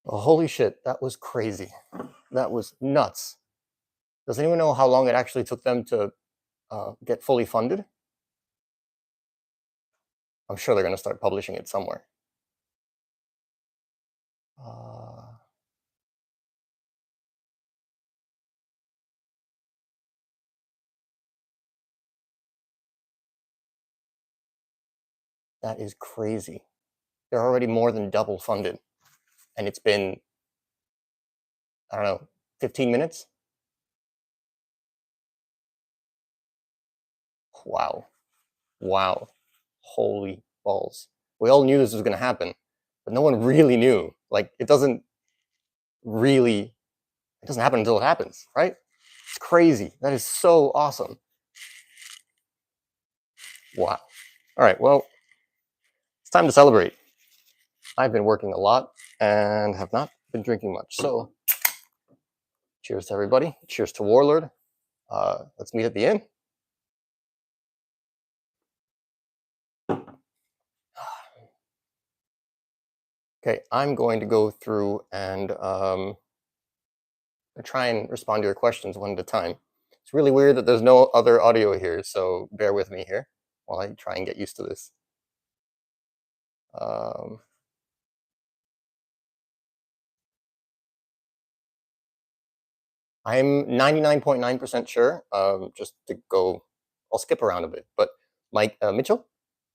Oh, holy shit, that was crazy. That was nuts. Does anyone know how long it actually took them to get fully funded? I'm sure they're going to start publishing it somewhere. That is crazy. They're already more than double funded. And it's been, I don't know, 15 minutes? Wow. Wow. Holy balls. We all knew this was going to happen, but no one really knew. Like, it doesn't happen until it happens, right? It's crazy. That is so awesome. Wow. All right, well, it's time to celebrate. I've been working a lot and have not been drinking much. So cheers to everybody. Cheers to Warlord. Let's meet at the inn. Okay, I'm going to go through and try and respond to your questions one at a time. It's really weird that there's no other audio here, so bear with me here while I try and get used to this. I'm 99.9% sure, just to go, I'll skip around a bit, but Mike Mitchell,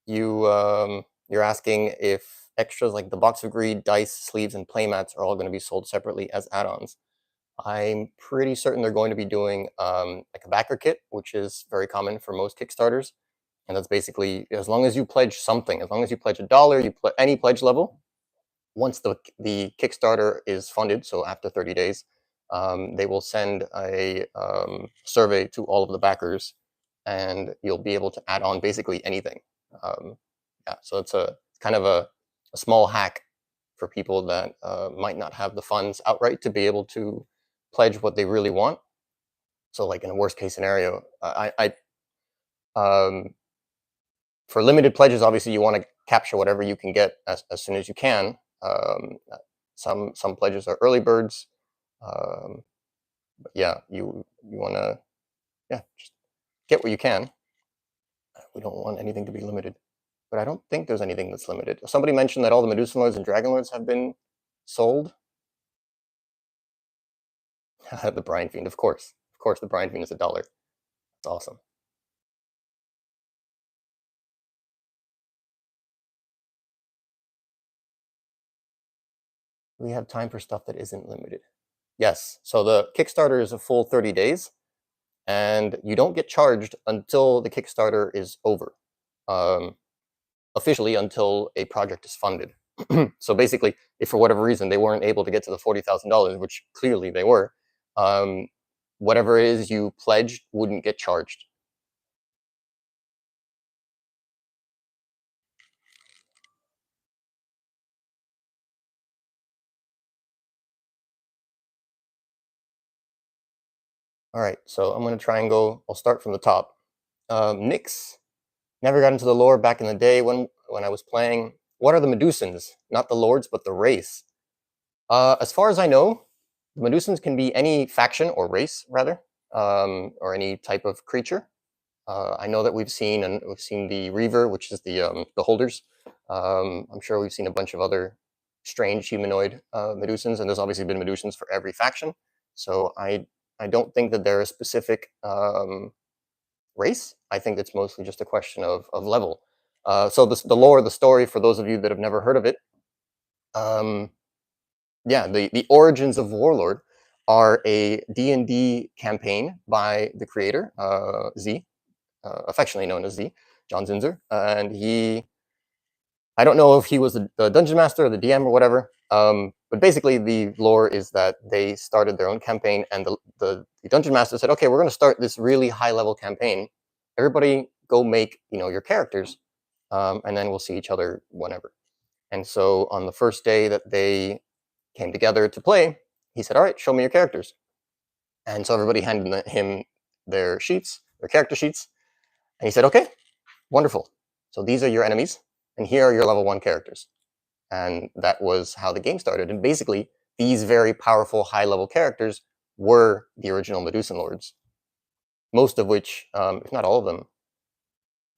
you're asking if extras like the Box of Greed, dice, sleeves, and playmats are all going to be sold separately as add-ons. I'm pretty certain they're going to be doing like a backer kit, which is very common for most Kickstarters. And that's basically, as long as you pledge something, as long as you pledge $1, you pledge any pledge level, once the Kickstarter is funded, so after 30 days, they will send a survey to all of the backers, and you'll be able to add on basically anything. Yeah, so it's a kind of a small hack for people that might not have the funds outright to be able to pledge what they really want. So like in a worst case scenario, for limited pledges, obviously you want to capture whatever you can get as soon as you can. Some pledges are early birds. But yeah, you want to just get what you can. We don't want anything to be limited, but I don't think there's anything that's limited. Somebody mentioned that all the Medusa Lords and Dragon Lords have been sold. The Brine Fiend, of course, the Brine Fiend is $1. That's awesome. We have time for stuff that isn't limited. Yes, so the Kickstarter is a full 30 days, and you don't get charged until the Kickstarter is over. Officially, until a project is funded. So basically, if for whatever reason they weren't able to get to the $40,000, which clearly they were, whatever it is you pledged wouldn't get charged. All right, so I'm going to try and go, I'll start from the top. Nyx, never got into the lore back in the day when I was playing. What are the Medusans? Not the lords, but the race. As far as I know, the Medusans can be any faction or race, rather, or any type of creature. I know that we've seen the Reaver, which is the holders. I'm sure we've seen a bunch of other strange humanoid Medusans, and there's obviously been Medusans for every faction. So I don't think that they're a specific race. I think it's mostly just a question of level. So the lore, the story, for those of you that have never heard of it, yeah, the origins of Warlord are a D&D campaign by the creator, Z, affectionately known as Z, John Zinzer, and I don't know if he was the dungeon master or the DM or whatever, but basically the lore is that they started their own campaign, and the dungeon master said, okay, we're going to start this really high level campaign. Everybody go make your characters, and then we'll see each other whenever. And so on the first day that they came together to play, he said, all right, show me your characters. And so everybody handed him their character sheets, and he said, okay, wonderful. So these are your enemies, and here are your level 1 characters. And that was how the game started. And basically, these very powerful high-level characters were the original Medusan Lords, most of which, if not all of them,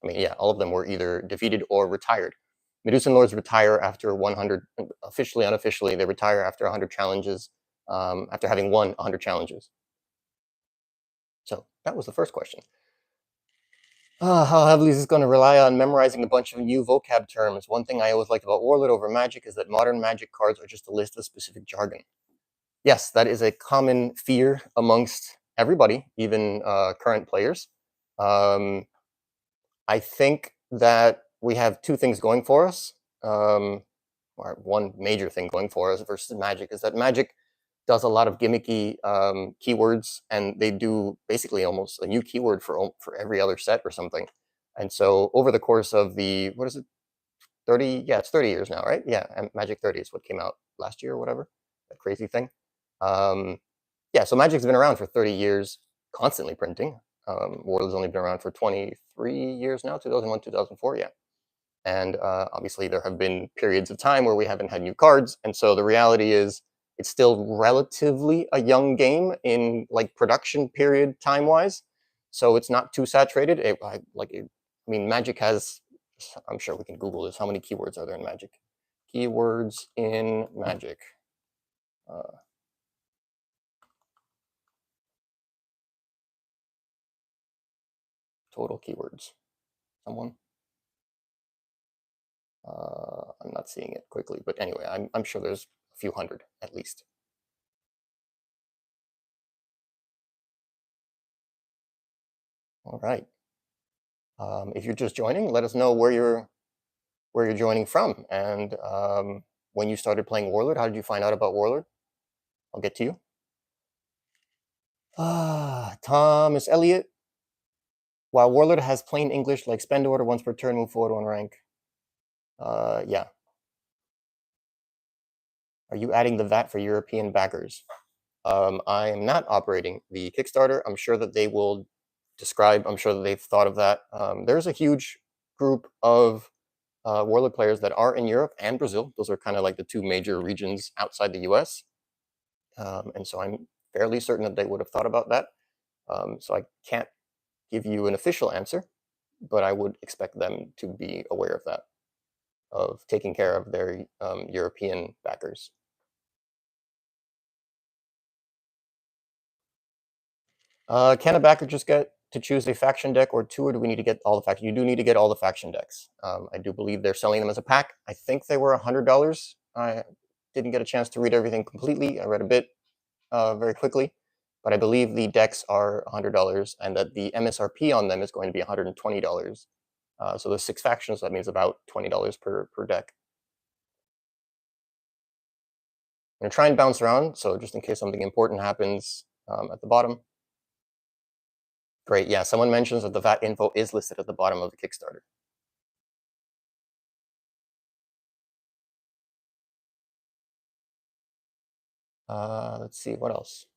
I mean, yeah, all of them were either defeated or retired. Medusan Lords retire after 100, officially, unofficially, they retire after 100 challenges, after having won 100 challenges. So that was the first question. How heavily is this going to rely on memorizing a bunch of new vocab terms? One thing I always liked about Warlord over Magic is that modern Magic cards are just a list of specific jargon. Yes, that is a common fear amongst everybody, even current players. I think that we have two things going for us. Or one major thing going for us versus Magic is that Magic does a lot of gimmicky keywords, and they do basically almost a new keyword for every other set or something. And so over the course of the, what is it, 30? Yeah, it's 30 years now, right? Yeah, and Magic 30 is what came out last year or whatever, that crazy thing. Yeah, so Magic's been around for 30 years, constantly printing. Warlord's only been around for 23 years now, 2001, 2004, yeah. And obviously there have been periods of time where we haven't had new cards. And so the reality is it's still relatively a young game in like production period time-wise. So it's not too saturated. I mean, Magic has, I'm sure we can Google this. How many keywords are there in Magic? Keywords in Magic. Total keywords. Someone? I'm not seeing it quickly, but anyway, I'm sure there's a few hundred at least. All right. If you're just joining, let us know where you're joining from, and when you started playing Warlord. How did you find out about Warlord? I'll get to you. Thomas Elliott. While Warlord has plain English like spend order once per turn, move forward one rank. Yeah. Are you adding the VAT for European backers? I am not operating the Kickstarter. I'm sure that they will describe, I'm sure that they've thought of that. There's a huge group of Warlord players that are in Europe and Brazil. Those are kind of like the two major regions outside the US. And so I'm fairly certain that they would have thought about that. So I can't give you an official answer, but I would expect them to be aware of that, of taking care of their European backers. Can a backer just get to choose a faction deck or two, or do we need to get all the factions? You do need to get all the faction decks. I do believe they're selling them as a pack. I think they were $100. I didn't get a chance to read everything completely. I read a bit very quickly, but I believe the decks are $100 and that the MSRP on them is going to be $120. So there's 6 factions, so that means about $20 per deck. I'm going to try and bounce around, so just in case something important happens at the bottom. Great, yeah, someone mentions that the VAT info is listed at the bottom of the Kickstarter. Let's see, what else?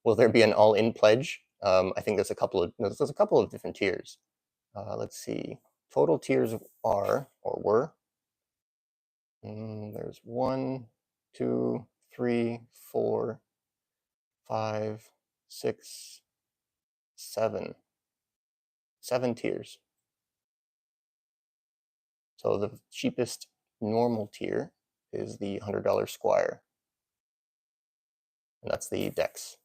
Will there be an all-in pledge? I think there's a couple of different tiers. Let's see. Total tiers are, or were, there's 1, 2, 3, 4, 5, 6, 7. 7 tiers. So the cheapest normal tier is the $100 Squire. And that's the decks.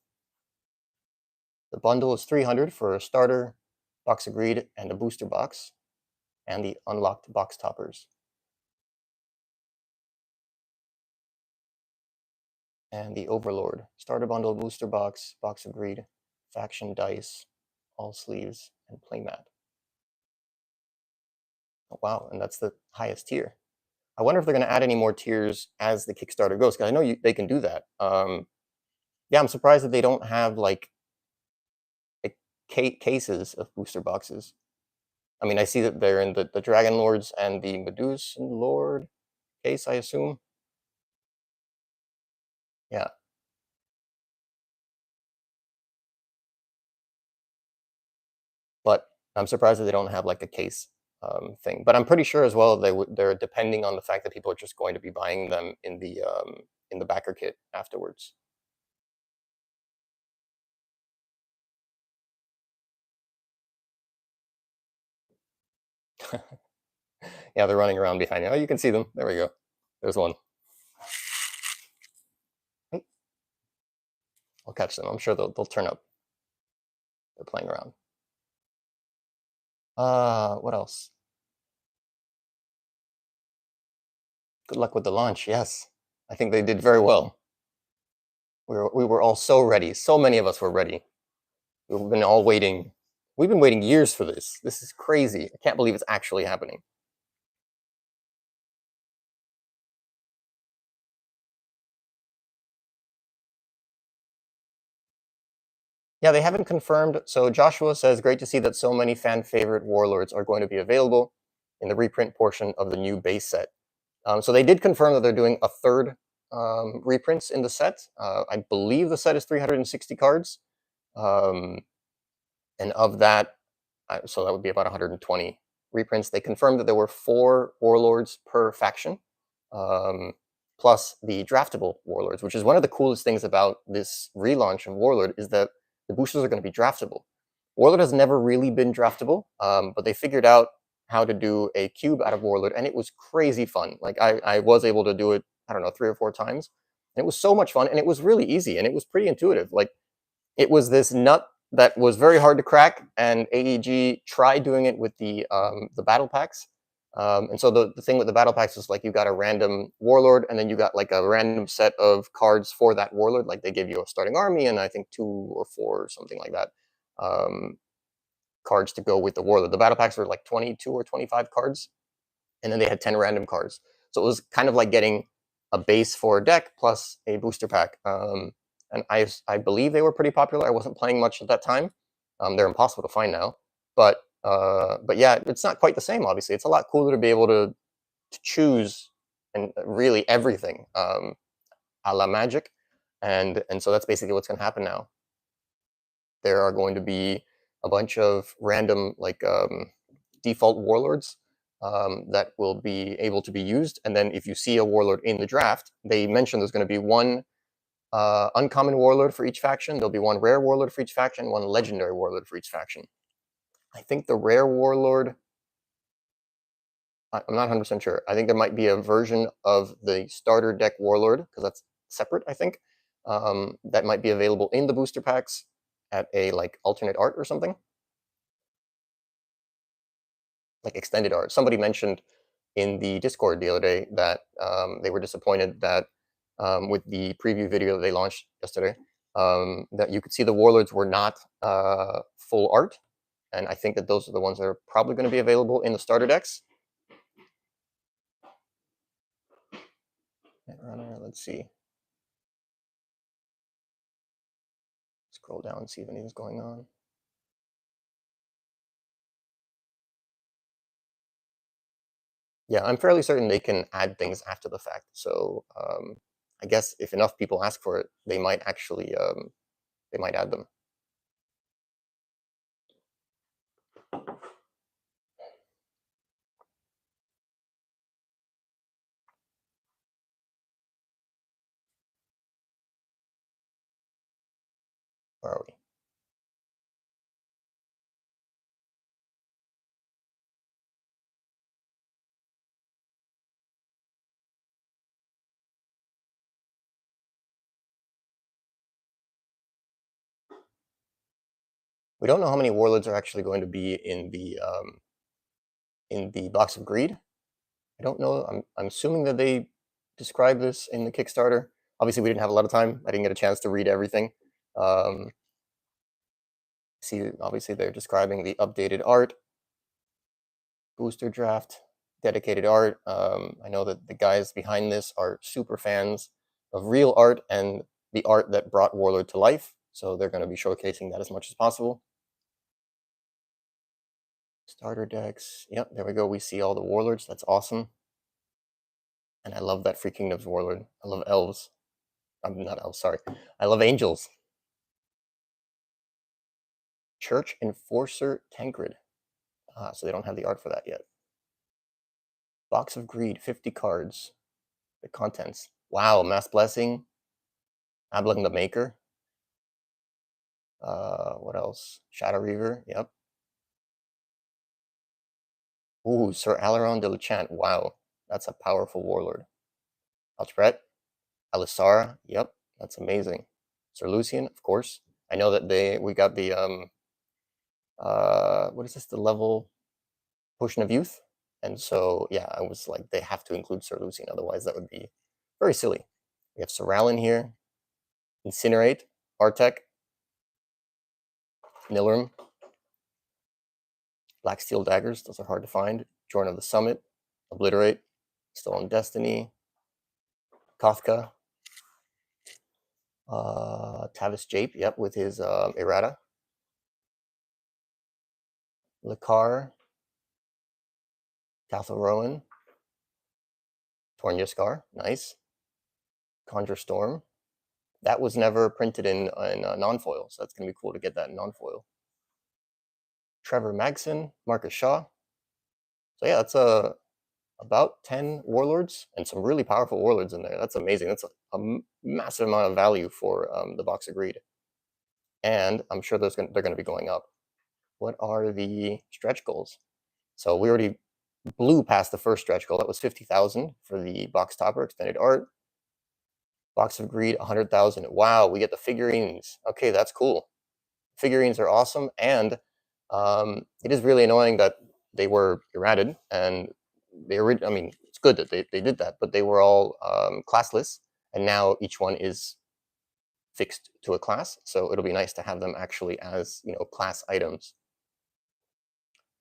The bundle is $300 for a starter, box of greed, and a booster box, and the unlocked box toppers. And the Overlord starter bundle, booster box, box of greed, faction dice, all sleeves, and playmat. Oh, wow, and that's the highest tier. I wonder if they're going to add any more tiers as the Kickstarter goes, because I know they can do that. Yeah, I'm surprised that they don't have like cases of booster boxes. I mean, I see that they're in the Dragon Lords and the Medusan Lord case, I assume. Yeah. But I'm surprised that they don't have like a case thing. But I'm pretty sure as well they're depending on the fact that people are just going to be buying them in the backer kit afterwards. Yeah, they're running around behind you. Oh, you can see them. There we go. There's one. I'll catch them. I'm sure they'll turn up. They're playing around. What else? Good luck with the launch. Yes, I think they did very well. We were all so ready. So many of us were ready. We've been all waiting. We've been waiting years for this. This is crazy. I can't believe it's actually happening. Yeah, they haven't confirmed. So Joshua says, great to see that so many fan favorite warlords are going to be available in the reprint portion of the new base set. So they did confirm that they're doing a third reprints in the set. I believe the set is 360 cards. And of that, so that would be about 120 reprints. They confirmed that there were 4 warlords per faction, plus the draftable warlords, which is one of the coolest things about this relaunch of Warlord, is that the boosters are going to be draftable. Warlord has never really been draftable, but they figured out how to do a cube out of Warlord, and it was crazy fun. Like I was able to do it, I don't know, 3 or 4 times, and it was so much fun, and it was really easy, and it was pretty intuitive. Like it was this nut that was very hard to crack, and AEG tried doing it with the battle packs. And so the thing with the battle packs is like you got a random warlord, and then you got like a random set of cards for that warlord. Like they give you a starting army, and I think 2 or 4 or something like that cards to go with the warlord. The battle packs were like 22 or 25 cards, and then they had 10 random cards. So it was kind of like getting a base for a deck plus a booster pack. And I believe they were pretty popular. I wasn't playing much at that time. They're impossible to find now. But yeah, it's not quite the same. Obviously, it's a lot cooler to be able to choose and really everything a la Magic, and so that's basically what's going to happen now. There are going to be a bunch of random like default warlords that will be able to be used, and then if you see a warlord in the draft, they mentioned there's going to be 1 uncommon warlord for each faction. There'll be 1 rare warlord for each faction, 1 legendary warlord for each faction. I think the rare warlord, I'm not 100% sure. I think there might be a version of the starter deck warlord, because that's separate, I think, that might be available in the booster packs at a like alternate art or something. Like extended art. Somebody mentioned in the Discord the other day that they were disappointed that with the preview video that they launched yesterday, that you could see the warlords were not full art, and I think that those are the ones that are probably going to be available in the starter decks. Let's see. Scroll down and see if anything's going on. Yeah, I'm fairly certain they can add things after the fact. So I guess if enough people ask for it, they might actually they might add them. Where are we? We don't know how many warlords are actually going to be in the Box of Greed. I don't know. I'm assuming that they describe this in the Kickstarter. Obviously, we didn't have a lot of time. I didn't get a chance to read everything. See, obviously, they're describing the updated art, booster draft, dedicated art. I know that the guys behind this are super fans of real art and the art that brought Warlord to life. So they're going to be showcasing that as much as possible. Starter decks. Yep, there we go. We see all the warlords. That's awesome. And I love that Free Kingdoms warlord. I love elves. I'm not elves, sorry. I love angels. Church Enforcer Tancred. So they don't have the art for that yet. Box of Greed, 50 cards. The contents. Wow, Mass Blessing. Abling the Maker. What else? Shadow Reaver, yep. Ooh, Sir Alaron de Lechant. Wow, that's a powerful warlord. Alchbret. Alisara, yep, that's amazing. Sir Lucian, of course. I know that we got the what is this? The level Potion of Youth. And so yeah, I was like, they have to include Sir Lucian, otherwise that would be very silly. We have Soralin here, Incinerate, Artek, Nilrim, Black Steel Daggers, those are hard to find. Jorn of the Summit, Obliterate, Stolen Destiny, Kafka, Tavis Jape, yep, with his errata. Lakar, Tathel Rowan, Tornya Scar, nice. Conjure Storm. That was never printed in non-foil, so that's going to be cool to get that in non-foil. Trevor Magson, Marcus Shaw. So yeah, that's about 10 warlords and some really powerful warlords in there. That's amazing. That's a massive amount of value for the Box of Greed. And I'm sure they're going to be going up. What are the stretch goals? So we already blew past the first stretch goal. That was 50,000 for the box topper extended art. Box of Greed, 100,000. Wow, we get the figurines. Okay, that's cool. Figurines are awesome, and it is really annoying that they were errated, and I mean, it's good that they did that, but they were all classless, and now each one is fixed to a class, so it'll be nice to have them actually as, you know, class items.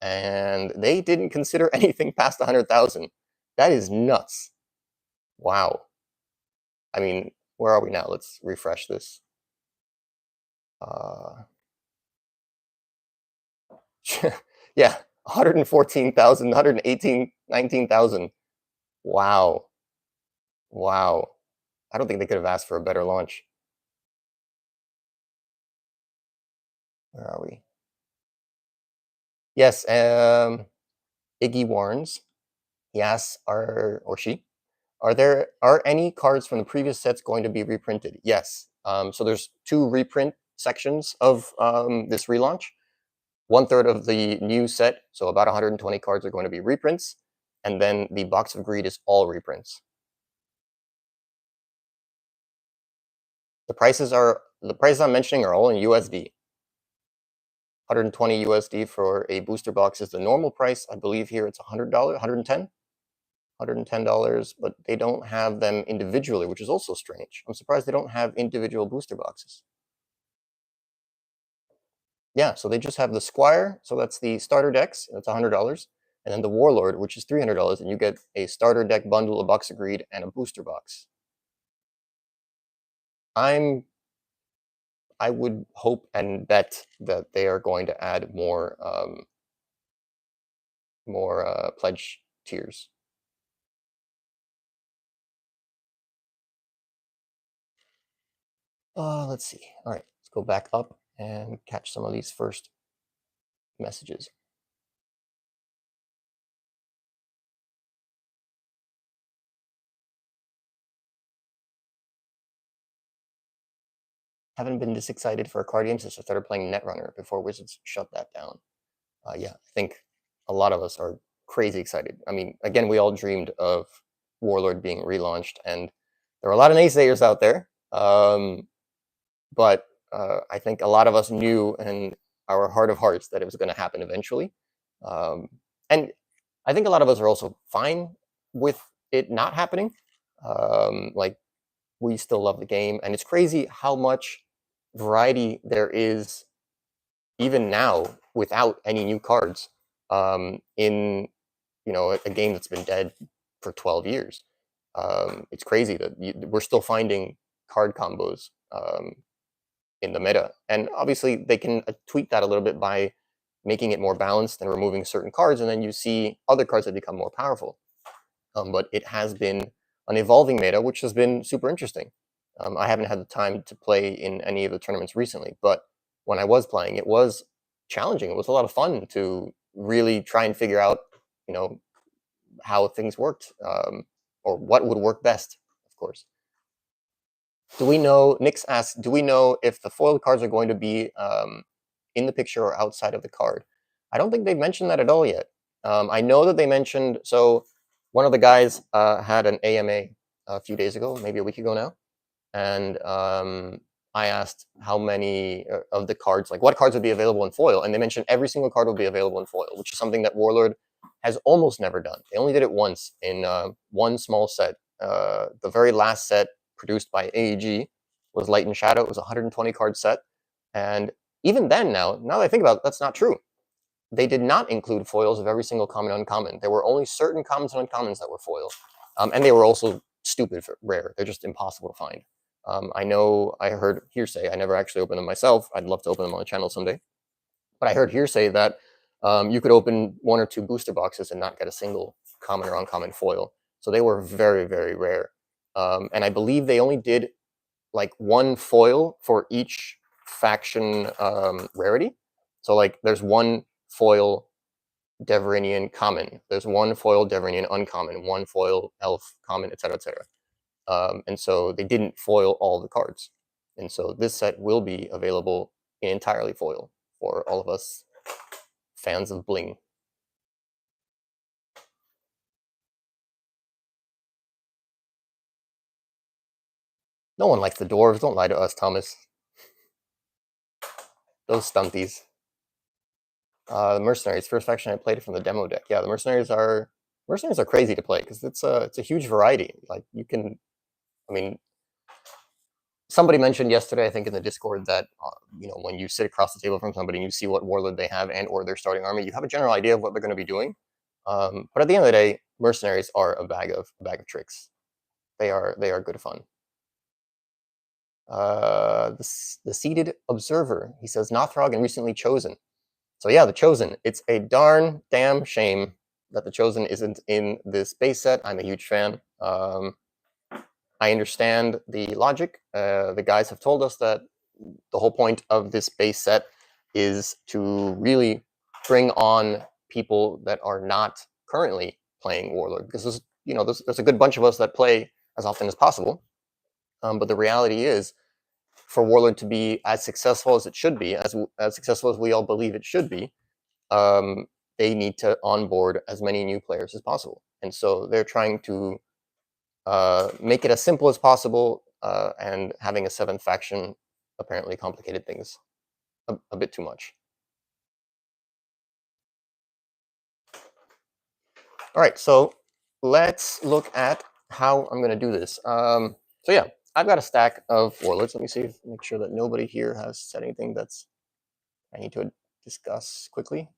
And they didn't consider anything past 100,000. That is nuts. Wow. I mean, where are we now? Let's refresh this. Yeah, 114,000, 118, 19,000. Wow. Wow. I don't think they could have asked for a better launch. Where are we? Yes, Iggy Warrens. He asks, are any cards from the previous sets going to be reprinted? Yes. So there's 2 reprint sections of this relaunch. 1/3 of the new set, so about 120 cards, are going to be reprints, and then the Box of Greed is all reprints. The prices I'm mentioning are all in USD. 120 USD for a booster box is the normal price. I believe here it's $100, $110, but they don't have them individually, which is also strange. I'm surprised they don't have individual booster boxes. Yeah, so they just have the Squire, so that's the starter decks, that's $100, and then the Warlord, which is $300, and you get a starter deck bundle, a Box of Greed, and a booster box. I would hope and bet that they are going to add more pledge tiers. Let's see. All right, let's go back up and catch some of these first messages. Haven't been this excited for a card game since I started playing Netrunner before Wizards shut that down. Yeah, I think a lot of us are crazy excited. I mean, again, we all dreamed of Warlord being relaunched, and there are a lot of naysayers out there. But I think a lot of us knew in our heart of hearts that it was going to happen eventually. And I think a lot of us are also fine with it not happening. Like, we still love the game, and it's crazy how much variety there is even now without any new cards in, you know, a game that's been dead for 12 years. It's crazy that we're still finding card combos in the meta, and obviously they can tweak that a little bit by making it more balanced and removing certain cards, and then you see other cards that become more powerful. But it has been an evolving meta, which has been super interesting. I haven't had the time to play in any of the tournaments recently, but when I was playing, it was challenging. It was a lot of fun to really try and figure out, you know, how things worked, or what would work best, of course. Do we know, Nix asks, do we know if the foiled cards are going to be in the picture or outside of the card? I don't think they've mentioned that at all yet. I know that they mentioned, so one of the guys had an AMA a few days ago, maybe a week ago now, and I asked how many of the cards, like what cards would be available in foil, and they mentioned every single card will be available in foil, which is something that Warlord has almost never done. They only did it once in one small set. The very last set produced by AEG was Light and Shadow. It was a 120 card set, and even then, now that I think about it, that's not true. They did not include foils of every single common uncommon. There were only certain commons and uncommons that were foil, and they were also stupid rare. They're just impossible to find. I know I heard hearsay. I never actually opened them myself. I'd love to open them on the channel someday. But I heard hearsay that you could open 1 or 2 booster boxes and not get a single common or uncommon foil. So they were very, very rare. And I believe they only did like 1 foil for each faction rarity. So like there's 1 foil Deverinian common, there's 1 foil Deverinian uncommon, 1 foil elf common, etc., etc. And so they didn't foil all the cards. And so this set will be available in entirely foil for all of us fans of bling. No one likes the dwarves. Don't lie to us, Thomas. Those stunties. The mercenaries, first faction I played from the demo deck. Yeah, the mercenaries are crazy to play because it's a huge variety. Like you can, I mean, somebody mentioned yesterday, I think in the Discord, that when you sit across the table from somebody and you see what warlord they have and or their starting army, you have a general idea of what they're going to be doing. But at the end of the day, mercenaries are a bag of tricks. They are good fun. The seated observer, he says Nothrog and recently chosen. So yeah, the chosen. It's a darn damn shame that the chosen isn't in this base set. I'm a huge fan. I understand the logic. The guys have told us that the whole point of this base set is to really bring on people that are not currently playing Warlord, because there's a good bunch of us that play as often as possible. But the reality is, for Warlord to be as successful as it should be, as successful as we all believe it should be, they need to onboard as many new players as possible. And so they're trying to make it as simple as possible, and having a 7th faction apparently complicated things a bit too much. All right, so let's look at how I'm going to do this. So yeah, I've got a stack of warlords. Let me make sure that nobody here has said anything that's I need to discuss quickly.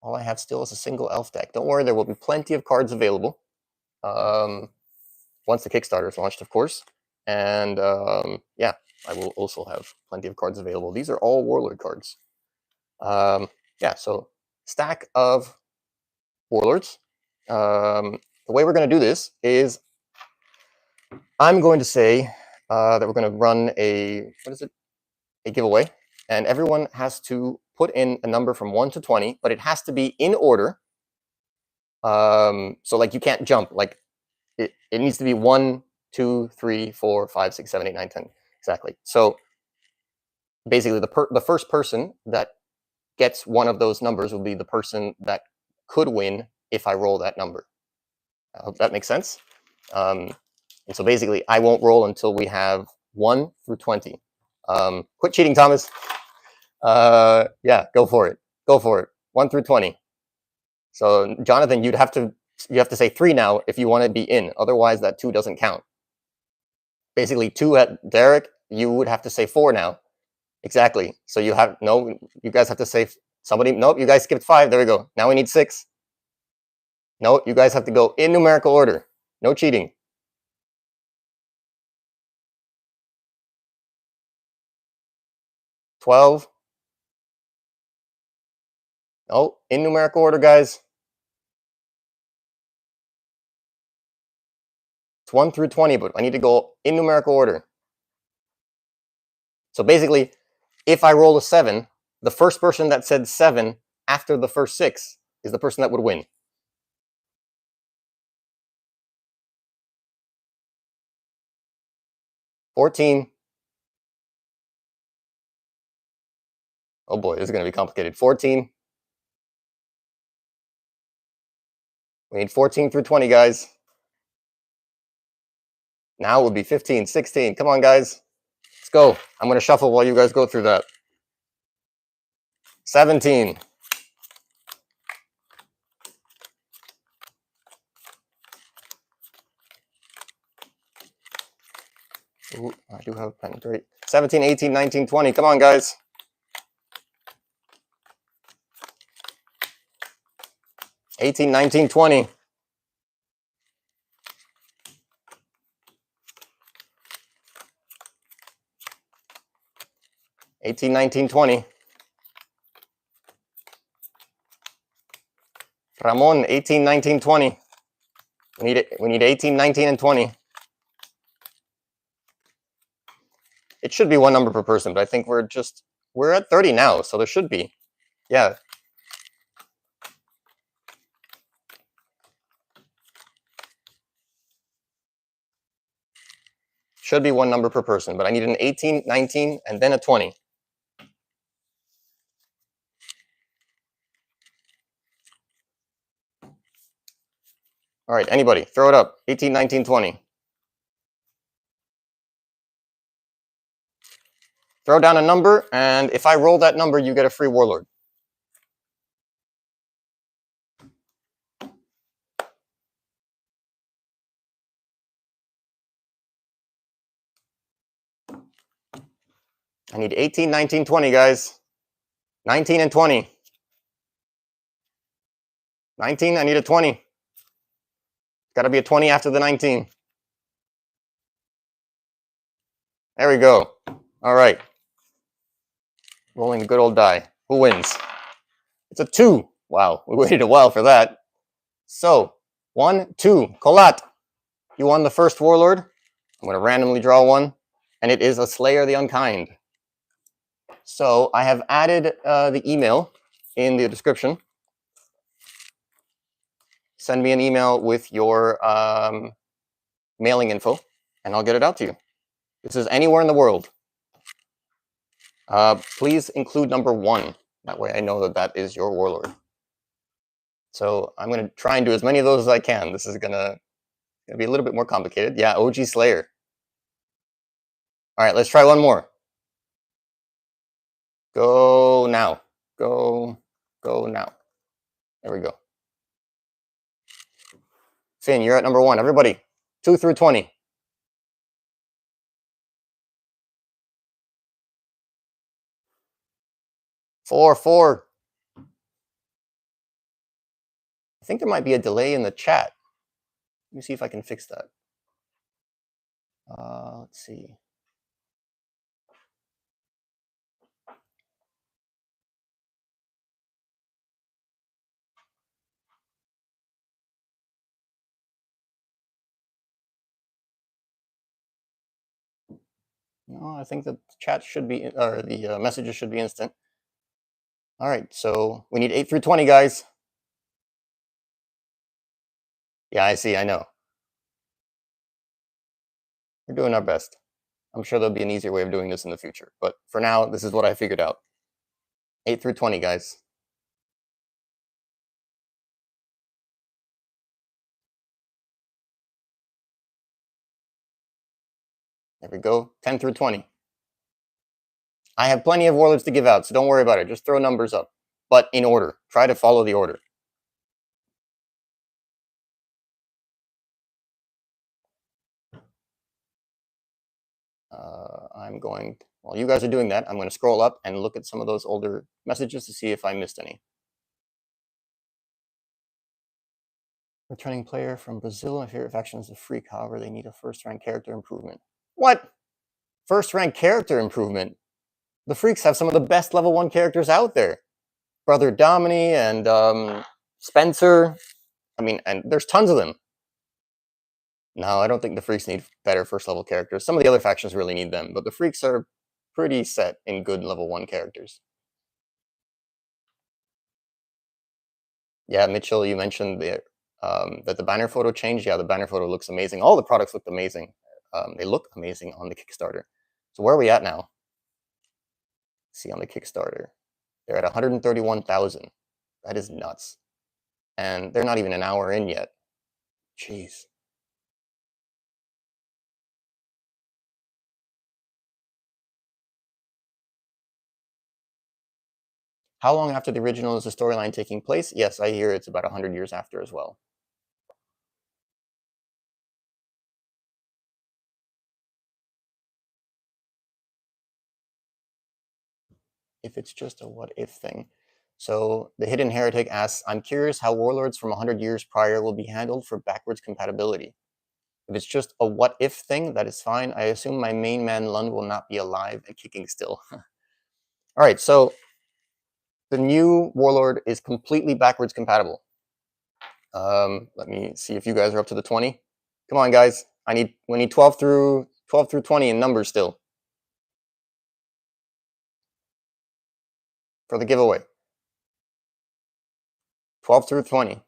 All I have still is a single elf deck. Don't worry, there will be plenty of cards available once the Kickstarter is launched, of course. And yeah, I will also have plenty of cards available. These are all warlord cards. Yeah, so stack of warlords. The way we're going to do this is I'm going to say that we're going to run a giveaway, and everyone has to put in a number from 1 to 20, but it has to be in order. So like you can't jump. Like it needs to be 1, 2, 3, 4, 5, 6, 7, 8, 9, 10 exactly. So basically, the first person that gets one of those numbers will be the person that could win if I roll that number. I hope that makes sense. And so basically, I won't roll until we have 1 through 20. Quit cheating, Thomas. Yeah, go for it. Go for it. 1 through 20. So Jonathan, you have to say 3 now if you want to be in. Otherwise, that 2 doesn't count. Basically, 2 at Derek, you would have to say 4 now. Exactly. So you guys have to say somebody. Nope, you guys skipped 5. There we go. Now we need 6. No, you guys have to go in numerical order. No cheating. 12. Oh, in numerical order, guys. It's 1 through 20, but I need to go in numerical order. So basically, if I roll a 7, the first person that said 7 after the first 6 is the person that would win. 14. Oh boy, this is going to be complicated. 14. We need 14 through 20, guys. Now it would be 15, 16. Come on, guys. Let's go. I'm going to shuffle while you guys go through that. 17. Ooh, I do have a pen. Great. 17, 18, 19, 20. Come on, guys. 18, 19, 20. 18, 19, 20. Ramon, 18, 19, 20. We need 18, 19, and 20. It should be one number per person, but I think we're at 30 now, so there should be. Yeah. Should be one number per person, but I need an 18, 19, and then a 20. All right, anybody, throw it up. 18, 19, 20. Throw down a number, and if I roll that number, you get a free Warlord. I need 18, 19, 20, guys. 19 and 20. 19, I need a 20. Got to be a 20 after the 19. There we go. All right. Rolling the good old die. Who wins? It's a 2. Wow, we waited a while for that. So, 1, 2. Colat, you won the first Warlord. I'm going to randomly draw one, and it is a Slayer the Unkind. So, I have added the email in the description. Send me an email with your mailing info, and I'll get it out to you. This is anywhere in the world. Please include number 1. That way I know that that is your Warlord. So I'm going to try and do as many of those as I can. This is going to be a little bit more complicated. Yeah, OG Slayer. All right, let's try one more. Go now. Go now. There we go. Finn, you're at number 1. Everybody, 2 through 20. 4, 4. I think there might be a delay in the chat. Let me see if I can fix that. Let's see. No, I think the chat should be, or the messages should be instant. All right, so we need 8 through 20, guys. Yeah, I see, I know. We're doing our best. I'm sure there'll be an easier way of doing this in the future, but for now, this is what I figured out. 8 through 20, guys. There we go, 10 through 20. I have plenty of Warlords to give out, so don't worry about it. Just throw numbers up, but in order. Try to follow the order. While you guys are doing that, I'm going to scroll up and look at some of those older messages to see if I missed any. Returning player from Brazil. My favorite faction is the Freak. However, they need a first-rank character improvement. What? First-rank character improvement? The Freaks have some of the best level 1 characters out there. Brother Domini and Spencer. I mean, and there's tons of them. No, I don't think the Freaks need better first-level characters. Some of the other factions really need them, but the Freaks are pretty set in good level 1 characters. Yeah, Mitchell, you mentioned that the banner photo changed. Yeah, the banner photo looks amazing. All the products looked amazing. they look amazing on the Kickstarter. So where are we at now? See, on the Kickstarter, they're at 131,000. That is nuts. And they're not even an hour in yet. Jeez. How long after the original is the storyline taking place? Yes, I hear it's about 100 years after as well. If it's just a what if thing. So the Hidden Heretic asks, I'm curious how warlords from 100 years prior will be handled for backwards compatibility. If it's just a what if thing, that is fine. I assume my main man Lund will not be alive and kicking still. All right, so the new Warlord is completely backwards compatible. Let me see if you guys are up to the 20. Come on, guys. We need 12 through 20 in numbers still for the giveaway. 12 through 20.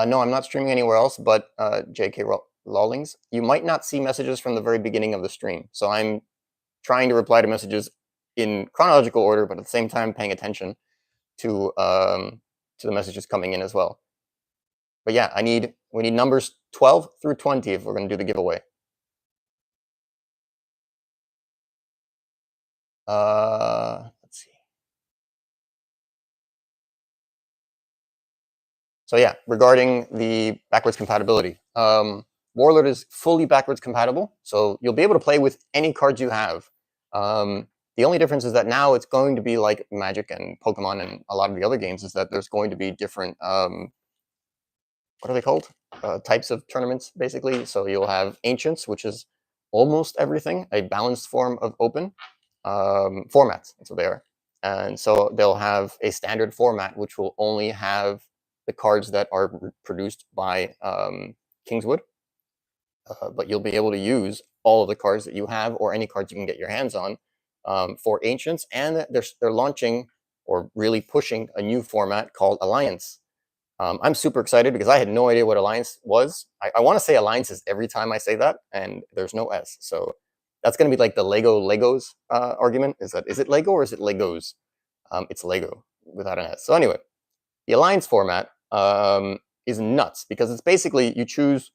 No, I'm not streaming anywhere else but JK Lawlings. You might not see messages from the very beginning of the stream. So I'm trying to reply to messages in chronological order, but at the same time paying attention to the messages coming in as well. But yeah, we need numbers 12 through 20 if we're going to do the giveaway. Let's see. So yeah, regarding the backwards compatibility, Warlord is fully backwards compatible, so you'll be able to play with any cards you have. The only difference is that now it's going to be like Magic and Pokemon and a lot of the other games, is that there's going to be different, what are they called? Types of tournaments, basically. So you'll have Ancients, which is almost everything, a balanced form of open formats. That's what they are. And so they'll have a standard format, which will only have the cards that are produced by Kingswood. But you'll be able to use all of the cards that you have, or any cards you can get your hands on, for Ancients. And they're launching, or really pushing, a new format called Alliance. I'm super excited because I had no idea what Alliance was. I want to say Alliances every time I say that, and there's no S. So that's going to be like the Legos argument. Is it Lego or is it Legos? It's Lego without an S. So anyway, the Alliance format is nuts because it's basically you choose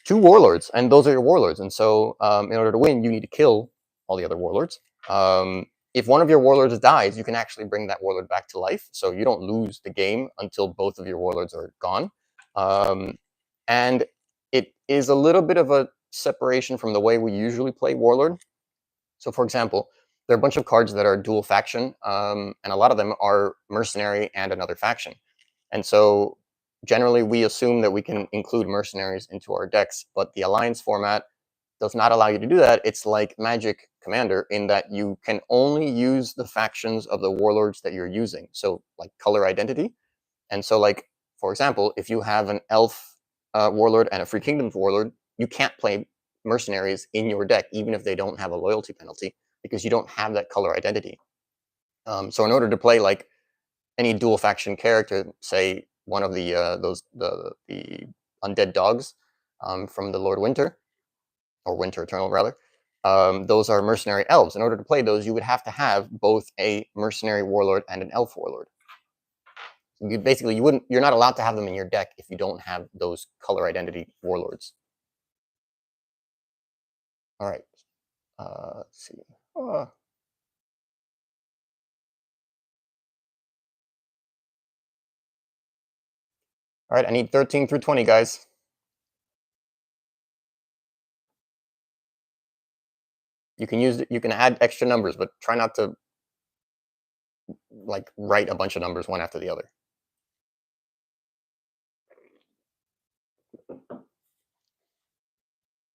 2 warlords, and those are your warlords. And so in order to win, you need to kill all the other warlords. If one of your warlords dies, you can actually bring that warlord back to life. So you don't lose the game until both of your warlords are gone. And it is a little bit of a separation from the way we usually play Warlord. So for example, there are a bunch of cards that are dual faction, and a lot of them are mercenary and another faction. And so generally we assume that we can include mercenaries into our decks, but the Alliance format does not allow you to do that. It's like Magic Commander in that you can only use the factions of the warlords that you're using. So like color identity. And so like, for example, if you have an elf warlord and a Free Kingdoms warlord, you can't play mercenaries in your deck, even if they don't have a loyalty penalty, because you don't have that color identity. So in order to play like any dual faction character, say one of the the undead dogs from the Lord Winter, or Winter Eternal rather, those are mercenary elves. In order to play those, you would have to have both a mercenary warlord and an elf warlord. You're not allowed to have them in your deck if you don't have those color identity warlords. All right, let's see. All right, I need 13 through 20, guys. You can add extra numbers, but try not to like write a bunch of numbers one after the other.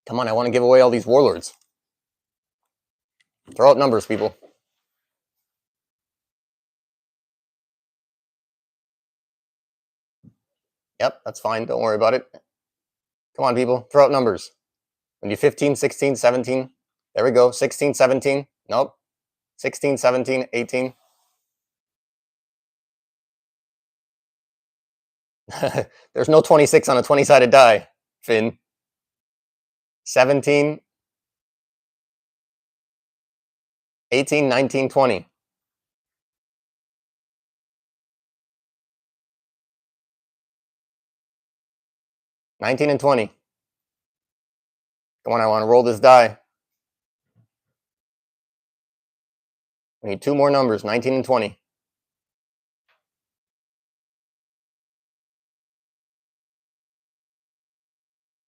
Come on, I want to give away all these warlords. Throw out numbers, people. Yep, that's fine. Don't worry about it. Come on, people. Throw out numbers. When you 15, 16, 17, There we go. 16, 17. Nope. 16, 17, 18. There's no 26 on a 20-sided die, Finn. 17, 18, 19, 20. 19 and 20. Come on, I want to roll this die. We need two more numbers, 19 and 20.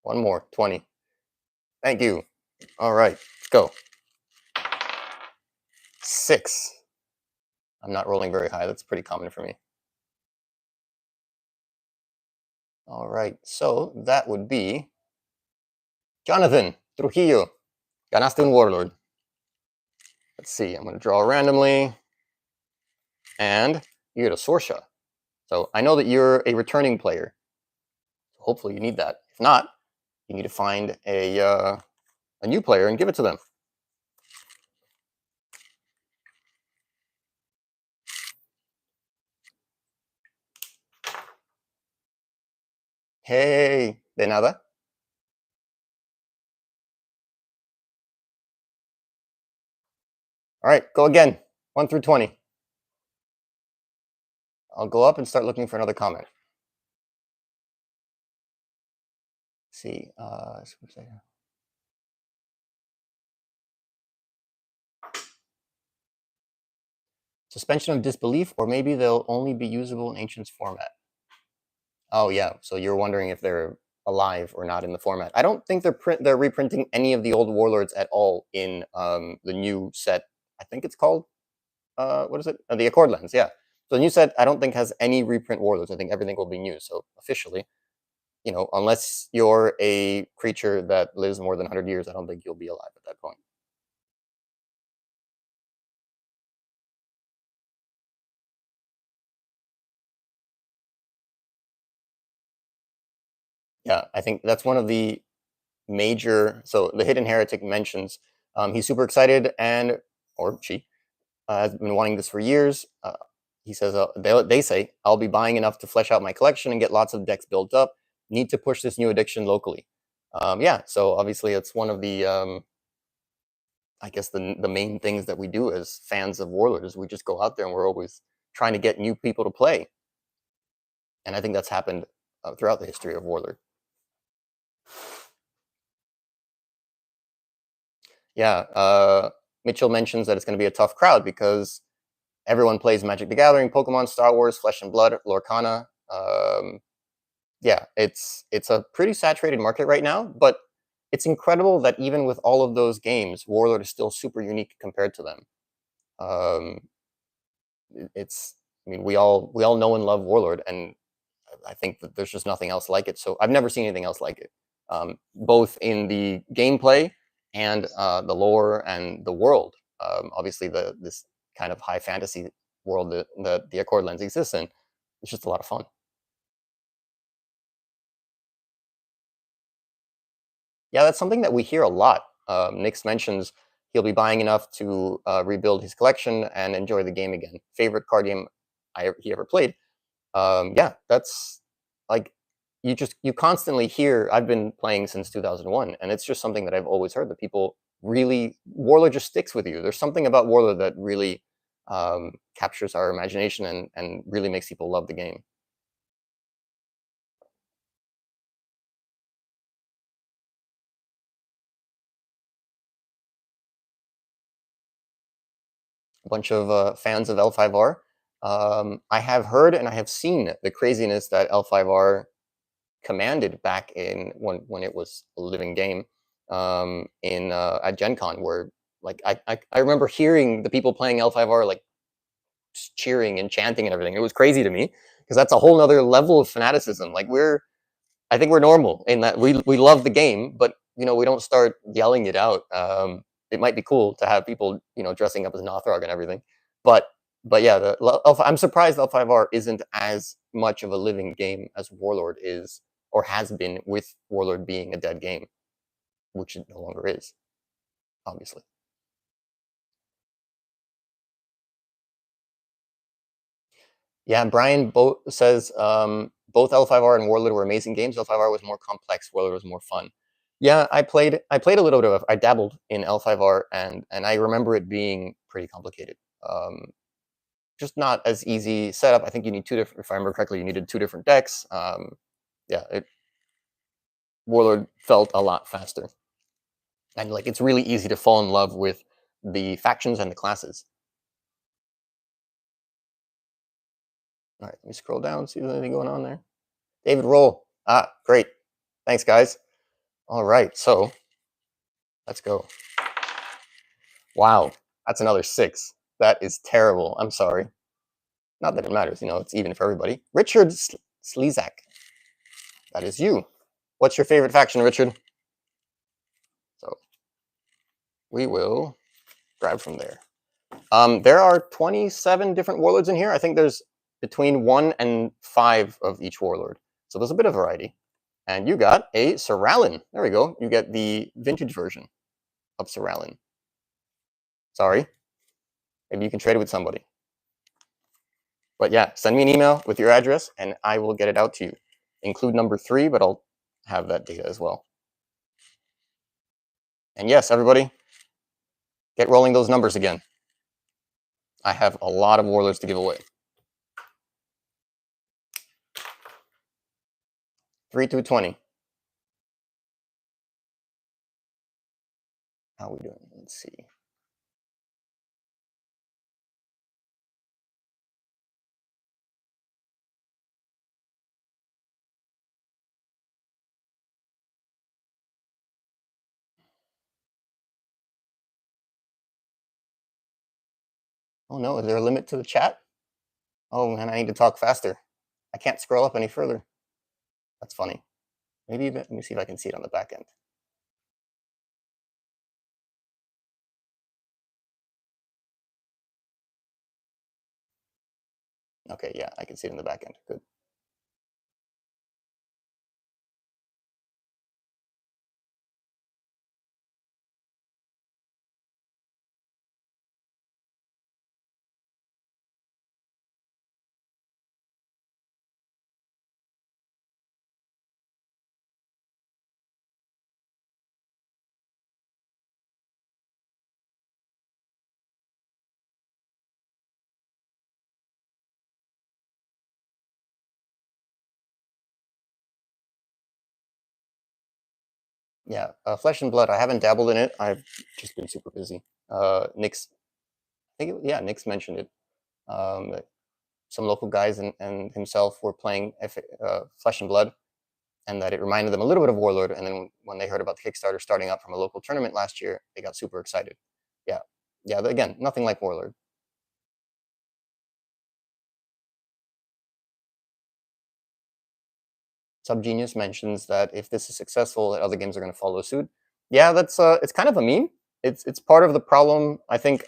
One more, 20. Thank you. All right, let's go. 6. I'm not rolling very high. That's pretty common for me. All right, so that would be Jonathan Trujillo. Ganaste un Warlord. Let's see, I'm going to draw randomly. And you get a Sorsha. So I know that you're a returning player. Hopefully you need that. If not, you need to find a new player and give it to them. Hey, de nada. All right, go again. 1 through 20. I'll go up and start looking for another comment. Let's see. Suspension of disbelief, or maybe they'll only be usable in Ancients format. Oh yeah, so you're wondering if they're alive or not in the format. I don't think they're reprinting any of the old Warlords at all in the new set. I think it's called what is it? The Accordlands, yeah. So the new set I don't think has any reprint Warlords. I think everything will be new. So officially, you know, unless you're a creature that lives more than 100 years, I don't think you'll be alive at that point. Yeah, I think that's one of the major. So the Hidden Heretic mentions he's super excited, and or she has been wanting this for years. He says they say I'll be buying enough to flesh out my collection and get lots of decks built up. Need to push this new edition locally. Yeah, so obviously it's one of the I guess the main things that we do as fans of Warlord is we just go out there and we're always trying to get new people to play, and I think that's happened throughout the history of Warlord. Yeah, Mitchell mentions that it's going to be a tough crowd because everyone plays Magic the Gathering, Pokemon, Star Wars, Flesh and Blood, Lorcana. Yeah, it's a pretty saturated market right now, but it's incredible that even with all of those games, Warlord is still super unique compared to them. Um, I mean, we all know and love Warlord, and I think that there's just nothing else like it. So I've never seen anything else like it, both in the gameplay and the lore and the world. Obviously, this kind of high fantasy world that the Accordlands exists in, it's just a lot of fun. Yeah, that's something that we hear a lot. Nix mentions he'll be buying enough to rebuild his collection and enjoy the game again. Favorite card game he ever played. Yeah, that's like you constantly hear. I've been playing since 2001, and it's just something that I've always heard that people really Warlord just sticks with you. There's something about Warlord that really captures our imagination and really makes people love the game. A bunch of fans of L5R. I have heard and I have seen the craziness that L5R commanded back in when it was a living game in at Gen Con, where like I remember hearing the people playing L5R like cheering and chanting and everything. It was crazy to me because that's a whole nother level of fanaticism. Like I think we're normal in that we love the game, but you know we don't start yelling it out. It might be cool to have people dressing up as Nothrog and everything, but yeah, I'm surprised L5R isn't as much of a living game as Warlord is or has been, with Warlord being a dead game, which it no longer is. obviously. Yeah, Brian says both L5R and Warlord were amazing games. L5R was more complex. Warlord was more fun. Yeah, I played a little bit of. I dabbled in L5R, and I remember it being pretty complicated. Just not as easy setup. I think you need two different. If I remember correctly, you needed two different decks. Yeah, Warlord felt a lot faster, and like it's really easy to fall in love with the factions and the classes. All right, let me scroll down, see if there's anything going on there. David Roll. Ah, great. Thanks, guys. All right, so let's go. Wow, that's another 6. That is terrible. I'm sorry. Not that it matters, it's even for everybody. Richard Slezak. That is you. What's your favorite faction, Richard? So we will grab from there. There are 27 different warlords in here. I think there's between 1 and 5 of each warlord. So there's a bit of variety. And you got a Soralin. There we go. You get the vintage version of Soralin. Sorry. Maybe you can trade it with somebody. But yeah, send me an email with your address, and I will get it out to you. Include number 3, but I'll have that data as well. And yes, everybody, get rolling those numbers again. I have a lot of warlords to give away. 3 to 20. How are we doing? Let's see. Oh no, is there a limit to the chat? Oh man, I need to talk faster. I can't scroll up any further. That's funny. Maybe let me see if I can see it on the back end. Okay, yeah, I can see it in the back end. Good. Yeah, Flesh and Blood. I haven't dabbled in it. I've just been super busy. Nick's, Nick's mentioned it. Some local guys and himself were playing Flesh and Blood, and that it reminded them a little bit of Warlord. And then when they heard about the Kickstarter starting up from a local tournament last year, they got super excited. Yeah, again, nothing like Warlord. Subgenius mentions that if this is successful, that other games are going to follow suit. Yeah, that's it's kind of a meme. It's part of the problem. I think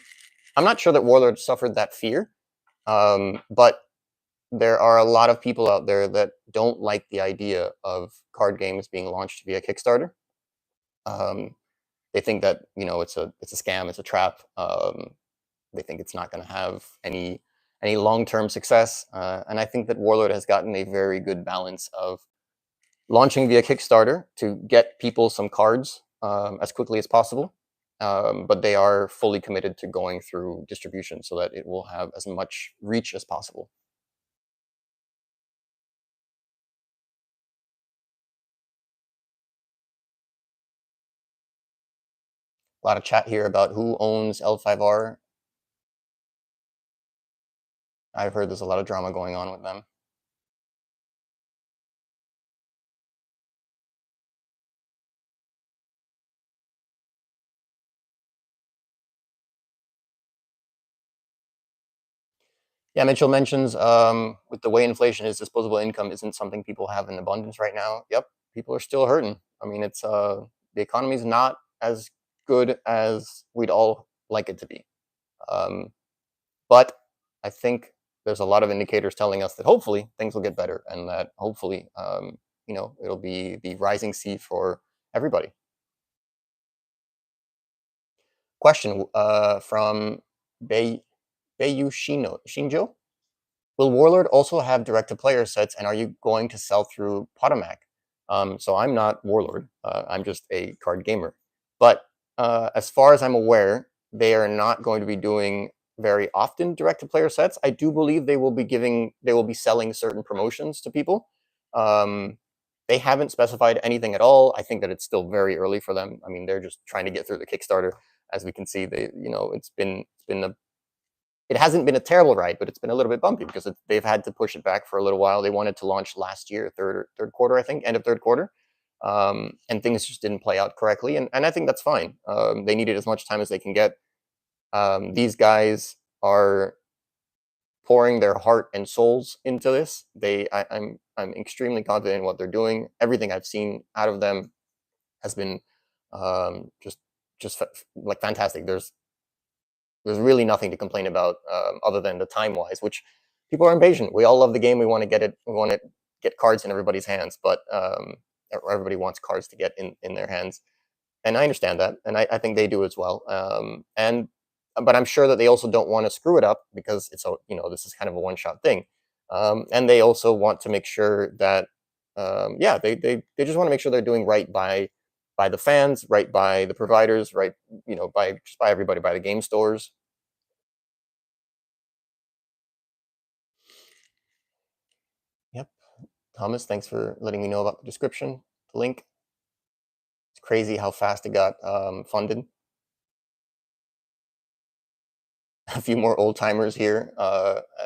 I'm not sure that Warlord suffered that fear, but there are a lot of people out there that don't like the idea of card games being launched via Kickstarter. They think that it's a scam, it's a trap. They think it's not going to have any long-term success, and I think that Warlord has gotten a very good balance of launching via Kickstarter to get people some cards as quickly as possible, but they are fully committed to going through distribution so that it will have as much reach as possible. A lot of chat here about who owns L5R. I've heard there's a lot of drama going on with them. Yeah, Mitchell mentions with the way inflation is, disposable income isn't something people have in abundance right now. Yep, people are still hurting. I mean, it's the economy is not as good as we'd all like it to be. But I think there's a lot of indicators telling us that hopefully things will get better, and that hopefully it'll be the rising sea for everybody. Question from Shinjo. Will Warlord also have direct-to-player sets, and are you going to sell through Potomac? So I'm not Warlord. I'm just a card gamer. But as far as I'm aware, they are not going to be doing very often direct-to-player sets. I do believe they will be selling certain promotions to people. They haven't specified anything at all. I think that it's still very early for them. I mean, they're just trying to get through the Kickstarter. As we can see, it hasn't been a terrible ride, but it's been a little bit bumpy because they've had to push it back for a little while. They wanted to launch last year, third quarter, I think, end of third quarter, and things just didn't play out correctly. And I think that's fine. They needed as much time as they can get. These guys are pouring their heart and souls into this. I'm extremely confident in what they're doing. Everything I've seen out of them has been just like fantastic. There's really nothing to complain about other than the time-wise, which people are impatient. We all love the game. We want to get it. We want to get cards in everybody's hands, but everybody wants cards to get in their hands. And I understand that, and I think they do as well. But I'm sure that they also don't want to screw it up because this is kind of a one-shot thing. And they also want to make sure that, they just want to make sure they're doing right by the fans, right by the providers, right, by everybody, by the game stores. Yep. Thomas, thanks for letting me know about the description, the link. It's crazy how fast it got funded. A few more old timers here,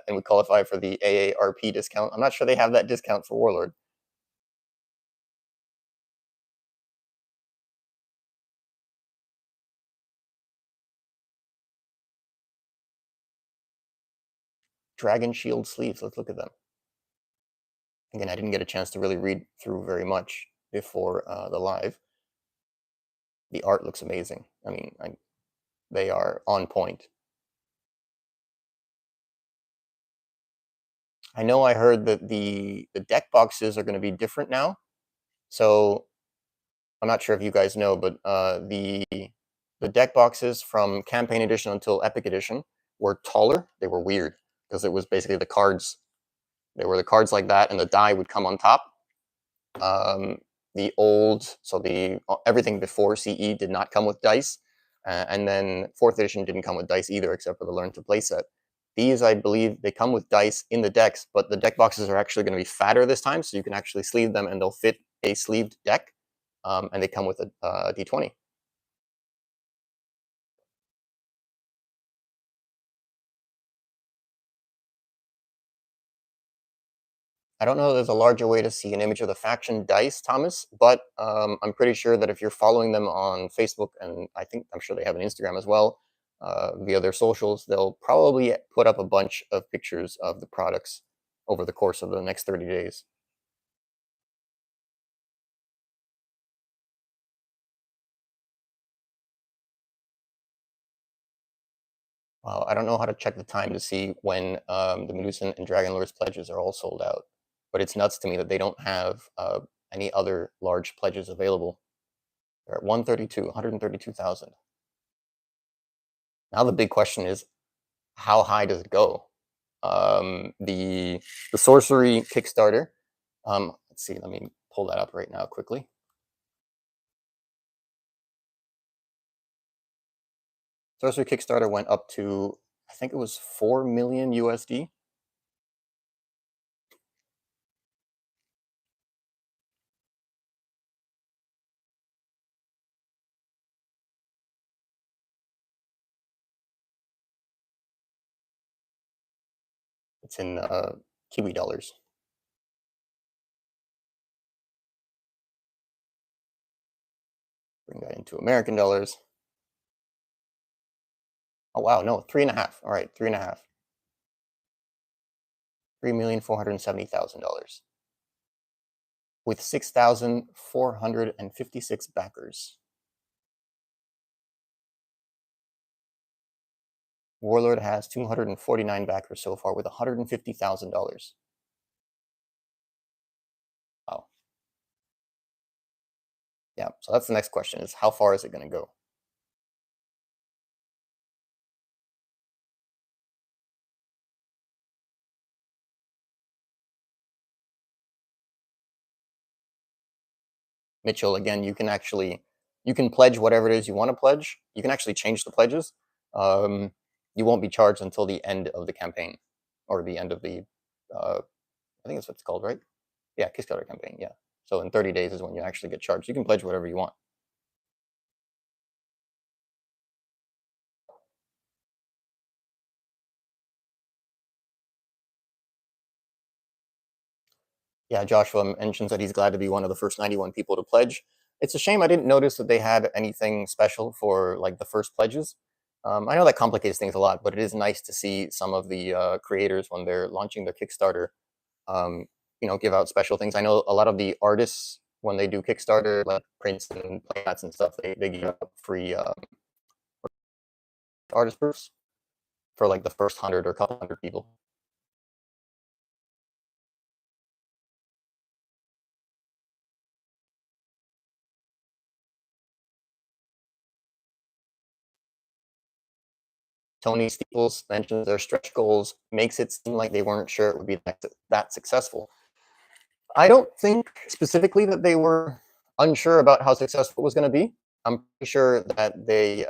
and we qualify for the AARP discount. I'm not sure they have that discount for Warlord. Dragon Shield sleeves. Let's look at them. Again, I didn't get a chance to really read through very much before the live. The art looks amazing. I mean, they are on point. I know I heard that the deck boxes are going to be different now. So I'm not sure if you guys know, but the deck boxes from Campaign Edition until Epic Edition were taller. They were weird because it was basically the cards. They were the cards like that, and the die would come on top. Everything before CE did not come with dice, and then 4th edition didn't come with dice either, except for the Learn to Play set. These, I believe, they come with dice in the decks, but the deck boxes are actually going to be fatter this time, so you can actually sleeve them, and they'll fit a sleeved deck, and they come with a D20. I don't know if there's a larger way to see an image of the faction dice, Thomas, but I'm pretty sure that if you're following them on Facebook, and I'm sure they have an Instagram as well, via their socials, they'll probably put up a bunch of pictures of the products over the course of the next 30 days. I don't know how to check the time to see when the Medusan and Dragonlord's pledges are all sold out, but it's nuts to me that they don't have any other large pledges available. They're at 132,000. Now the big question is, how high does it go? The sorcery Kickstarter. Let's see. Let me pull that up right now quickly. Sorcery Kickstarter went up to, I think it was 4 million USD. It's in Kiwi dollars. Bring that into American dollars. Oh wow, no, 3.5. All right, 3.5. $3,470,000 with 6,456 backers. Warlord has 249 backers so far with $150,000. Wow. Yeah, so that's the next question: is how far is it going to go? Mitchell, again, you can pledge whatever it is you want to pledge. You can actually change the pledges. You won't be charged until the end of the campaign, or the end of the, I think that's what it's called, right? Yeah, Kickstarter campaign, yeah. So in 30 days is when you actually get charged. You can pledge whatever you want. Yeah, Joshua mentions that he's glad to be one of the first 91 people to pledge. It's a shame I didn't notice that they had anything special for like the first pledges. I know that complicates things a lot, but it is nice to see some of the creators when they're launching their Kickstarter, um, give out special things. I know a lot of the artists when they do Kickstarter, like prints and playmats and stuff, they give out free artist proofs for like the first 100 or a couple hundred people. Tony Steeples mentions their stretch goals makes it seem like they weren't sure it would be that successful. I don't think specifically that they were unsure about how successful it was going to be. I'm pretty sure that they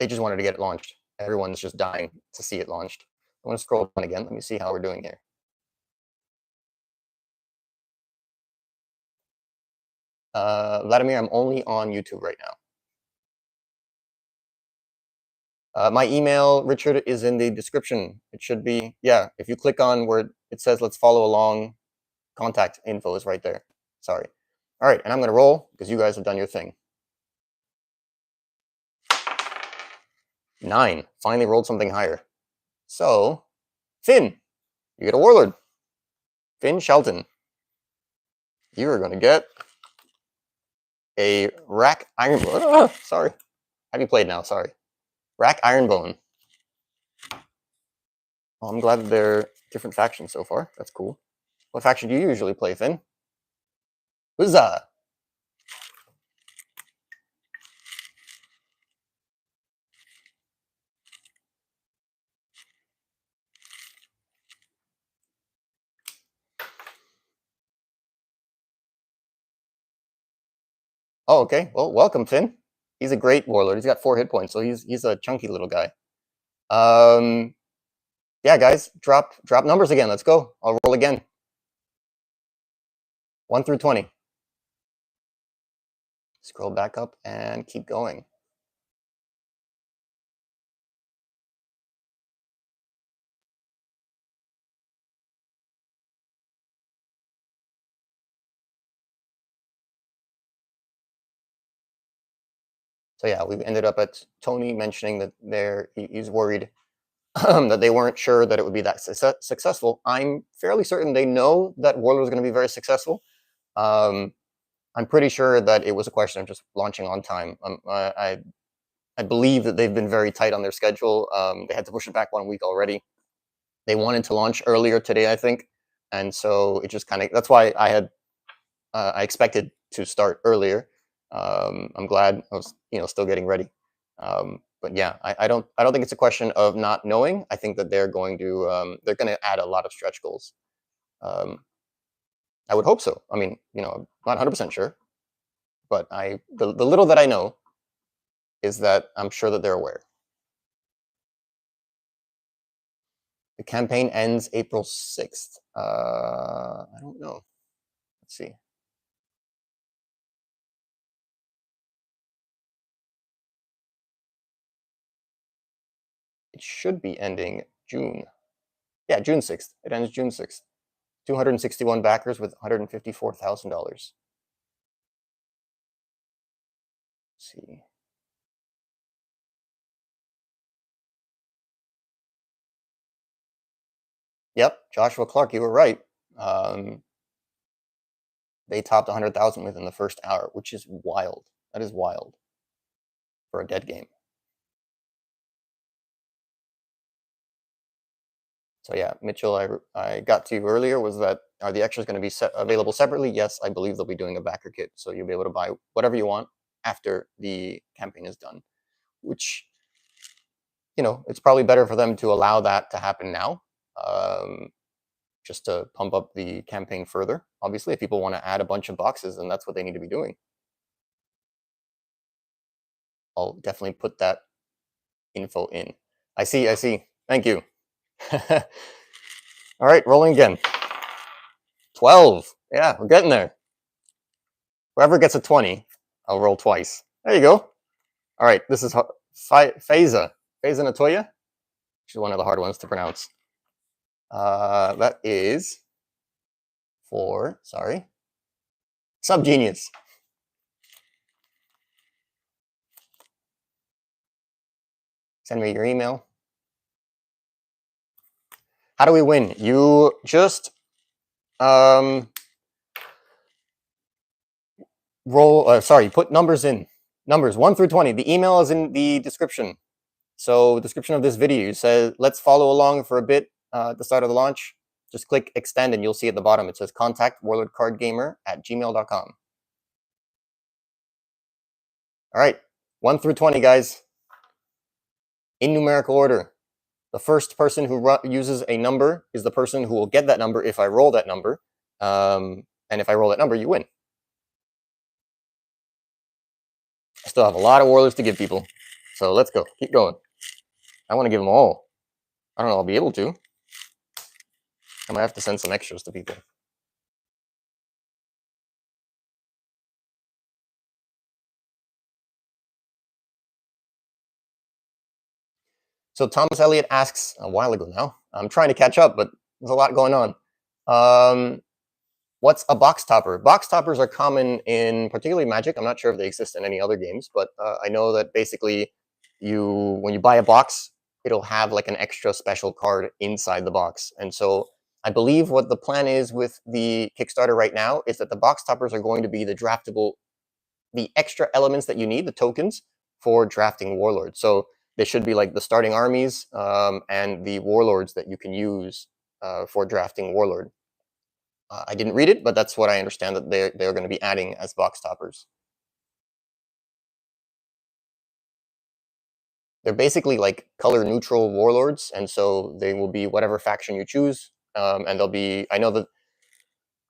just wanted to get it launched. Everyone's just dying to see it launched. I want to scroll down again. Let me see how we're doing here. Vladimir, I'm only on YouTube right now. My email, Richard, is in the description. It should be, yeah, if you click on where it says let's follow along, contact info is right there. Sorry. All right, and I'm going to roll because you guys have done your thing. 9. Finally rolled something higher. So, Finn, you get a Warlord. Finn Shelton. You are going to get a Rack Ironbone. Oh, sorry. Have you played now? Sorry. Rack Ironbone. Well, I'm glad that they're different factions so far. That's cool. What faction do you usually play, Finn? Huzzah! Oh, okay. Well, welcome, Finn. He's a great Warlord. He's got 4 hit points, so he's a chunky little guy. Yeah, guys, drop numbers again. Let's go. I'll roll again. 1 through 20. Scroll back up and keep going. So yeah, we ended up at Tony mentioning that he's worried that they weren't sure that it would be that successful. I'm fairly certain they know that Warlord was going to be very successful. I'm pretty sure that it was a question of just launching on time. I believe that they've been very tight on their schedule. They had to push it back 1 week already. They wanted to launch earlier today, I think, and so it just kind of, that's why I expected to start earlier. I'm glad I was, still getting ready. But yeah, I don't think it's a question of not knowing. I think that they're going to add a lot of stretch goals. I would hope so. I mean, I'm not 100% sure, but the little that I know is that I'm sure that they're aware. The campaign ends April 6th. I don't know. Let's see. It should be ending June. Yeah, June 6th. It ends June 6th. 261 backers with $154,000. See. Yep, Joshua Clark, you were right. They topped 100,000 within the first hour, which is wild. That is wild for a dead game. So yeah, Mitchell, I got to you earlier. Was that, are the extras going to be available separately? Yes, I believe they'll be doing a backer kit, so you'll be able to buy whatever you want after the campaign is done. Which, it's probably better for them to allow that to happen now. just to pump up the campaign further. Obviously, if people want to add a bunch of boxes, then that's what they need to be doing. I'll definitely put that info in. I see. Thank you. All right, rolling again. 12. Yeah, we're getting there. Whoever gets a 20, I'll roll twice. There you go. All right, this is Faiza Natoya. She's one of the hard ones to pronounce. That is for, sorry, Subgenius. Send me your email. How do we win? You just put numbers in. Numbers 1 through 20. The email is in the description. So description of this video says, let's follow along for a bit at the start of the launch. Just click extend and you'll see at the bottom, it says contact WarlordCardGamer@gmail.com. All right, 1 through 20, guys. In numerical order. The first person who uses a number is the person who will get that number if I roll that number. And if I roll that number, you win. I still have a lot of warlords to give people. So let's go. Keep going. I want to give them all. I don't know if I'll be able to. I might have to send some extras to people. So Thomas Elliott asks a while ago now. I'm trying to catch up, but there's a lot going on. What's a box topper? Box toppers are common in particularly Magic. I'm not sure if they exist in any other games, but I know that basically when you buy a box, it'll have like an extra special card inside the box. And so I believe what the plan is with the Kickstarter right now is that the box toppers are going to be the extra elements that you need, the tokens, for drafting warlords. So they should be like the starting armies and the warlords that you can use for drafting warlord. I didn't read it, but that's what I understand that they're going to be adding as box toppers. They're basically like color neutral warlords, and so they will be whatever faction you choose. And they'll be, I know that,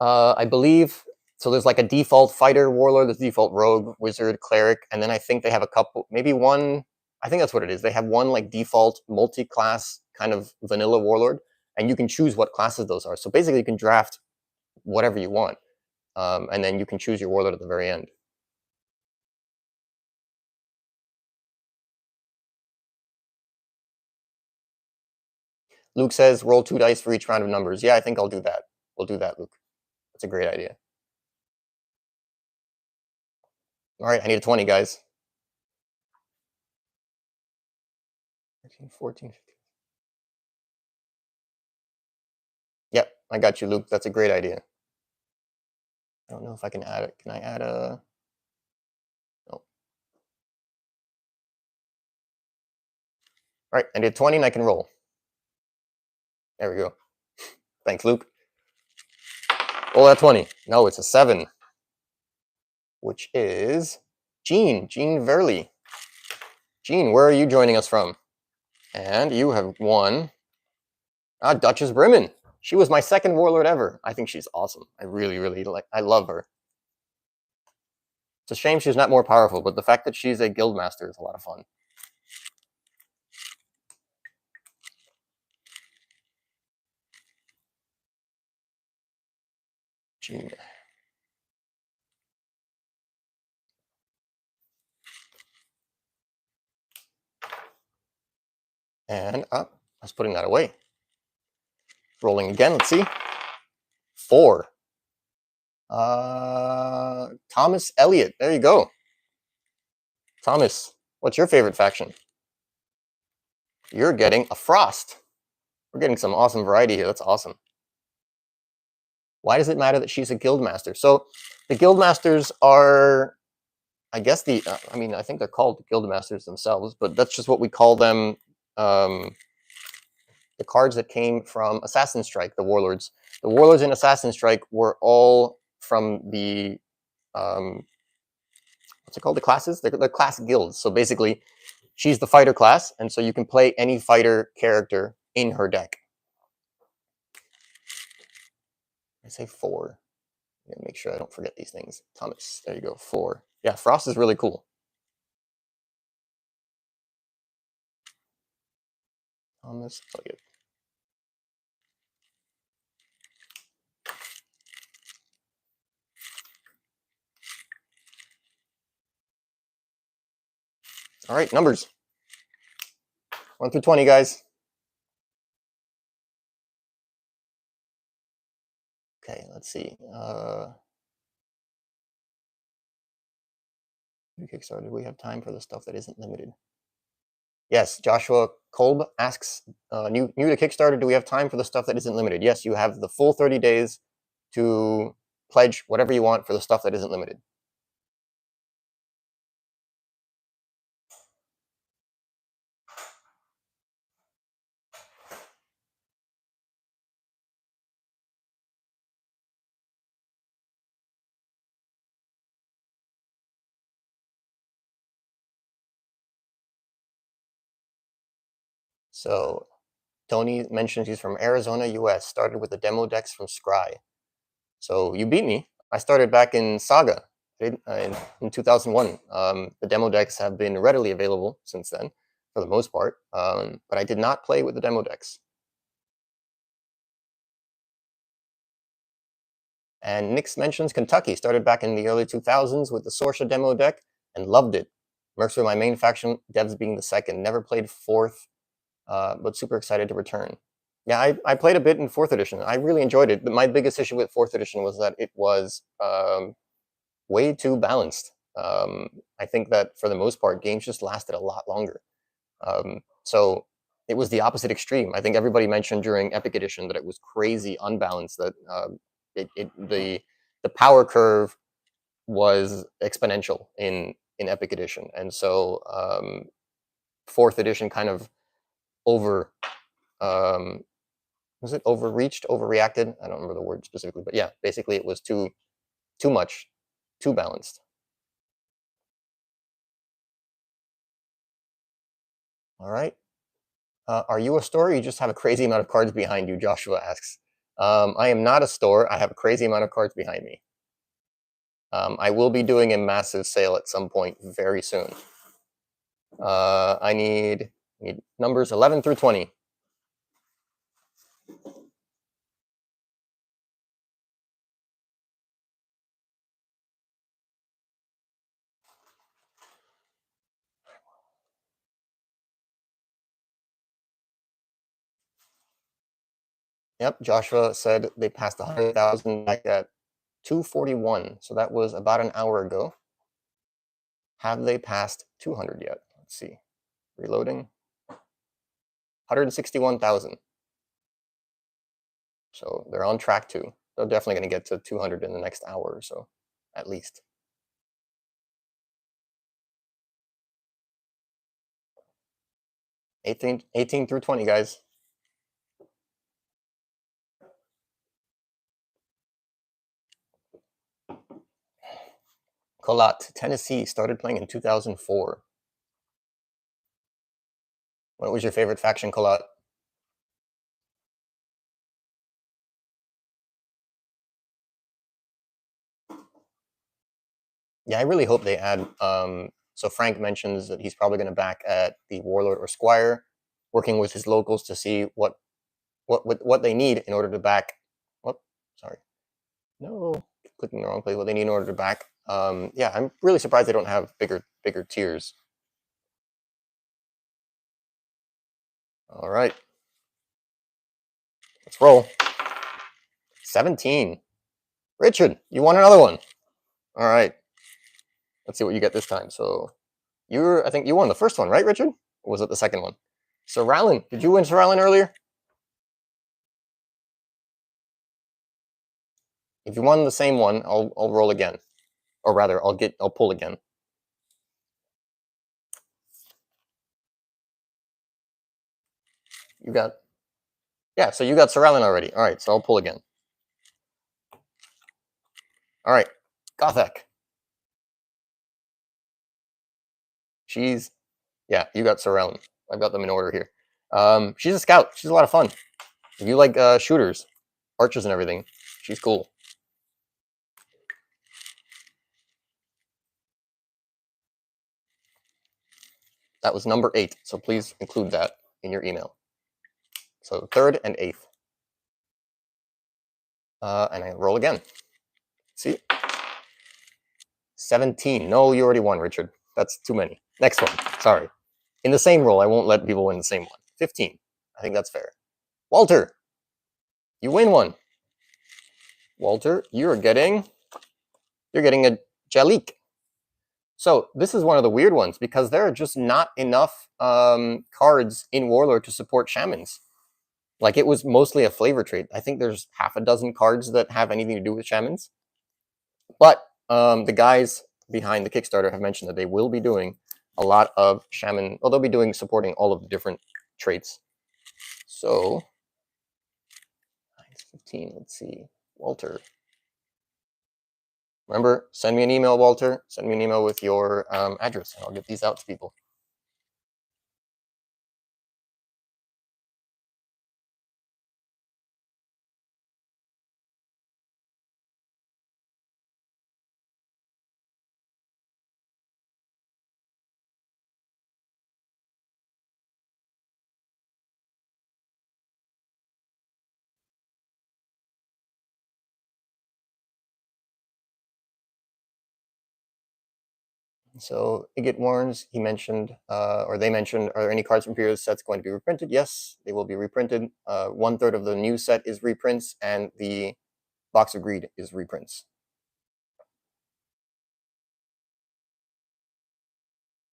I believe, so there's like a default fighter warlord, there's default rogue, wizard, cleric, and then I think they have a couple, maybe one, I think that's what it is. They have one like default multi-class kind of vanilla warlord, and you can choose what classes those are. So basically you can draft whatever you want, and then you can choose your warlord at the very end. Luke says, roll 2 dice for each round of numbers. Yeah, I think I'll do that. We'll do that, Luke. That's a great idea. All right, I need a 20, guys. 13, 14, 15. Yep, I got you, Luke. That's a great idea. I don't know if I can add it. Can I add a... No. All right, I did 20 and I can roll. There we go. Thanks, Luke. Roll that 20. No, it's a 7. Which is Jean Verley. Jean, where are you joining us from? And you have won Duchess Brimmin. She was my second warlord ever. I think she's awesome. I really, really I love her. It's a shame she's not more powerful, but the fact that she's a guild master is a lot of fun. Jean. And I was putting that away. Rolling again, let's see. 4. Thomas Elliott, there you go. Thomas, what's your favorite faction? You're getting a Frost. We're getting some awesome variety here. That's awesome. Why does it matter that she's a guild master? So the guild masters are, I guess I mean, I think they're called guild masters themselves, but that's just what we call them. The cards that came from Assassin's Strike, the warlords. The warlords in Assassin's Strike were all from the, what's it called? The classes? They're class guilds. So basically, she's the fighter class, and so you can play any fighter character in her deck. I say 4. Make sure I don't forget these things. Thomas, there you go, 4. Yeah, Frost is really cool. Thomas Elliott. All right, numbers. 1 through 20, guys. Okay, let's see. Kickstarter, do we have time for the stuff that isn't limited? Yes, Joshua Kolb asks, new to Kickstarter, do we have time for the stuff that isn't limited? Yes, you have the full 30 days to pledge whatever you want for the stuff that isn't limited. So Tony mentions he's from Arizona, US, started with the demo decks from Scry. So you beat me. I started back in Saga in 2001. The demo decks have been readily available since then, for the most part, but I did not play with the demo decks. And Nix mentions Kentucky, started back in the early 2000s with the Sorsha demo deck and loved it. Mercs were my main faction, Devs being the second. Never played 4th, but super excited to return. Yeah, I played a bit in 4th edition. I really enjoyed it, but my biggest issue with 4th edition was that it was way too balanced. I think that for the most part, games just lasted a lot longer. So it was the opposite extreme. I think everybody mentioned during Epic Edition that it was crazy unbalanced, that the power curve was exponential in Epic Edition. And so 4th edition kind of was it overreached, overreacted? I don't remember the word specifically, but yeah, basically it was too much, too balanced. All right. Are you a store, or you just have a crazy amount of cards behind you? Joshua asks. I am not a store. I have a crazy amount of cards behind me. I will be doing a massive sale at some point very soon. I need numbers 11 through 20. Yep, Joshua said they passed 100,000 back at 241. So that was about an hour ago. Have they passed 200 yet? Let's see. Reloading. 161,000. So they're on track to. They're definitely going to get to 200 in the next hour or so, at least. 18 through 20, guys. Colat, Tennessee, started playing in 2004. What was your favorite faction, Colat? Yeah, I really hope they add. So Frank mentions that he's probably going to back at the Warlord or Squire, working with his locals to see what they need in order to back. What? Sorry, no, clicking the wrong place. What they need in order to back. Yeah, I'm really surprised they don't have bigger tiers. All right, let's roll. 17. Richard, you won another one. All right. Let's see what you get this time. So I think you won the first one, right, Richard? Or was it the second one? So Rallin, did you win Sir Rallin earlier? If you won the same one, I'll roll again. Or rather, I'll pull again. You got, yeah, so you got Sir Rallin already. All right, so I'll pull again. All right, Gothek. Yeah, you got Sir Rallin. I've got them in order here. She's a scout. She's a lot of fun. If you like shooters, archers and everything, She's cool. That was number 8, so please include that in your email. So 3rd and 8th. And I roll again. See? 17. No, you already won, Richard. That's too many. Next one. Sorry. In the same roll, I won't let people win the same one. 15. I think that's fair. Walter, you win one. Walter, you're getting a Jalik. So this is one of the weird ones because there are just not enough cards in Warlord to support shamans. Like, it was mostly a flavor trait. I think there's half a dozen cards that have anything to do with shamans. But the guys behind the Kickstarter have mentioned that they will be doing a lot of shaman. Well, they'll be doing supporting all of the different traits. So 15. Let's see, Walter. Remember, send me an email, Walter. Send me an email with your address, and I'll get these out to people. So Igit warns, he mentioned, or they mentioned, are there any cards from previous sets going to be reprinted? Yes, they will be reprinted. 1/3 of the new set is reprints, and the Box of Greed is reprints.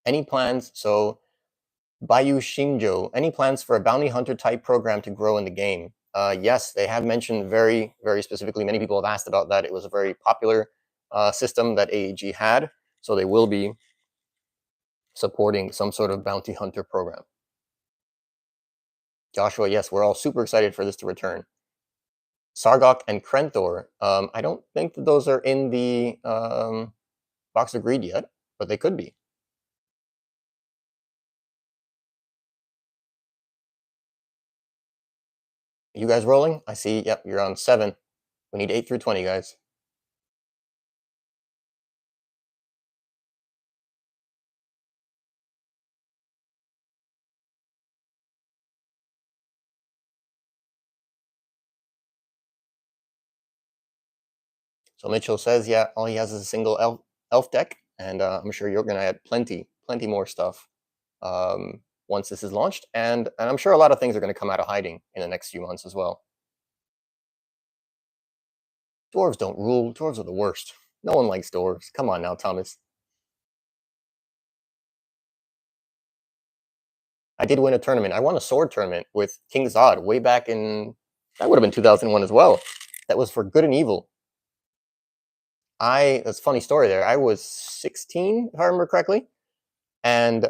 Any plans? So Bayu Shinjo, any plans for a bounty hunter type program to grow in the game? Yes, they have mentioned very, very specifically. Many people have asked about that. It was a very popular system that AEG had. So they will be supporting some sort of bounty hunter program. Joshua, yes, we're all super excited for this to return. Sargok and Krenthor, I don't think that those are in the Box of Greed yet, but they could be. You guys rolling? I see, yep, you're on 7. We need 8 through 20, guys. So Mitchell says, yeah, all he has is a single elf deck, and I'm sure you're going to add plenty more stuff once this is launched, and I'm sure a lot of things are going to come out of hiding in the next few months as well. Dwarves don't rule. Dwarves are the worst. No one likes dwarves. Come on now, Thomas. I did win a tournament. I won a sword tournament with King Zod way back in, that would have been 2001 as well. That was for Good and Evil. That's a funny story there. I was 16, if I remember correctly. And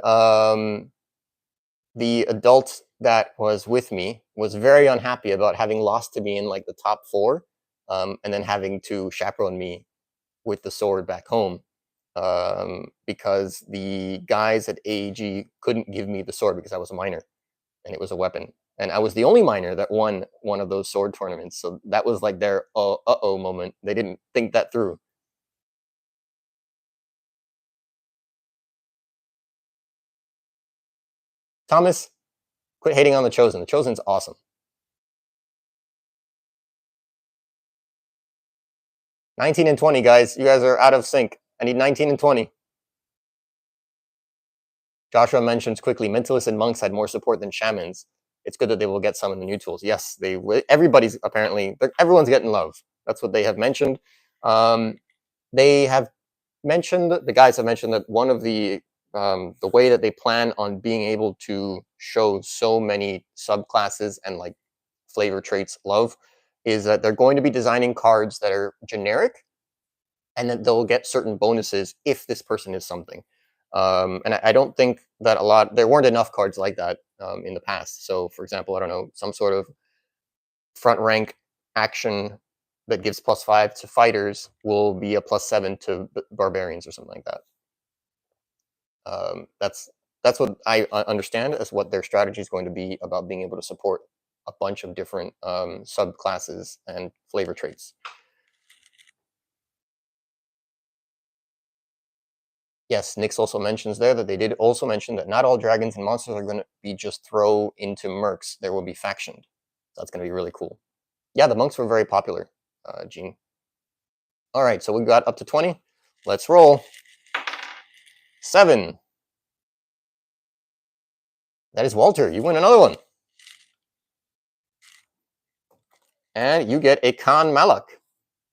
the adult that was with me was very unhappy about having lost to me in like the top 4, and then having to chaperone me with the sword back home, because the guys at AEG couldn't give me the sword because I was a minor and it was a weapon. And I was the only minor that won one of those sword tournaments. So that was like their uh-oh moment. They didn't think that through. Thomas, quit hating on the Chosen. The Chosen's awesome. 19 and 20, guys. You guys are out of sync. I need 19 and 20. Joshua mentions quickly, Mentalists and Monks had more support than Shamans. It's good that they will get some of the new tools. Yes, they will. Everybody's apparently, everyone's getting love. That's what they have mentioned. They have mentioned, the guys have mentioned that one of the way that they plan on being able to show so many subclasses and like flavor traits love is that they're going to be designing cards that are generic, and that they'll get certain bonuses if this person is something. And I don't think that there weren't enough cards like that in the past. So, for example, I don't know, some sort of front rank action that gives +5 to fighters will be a +7 to barbarians or something like that. That's what I understand as what their strategy is going to be about being able to support a bunch of different subclasses and flavor traits. Yes, Nix also mentions there that they did also mention that not all dragons and monsters are going to be just throw into mercs. There will be factioned. That's going to be really cool. Yeah, the monks were very popular, Gene. All right, so we got up to 20. Let's roll. 7. That is Walter. You win another one. And you get a Khan Malak.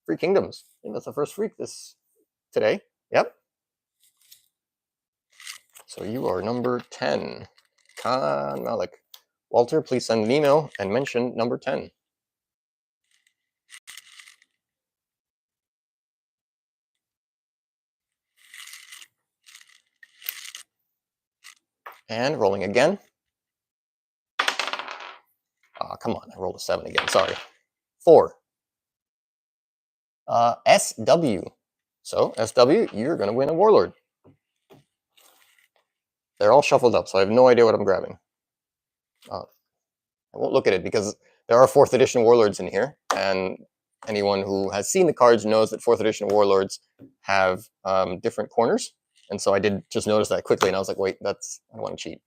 Free Kingdoms. I think that's the first freak today. Yep. So you are number 10. Khan Malik. Walter, please send an email and mention number 10. And rolling again. Come on, I rolled a 7 again. Sorry. 4. SW. So, SW, you're going to win a Warlord. They're all shuffled up, so I have no idea what I'm grabbing. I won't look at it because there are 4th edition Warlords in here, and anyone who has seen the cards knows that 4th edition Warlords have different corners. And so I did just notice that quickly, and I was like, wait, I don't want to cheat.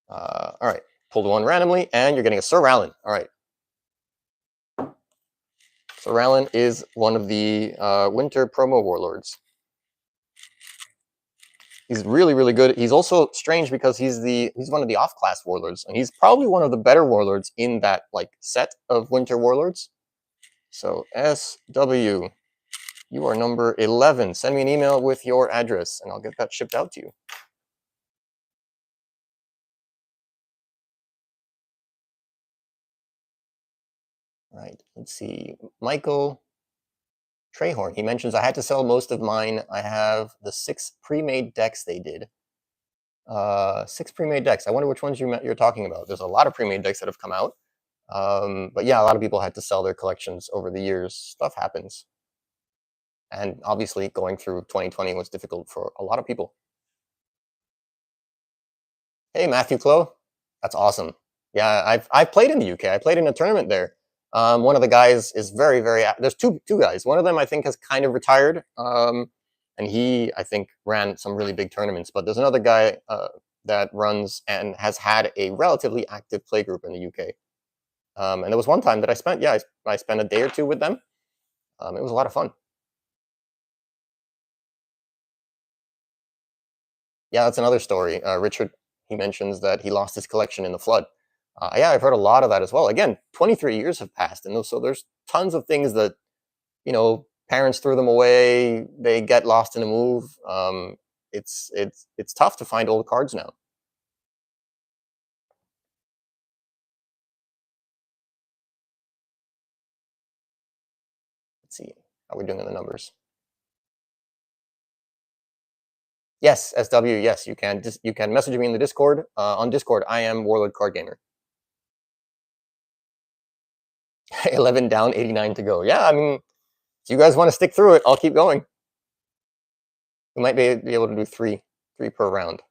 All right, pulled one randomly, and you're getting a Sir Rallin. All right. Sir Rallin is one of the winter promo Warlords. He's really, really good. He's also strange because he's one of the off-class Warlords, and he's probably one of the better Warlords in that like set of winter Warlords. So SW, you are number 11. Send me an email with your address, and I'll get that shipped out to you. All right, let's see. Michael Trehorn, he mentions, I had to sell most of mine. I have the 6 pre-made decks they did. 6 pre-made decks. I wonder which ones you're talking about. There's a lot of pre-made decks that have come out. But yeah, a lot of people had to sell their collections over the years. Stuff happens. And obviously going through 2020 was difficult for a lot of people. Hey, Matthew Clow. That's awesome. Yeah, I've played in the UK. I played in a tournament there. One of the guys is very, very... There's two guys. One of them, I think, has kind of retired. And he, I think, ran some really big tournaments. But there's another guy that runs and has had a relatively active playgroup in the UK. And there was one time that I spent a day or two with them. It was a lot of fun. Yeah, that's another story. Richard, he mentions that he lost his collection in the flood. Yeah, I've heard a lot of that as well. Again, 23 years have passed, and so there's tons of things that, you know, parents threw them away. They get lost in a move. It's tough to find old cards now. Let's see how we're doing on the numbers. Yes, SW. Yes, you can. You can message me in the Discord. On Discord, I am WarlordCardGamer. 11 down, 89 to go. Yeah, I mean, if you guys want to stick through it, I'll keep going. We might be able to do three per round.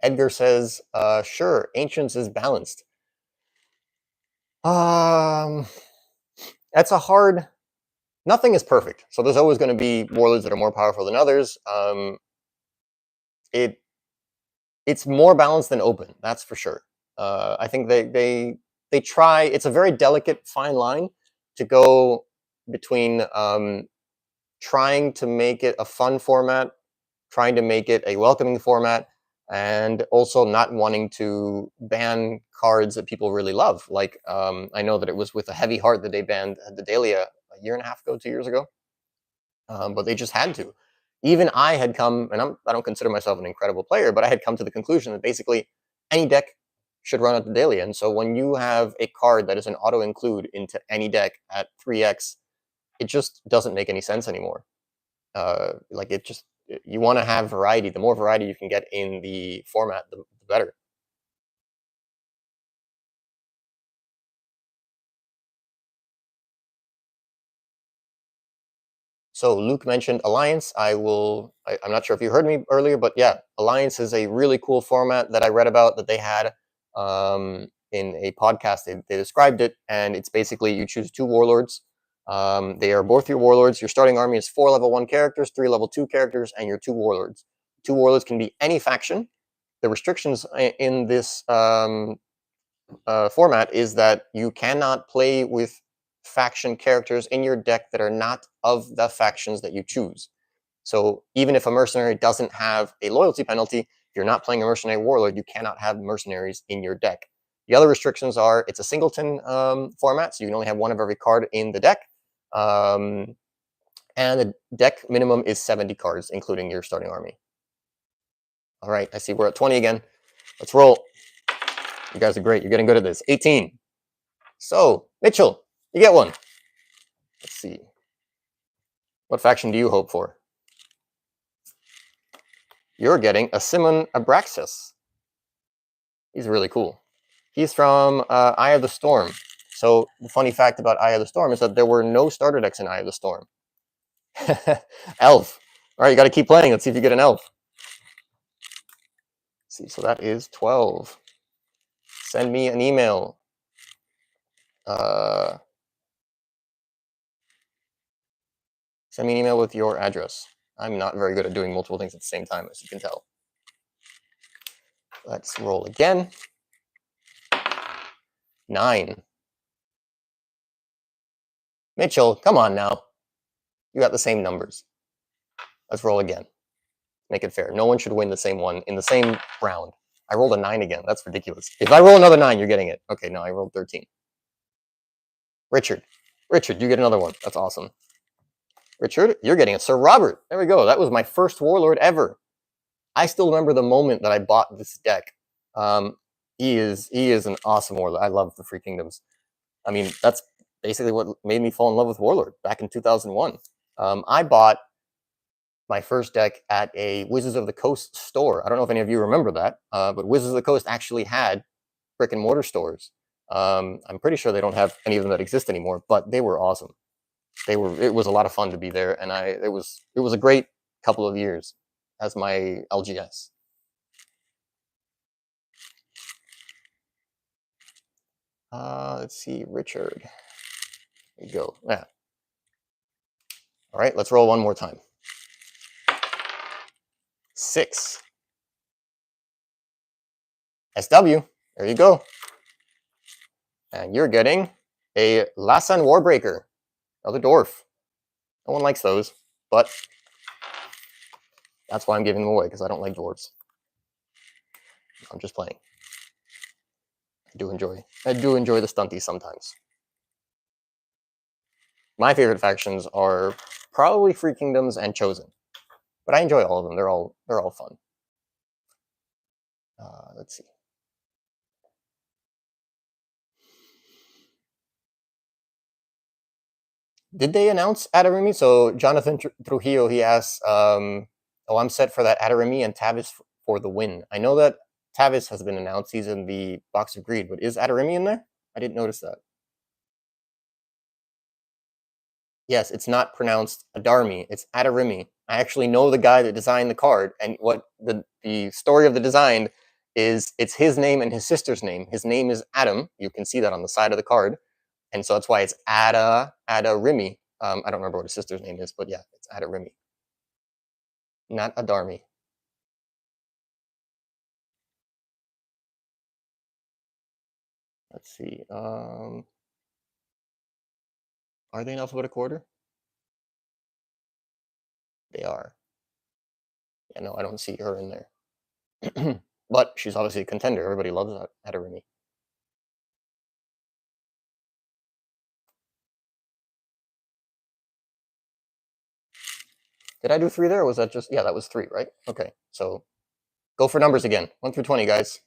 Edgar says, sure, Ancients is balanced. That's a hard... Nothing is perfect. So there's always going to be warlords that are more powerful than others. It's more balanced than open, that's for sure. I think they try... It's a very delicate, fine line to go between trying to make it a fun format, trying to make it a welcoming format, and also not wanting to ban cards that people really love. Like, I know that it was with a heavy heart that they banned the Dahlia a year and a half ago, 2 years ago. But they just had to. Even I had come, and I don't consider myself an incredible player, but I had come to the conclusion that basically any deck should run at the Dahlia. And so when you have a card that is an auto-include into any deck at 3x, it just doesn't make any sense anymore. Like, it just... you want to have variety. The more variety you can get in the format, the better. So Luke mentioned Alliance. I'm not sure if you heard me earlier, but yeah, Alliance is a really cool format that I read about that they had in a podcast. They described it, and it's basically you choose 2 warlords. They are both your warlords. Your starting army is 4 level 1 characters, 3 level 2 characters, and your 2 warlords. 2 warlords can be any faction. The restrictions in this format is that you cannot play with faction characters in your deck that are not of the factions that you choose. So even if a mercenary doesn't have a loyalty penalty, if you're not playing a mercenary warlord, you cannot have mercenaries in your deck. The other restrictions are it's a singleton format, so you can only have 1 of every card in the deck. And the deck minimum is 70 cards, including your starting army. All right, I see we're at 20 again. Let's roll. You guys are great. You're getting good at this. 18. So, Mitchell, you get one. Let's see. What faction do you hope for? You're getting a Simon Abraxas. He's really cool. He's from Eye of the Storm. So the funny fact about Eye of the Storm is that there were no starter decks in Eye of the Storm. Elf. All right, you got to keep playing. Let's see if you get an elf. Let's see, so that is 12. Send me an email. Send me an email with your address. I'm not very good at doing multiple things at the same time, as you can tell. Let's roll again. 9. Mitchell, come on now. You got the same numbers. Let's roll again. Make it fair. No one should win the same one in the same round. I rolled a 9 again. That's ridiculous. If I roll another 9, you're getting it. Okay, no, I rolled 13. Richard, you get another one. That's awesome. Richard, you're getting a Sir Robert. There we go. That was my first warlord ever. I still remember the moment that I bought this deck. He is an awesome warlord. I love the Free Kingdoms. I mean, that's basically what made me fall in love with Warlord back in 2001. I bought my first deck at a Wizards of the Coast store. I don't know if any of you remember that, but Wizards of the Coast actually had brick and mortar stores. I'm pretty sure they don't have any of them that exist anymore, but they were awesome. It was a lot of fun to be there, and it was a great couple of years as my LGS. Let's see, Richard. There you go. Yeah. All right, let's roll one more time. 6. SW, there you go. And you're getting a Lassan Warbreaker, another dwarf. No one likes those, but that's why I'm giving them away, because I don't like dwarves. I'm just playing. I do enjoy the stunties sometimes. My favorite factions are probably Free Kingdoms and Chosen, but I enjoy all of them. They're all fun. Let's see. Did they announce Adarimi? So Jonathan Trujillo, he asks, oh, I'm set for that Adarimi and Tavis for the win. I know that Tavis has been announced. He's in the Box of Greed, but is Adarimi in there? I didn't notice that. Yes, it's not pronounced Adarmi. It's Adarimi. I actually know the guy that designed the card, and what the story of the design is, it's his name and his sister's name. His name is Adam. You can see that on the side of the card. And so that's why it's Adarimi. I don't remember what his sister's name is, but yeah, it's Adarimi. Not Adarmi. Let's see. Are they in alphabetical order? They are. Yeah, no, I don't see her in there. But she's obviously a contender. Everybody loves Adarimi. Did I do 3 there, or was that just... Yeah, that was 3, right? Okay, so go for numbers again. 1 through 20, guys.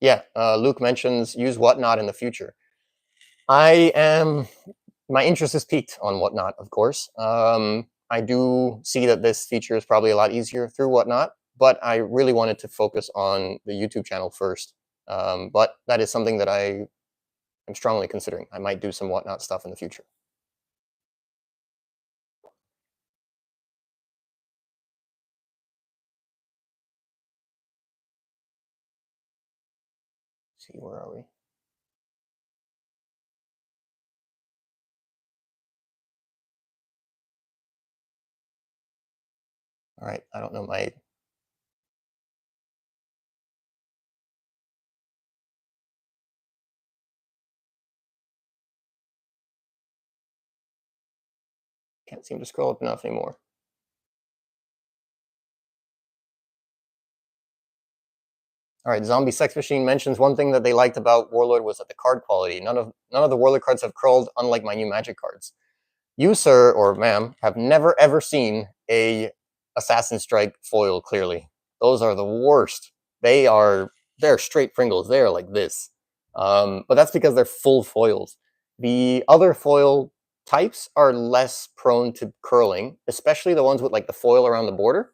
Yeah, Luke mentions use Whatnot in the future. My interest is peaked on Whatnot, of course. I do see that this feature is probably a lot easier through Whatnot, but I really wanted to focus on the YouTube channel first. But that is something that I am strongly considering. I might do some Whatnot stuff in the future. Let's see, where are we? All right, I don't know my... Can't seem to scroll up enough anymore. All right, Zombie Sex Machine mentions one thing that they liked about Warlord was that the card quality. None of the Warlord cards have curled, unlike my new Magic cards. You, sir, or ma'am, have never ever seen a Assassin Strike foil clearly. Those are the worst. They're straight Pringles. They are like this. But that's because they're full foils. The other foil types are less prone to curling, especially the ones with like the foil around the border.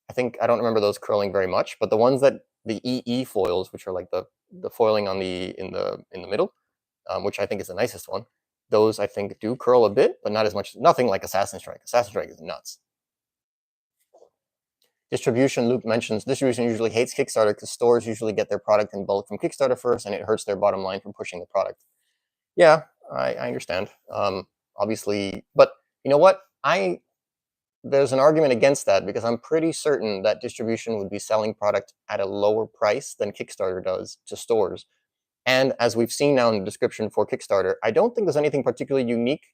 I don't remember those curling very much, but the ones that the EE foils, which are like the foiling on in the middle, which I think is the nicest one, those I think do curl a bit, but not as much. Nothing like Assassin Strike. Assassin Strike is nuts. Distribution, Luke mentions, distribution usually hates Kickstarter because stores usually get their product in bulk from Kickstarter first, and it hurts their bottom line from pushing the product. Yeah, I understand. Obviously, but you know what? There's an argument against that because I'm pretty certain that distribution would be selling product at a lower price than Kickstarter does to stores. And as we've seen now in the description for Kickstarter, I don't think there's anything particularly unique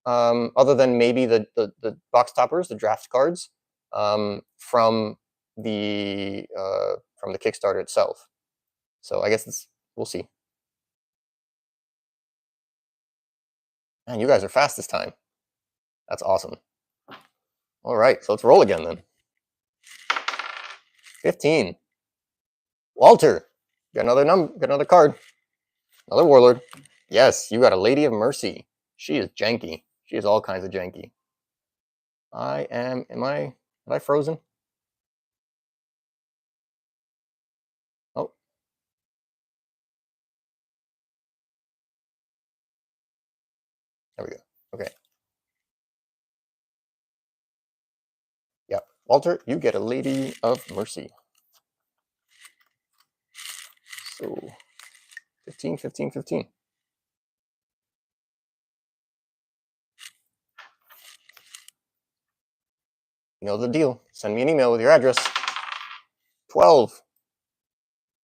other than maybe the box toppers, the draft cards from the Kickstarter itself. So I guess we'll see. Man, you guys are fast this time. That's awesome. All right, so let's roll again then. 15. Walter, got another card. Another Warlord. Yes, you got a Lady of Mercy. She is janky. She is all kinds of janky. Have I frozen? Oh. There we go. Okay. Yeah. Walter, you get a Lady of Mercy. So 15, 15, 15. You know the deal. Send me an email with your address. 12.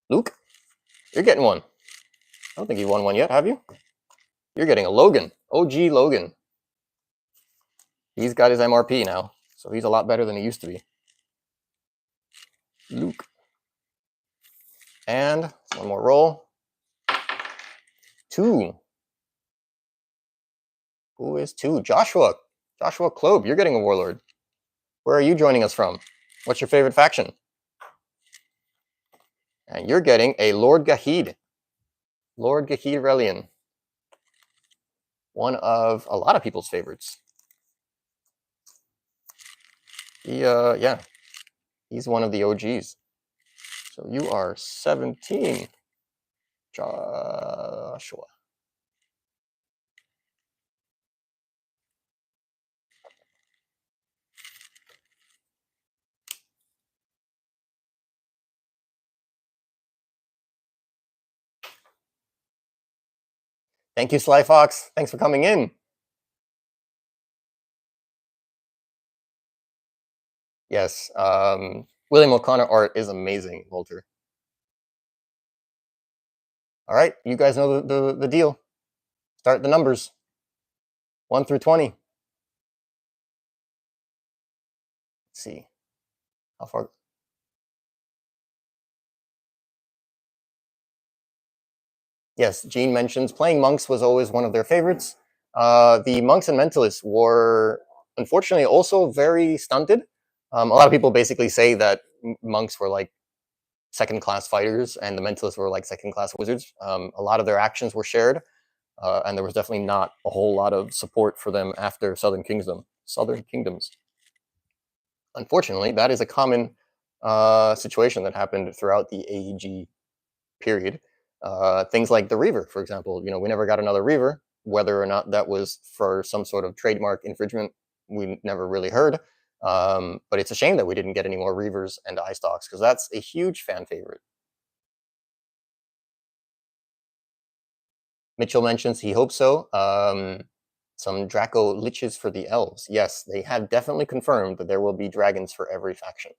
Luke, you're getting one. I don't think you won one yet, have you? You're getting a Logan. OG Logan. He's got his MRP now, so he's a lot better than he used to be. Luke. And one more roll. 2. Who is 2? Joshua. Joshua Klobe, you're getting a Warlord. Where are you joining us from? What's your favorite faction? And you're getting a Lord Gahid. Lord Gahid Relian. One of a lot of people's favorites. Yeah, he's one of the OGs. So you are 17, Joshua. Thank you, Sly Fox. Thanks for coming in. Yes, William O'Connor art is amazing, Walter. All right, you guys know the deal. Start the numbers. 1 through 20. Let's see. How far? Yes, Gene mentions playing monks was always one of their favorites. The monks and mentalists were unfortunately also very stunted. A lot of people basically say that monks were like second-class fighters, and the Mentalists were like second-class wizards. A lot of their actions were shared, and there was definitely not a whole lot of support for them after Southern Kingdoms. Unfortunately, that is a common situation that happened throughout the AEG period. Things like the Reaver, for example. We never got another Reaver. Whether or not that was for some sort of trademark infringement, we never really heard. But it's a shame that we didn't get any more Reavers and eye stalks, because that's a huge fan favorite. Mitchell mentions he hopes so. Some Draco Liches for the elves. Yes, they have definitely confirmed that there will be dragons for every faction.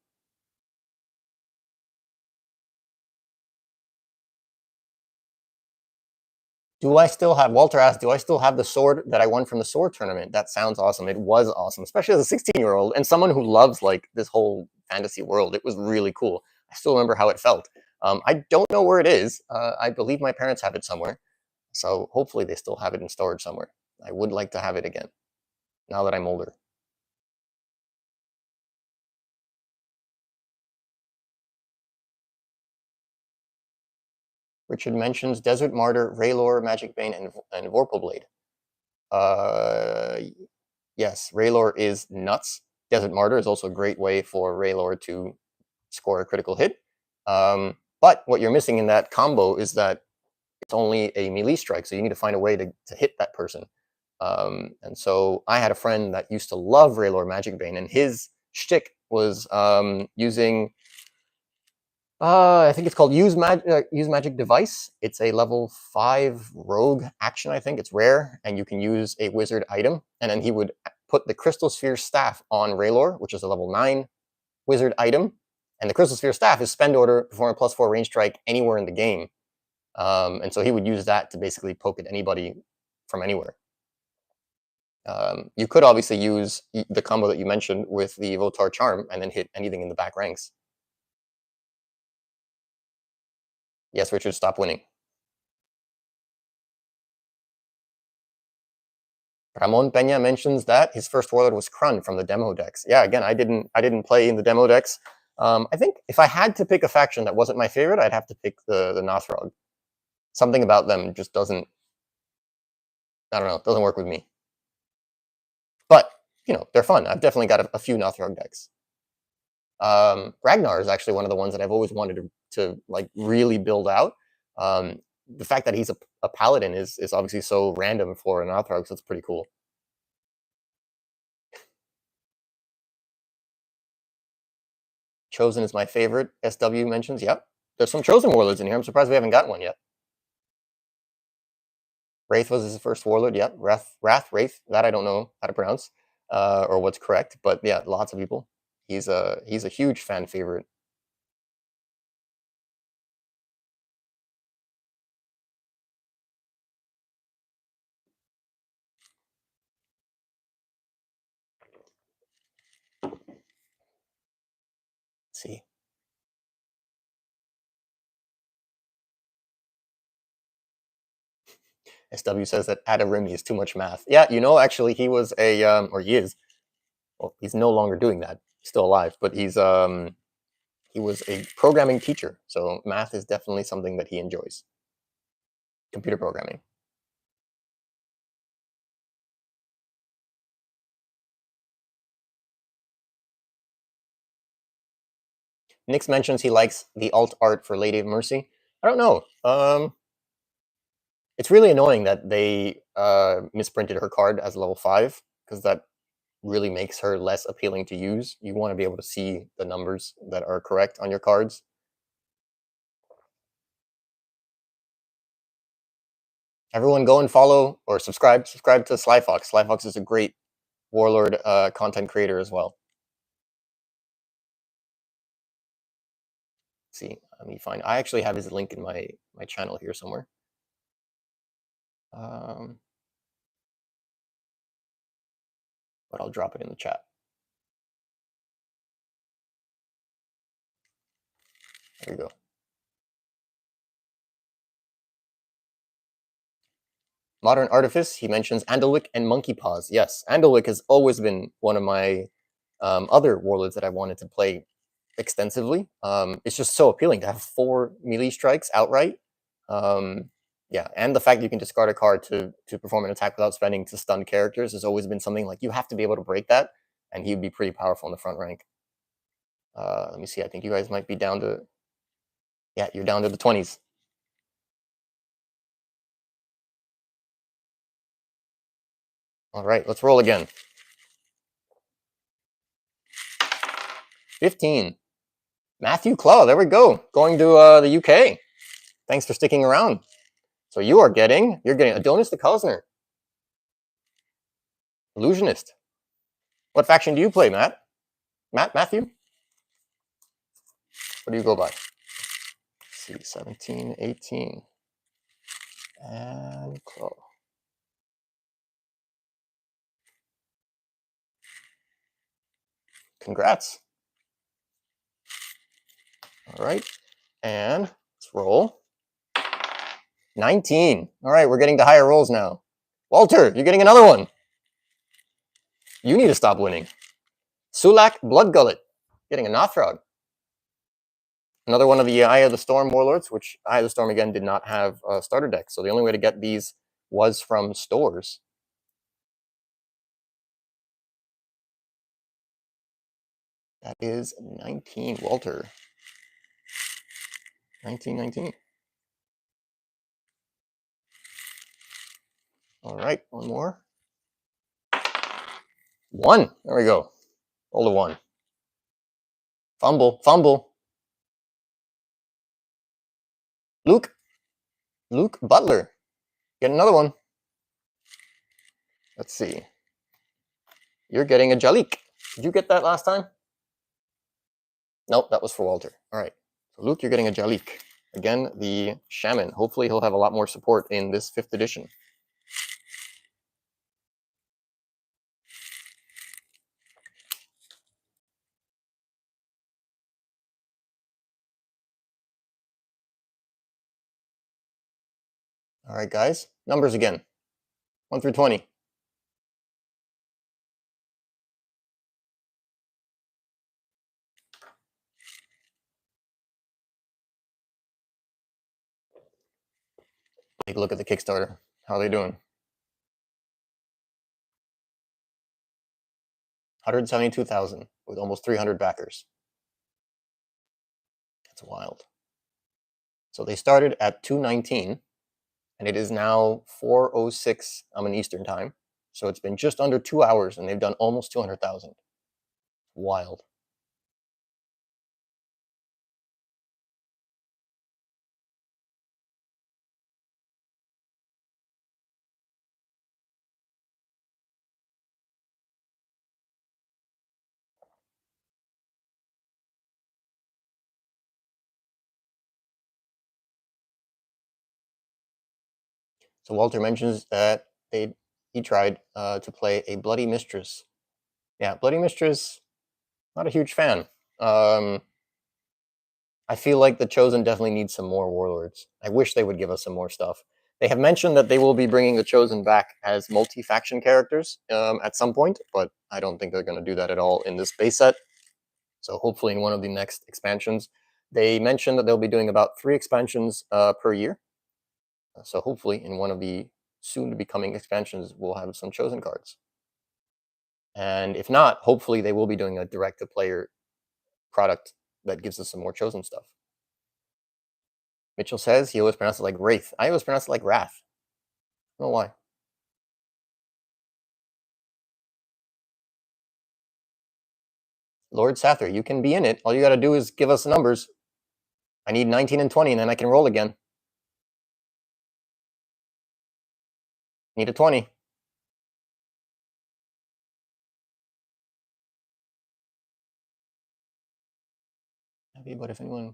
Walter asked, do I still have the sword that I won from the sword tournament? That sounds awesome. It was awesome, especially as a 16-year-old and someone who loves like this whole fantasy world. It was really cool. I still remember how it felt. I don't know where it is. I believe my parents have it somewhere. So hopefully they still have it in storage somewhere. I would like to have it again, now that I'm older. Richard mentions Desert Martyr, Raylor, Magic Bane, and Vorpal Blade. Yes, Raylor is nuts. Desert Martyr is also a great way for Raylor to score a critical hit. But what you're missing in that combo is that it's only a melee strike, so you need to find a way to hit that person. And so I had a friend that used to love Raylor Magic Bane, and his shtick was using, I think it's called Use Magic Device. It's a level 5 rogue action, I think. It's rare, and you can use a wizard item. And then he would put the Crystal Sphere Staff on Raylor, which is a level 9 wizard item. And the Crystal Sphere Staff is spend order, perform a +4 range strike anywhere in the game. And so he would use that to basically poke at anybody from anywhere. You could obviously use the combo that you mentioned with the Votar Charm and then hit anything in the back ranks. Yes, Richard, stop winning. Ramon Peña mentions that his first warlord was Krun from the demo decks. Yeah, again, I didn't play in the demo decks. I think if I had to pick a faction that wasn't my favorite, I'd have to pick the Nothrog. Something about them just doesn't, I don't know, doesn't work with me. But, they're fun. I've definitely got a few Nothrog decks. Ragnar is actually one of the ones that I've always wanted to like really build out. The fact that he's a paladin is obviously so random for an Nothrog, so it's pretty cool. Chosen is my favorite. SW mentions, yep. There's some Chosen warlords in here. I'm surprised we haven't gotten one yet. Wraith was his first warlord, yep. Wraith, that I don't know how to pronounce or what's correct, but yeah, lots of people. He's a huge fan favorite. Let's see. SW says that Adarimi is too much math. Yeah, actually he was a or he is. Well, he's no longer doing that. He's still alive, but he was a programming teacher, so math is definitely something that he enjoys. Computer programming. Nix mentions he likes the alt art for Lady of Mercy. I don't know. It's really annoying that they misprinted her card as level 5, because that really makes her less appealing to use. You want to be able to see the numbers that are correct on your cards. Everyone go and follow or subscribe to Slyfox. Slyfox is a great Warlord content creator as well. Let's see, let me find. I actually have his link in my channel here somewhere. But I'll drop it in the chat. There you go. Modern Artifice, he mentions Andalwick and Monkey Paws. Yes, Andalwick has always been one of my other warlords that I wanted to play extensively. It's just so appealing to have 4 melee strikes outright. Yeah, and the fact that you can discard a card to perform an attack without spending to stun characters has always been something like you have to be able to break that, and he'd be pretty powerful in the front rank. Let me see. I think you guys might be down to, yeah, you're down to the 20s. All right, let's roll again. 15. Matthew Claw, there we go. Going to the UK. Thanks for sticking around. So you're getting Adonis the Cosner. Illusionist. What faction do you play, Matt? Matthew? What do you go by? Let's see, 17, 18. And Claw. Congrats. All right, and let's roll. 19. All right, we're getting to higher rolls now. Walter, you're getting another one. You need to stop winning. Sulak Bloodgullet, getting a Nothrog. Another one of the Eye of the Storm Warlords, which Eye of the Storm, again, did not have a starter deck. So the only way to get these was from stores. That is 19, Walter. 19. All right, one more. 1. There we go. Roll a 1. Fumble. Luke Butler. Get another one. Let's see. You're getting a Jalik. Did you get that last time? Nope, that was for Walter. All right. So Luke, you're getting a Jalik. Again, the Shaman. Hopefully he'll have a lot more support in this 5th edition. All right, guys. Numbers again. 1 through 20. Take a look at the Kickstarter. How are they doing? 172,000 with almost 300 backers. That's wild. So they started at 219, and it is now 4:06 in Eastern time. So it's been just under 2 hours, and they've done almost 200,000. Wild. So Walter mentions that he tried to play a Bloody Mistress. Yeah, Bloody Mistress, not a huge fan. I feel like the Chosen definitely needs some more Warlords. I wish they would give us some more stuff. They have mentioned that they will be bringing the Chosen back as multi-faction characters at some point, but I don't think they're going to do that at all in this base set. So hopefully in one of the next expansions. They mentioned that they'll be doing about 3 expansions per year. So hopefully in one of the soon-to-be coming expansions, we'll have some Chosen cards. And if not, hopefully they will be doing a direct-to-player product that gives us some more Chosen stuff. Mitchell says he always pronounced it like Wraith. I always pronounce it like Wrath. I don't know why. Lord Sather, you can be in it. All you got to do is give us the numbers. I need 19 and 20, and then I can roll again. Need a 20. Happy, but if anyone...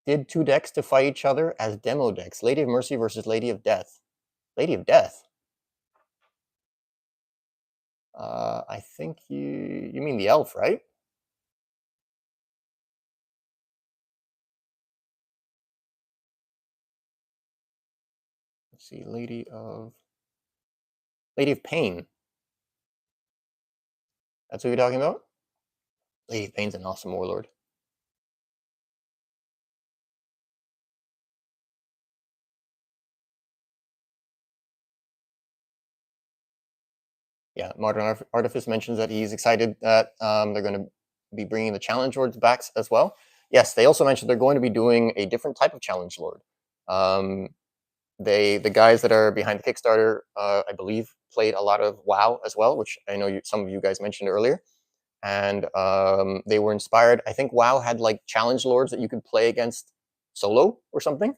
Did 2 decks to fight each other as demo decks. Lady of Mercy versus Lady of Death. Lady of Death? I think you mean the elf, right? Let's see, Lady of Pain. That's what you're talking about? Lady of Pain's an awesome warlord. Yeah, Modern Artifice mentions that he's excited that they're going to be bringing the Challenge Lords back as well. Yes, they also mentioned they're going to be doing a different type of Challenge Lord. The guys that are behind the Kickstarter, I believe, played a lot of WoW as well, which I know some of you guys mentioned earlier. And they were inspired. I think WoW had like Challenge Lords that you could play against solo or something.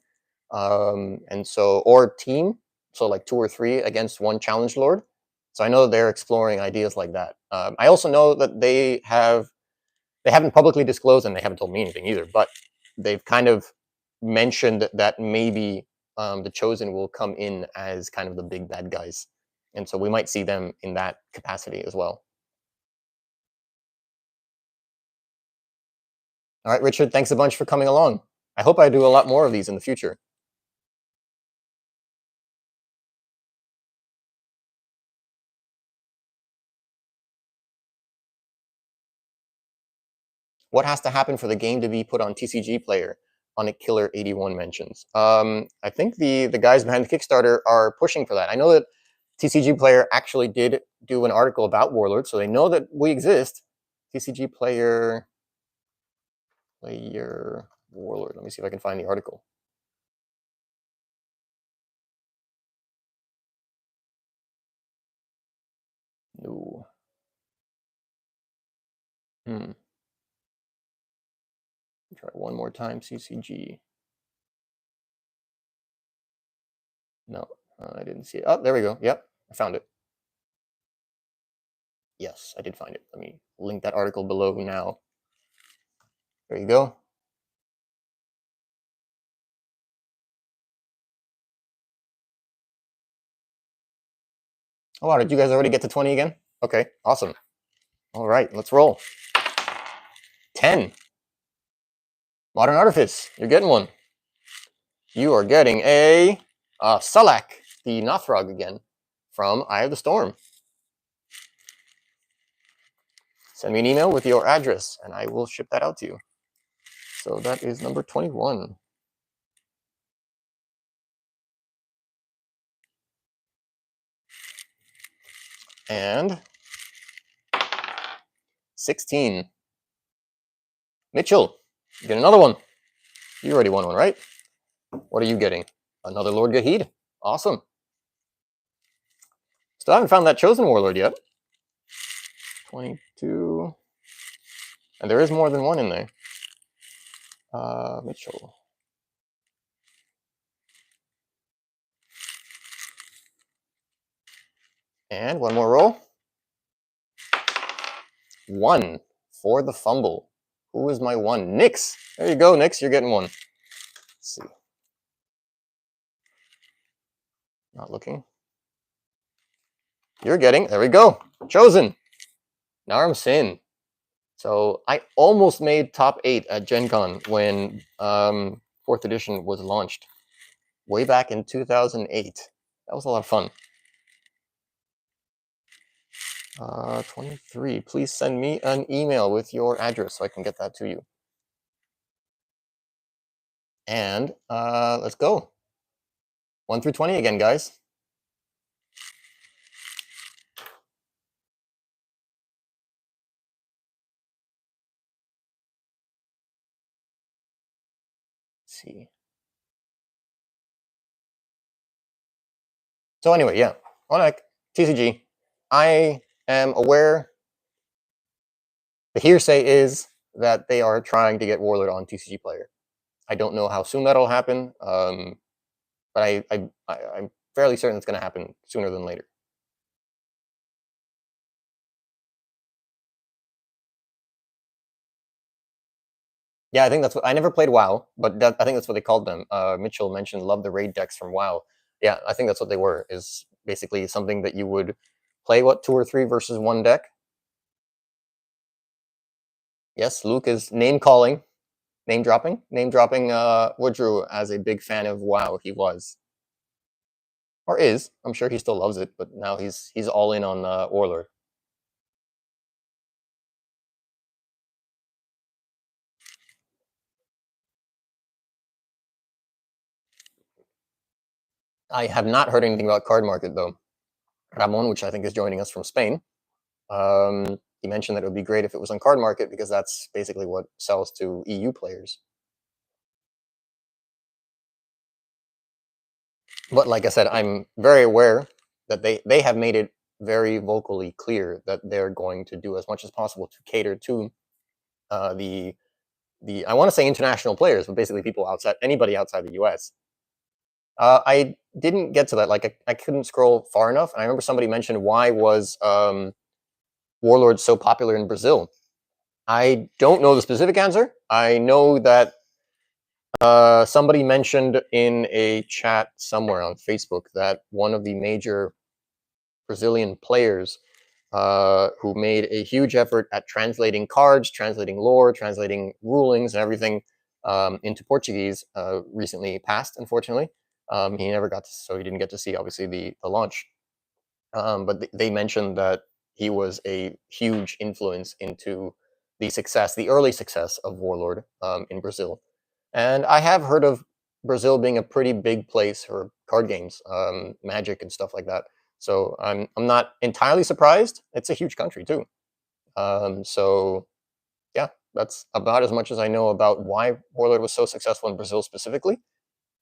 And so, or team, so like 2 or 3 against one Challenge Lord. So I know they're exploring ideas like that. I also know that they haven't publicly disclosed, and they haven't told me anything either, but they've kind of mentioned that maybe the Chosen will come in as kind of the big bad guys. And so we might see them in that capacity as well. All right, Richard, thanks a bunch for coming along. I hope I do a lot more of these in the future. What has to happen for the game to be put on TCG Player? On a Killer 81 mentions. I think the guys behind the Kickstarter are pushing for that. I know that TCG Player actually did do an article about Warlord, so they know that we exist. TCG Player Warlord. Let me see if I can find the article. No. Try one more time, CCG. No, I didn't see it. Oh, there we go. Yep, I found it. Yes, I did find it. Let me link that article below now. There you go. Oh, wow, did you guys already get to 20 again? Okay, awesome. All right, let's roll. 10. Modern Artifice, you're getting one. You are getting a Sulak, the Nothrog again, from Eye of the Storm. Send me an email with your address, and I will ship that out to you. So that is number 21. And 16. Mitchell, you get another one. You already won one, right? What are you getting? Another Lord Gahid. Awesome. Still haven't found that Chosen Warlord yet. 22. And there is more than one in there. Mitchell. And one more roll. 1 for the fumble. Who is my 1? Nix. There you go, Nix. You're getting one. Let's see. Not looking. You're getting, there we go. Chosen. Naram Sin. So I almost made top 8 at Gen Con when 4th edition was launched. Way back in 2008. That was a lot of fun. 23. Please send me an email with your address so I can get that to you. And let's go. 1 through 20 again, guys. Let's see. So anyway, yeah, on TCG, I am aware. The hearsay is that they are trying to get Warlord on TCG Player. I don't know how soon that'll happen, but I'm fairly certain it's going to happen sooner than later. Yeah, I think that's what I never played WoW, but I think that's what they called them. Mitchell mentioned love the raid decks from WoW. Yeah, I think that's what they were. Is basically something that you would play 2 or 3 versus 1 deck. Yes, Luke is name dropping Woodrew as a big fan of WoW. He was. or is. I'm sure he still loves it, but now he's all in on Warlord. I have not heard anything about Card Market though. Ramon, which I think is joining us from Spain, he mentioned that it would be great if it was on Card Market because that's basically what sells to EU players. But like I said, I'm very aware that they have made it very vocally clear that they're going to do as much as possible to cater to the I want to say international players, but basically people outside, anybody outside the US. I didn't get to that. Like I couldn't scroll far enough. And I remember somebody mentioned, why was Warlord so popular in Brazil? I don't know the specific answer. I know that somebody mentioned in a chat somewhere on Facebook that one of the major Brazilian players who made a huge effort at translating cards, translating lore, translating rulings and everything into Portuguese recently passed, unfortunately. He never got to, so he didn't get to see, obviously, the launch. But they mentioned that he was a huge influence into the success, the early success of Warlord in Brazil. And I have heard of Brazil being a pretty big place for card games, Magic and stuff like that. So I'm not entirely surprised. It's a huge country too. So yeah, that's about as much as I know about why Warlord was so successful in Brazil specifically.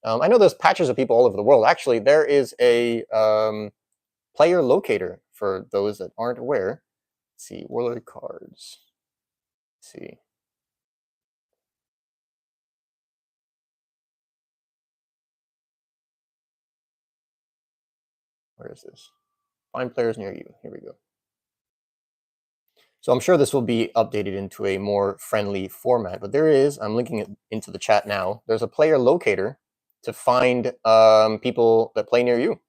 I know there's patches of people all over the world. Actually, there is a player locator for those that aren't aware. Let's see, Warlord cards. Let's see. Where is this? Find players near you. Here we go. So I'm sure this will be updated into a more friendly format, but there is, I'm linking it into the chat now, there's a player locator to find people that play near you.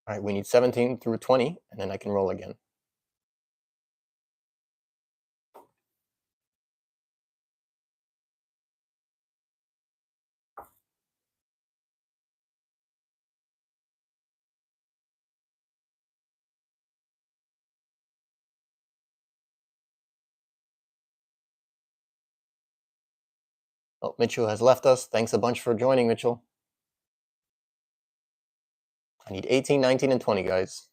All right, we need 17 through 20, and then I can roll again. Oh, Mitchell has left us. Thanks a bunch for joining, Mitchell. I need 18, 19, and 20, guys.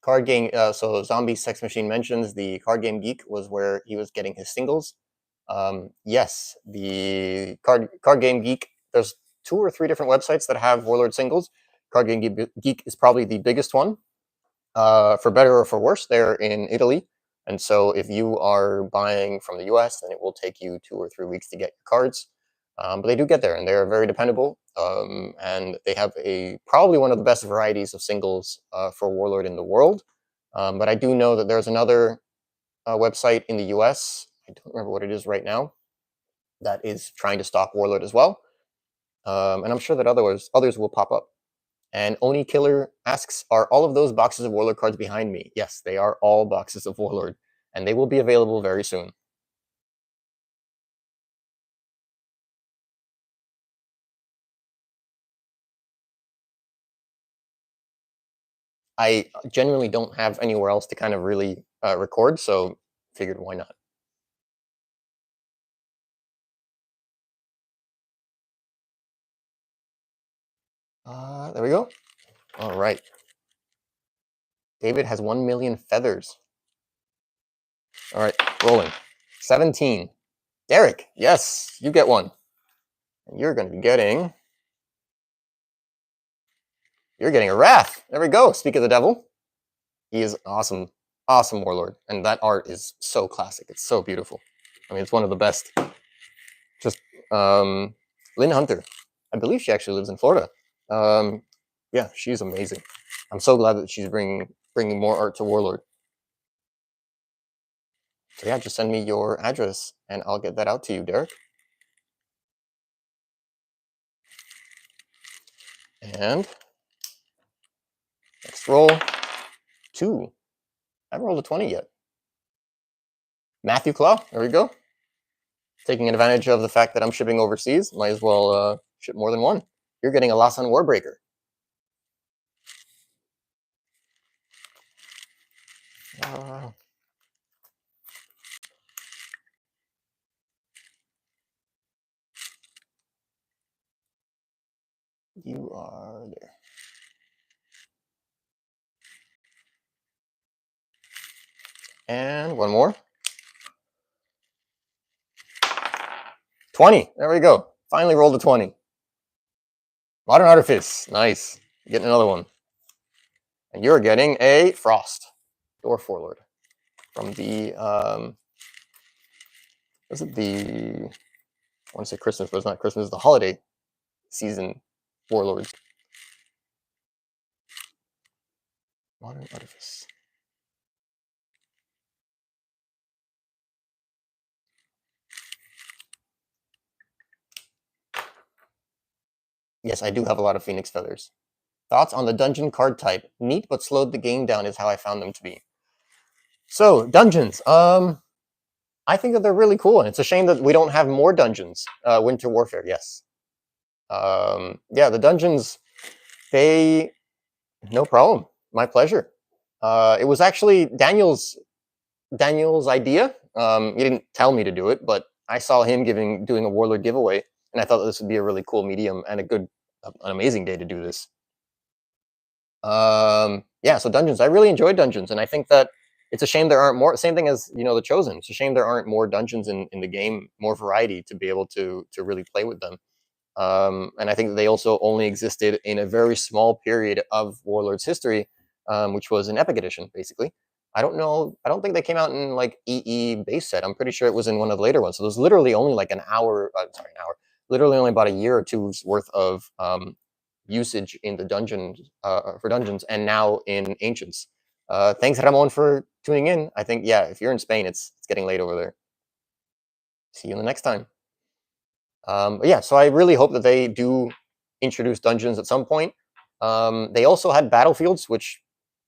Card game. So Zombie Sex Machine mentions the Card Game Geek was where he was getting his singles. Yes, the Card Game Geek. There's 2 or 3 different websites that have Warlord singles. Card Game Geek is probably the biggest one. For better or for worse, they're in Italy, and so if you are buying from the US, then it will take you 2 or 3 weeks to get your cards. But they do get there, and they're very dependable. And they have probably one of the best varieties of singles for Warlord in the world. But I do know that there's another website in the US, I don't remember what it is right now, that is trying to stock Warlord as well. And I'm sure that others will pop up. And Oni Killer asks, are all of those boxes of Warlord cards behind me? Yes, they are all boxes of Warlord, and they will be available very soon. I genuinely don't have anywhere else to kind of really record, so figured why not. There we go. All right. David has 1 million feathers. All right, rolling. 17. Derek, yes, you get one. And you're going to be getting... You're getting a Wrath. There we go. Speak of the devil. He is awesome. Awesome Warlord. And that art is so classic. It's so beautiful. I mean, it's one of the best. Just Lynn Hunter. I believe she actually lives in Florida. Yeah, she's amazing. I'm so glad that she's bringing more art to Warlord. So yeah, just send me your address and I'll get that out to you, Derek. And next roll, 2. I haven't rolled a 20 yet. Matthew Claw, there we go. Taking advantage of the fact that I'm shipping overseas, might as well ship more than one. You're getting a Lasan Warbreaker. You are there. And one more. 20. There we go. Finally rolled a 20. Modern Artifice. Nice. Getting another one. And you're getting a Frost. Dwarf Warlord. From the, was it the, I want to say Christmas, but it's not Christmas. It's the holiday season Warlords. Modern Artifice. Yes, I do have a lot of Phoenix Feathers. Thoughts on the dungeon card type? Neat, but slowed the game down is how I found them to be. So, dungeons. I think that they're really cool, and it's a shame that we don't have more dungeons. Winter Warfare, yes. Yeah, the dungeons, no problem. My pleasure. It was actually Daniel's idea. He didn't tell me to do it, but I saw him doing a Warlord giveaway, and I thought that this would be a really cool medium and an amazing day to do this. Yeah, so dungeons. I really enjoyed dungeons, and I think that it's a shame there aren't more. Same thing as the Chosen. It's a shame there aren't more dungeons in the game, more variety to be able to really play with them. And I think that they also only existed in a very small period of Warlord's history, which was an Epic Edition, basically. I don't know. I don't think they came out in like EE base set. I'm pretty sure it was in one of the later ones. So there's literally only like an hour. Sorry, an hour. Literally only about a year or two's worth of usage in the dungeons for dungeons, and now in Ancients. Thanks, Ramon, for tuning in. I think if you're in Spain, it's getting late over there. See you in the next time. But yeah, so I really hope that they do introduce dungeons at some point. They also had battlefields, which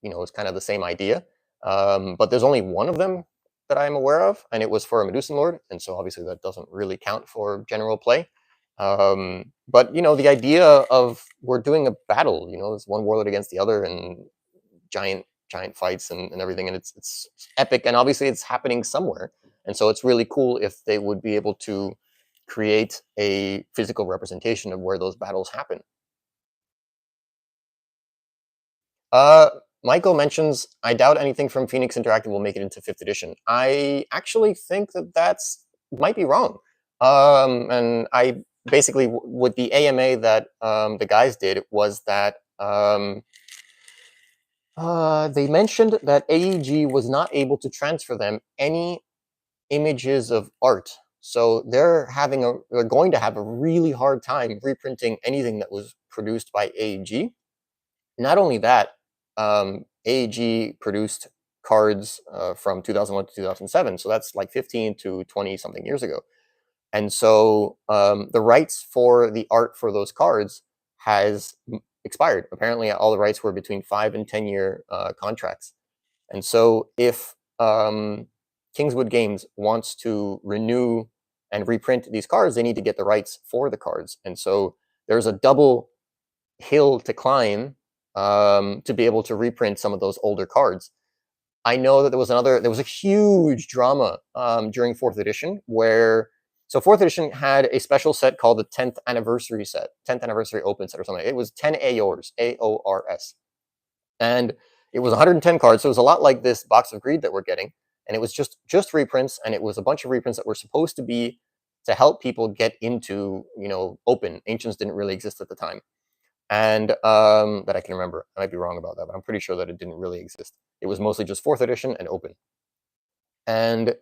is kind of the same idea, but there's only one of them that I'm aware of, and it was for a Medusan Lord, and so obviously that doesn't really count for general play. But the idea of we're doing a battle, it's one warlord against the other, and giant fights and everything, and it's epic, and obviously it's happening somewhere, and so it's really cool if they would be able to create a physical representation of where those battles happen. Michael mentions, I doubt anything from Phoenix Interactive will make it into 5th edition. I actually think that might be wrong. And I basically, with the AMA that the guys did was that they mentioned that AEG was not able to transfer them any images of art. So they're going to have a really hard time reprinting anything that was produced by AEG. Not only that, AEG produced cards from 2001 to 2007, so that's like 15 to 20 something years ago. And so the rights for the art for those cards has expired. Apparently, all the rights were between 5 and 10-year contracts. And so if Kingswood Games wants to renew and reprint these cards, they need to get the rights for the cards. And so there's a double hill to climb to be able to reprint some of those older cards. I know that there was a huge drama during 4th edition so 4th edition had a special set called the 10th anniversary set, 10th anniversary open set or something. It was 10 AORs, AORS. And it was 110 cards, so it was a lot like this Box of Greed that we're getting. And it was just reprints, and it was a bunch of reprints that were supposed to be to help people get into, open. Ancients didn't really exist at the time. And that I can remember. I might be wrong about that, but I'm pretty sure that it didn't really exist. It was mostly just 4th edition and open. And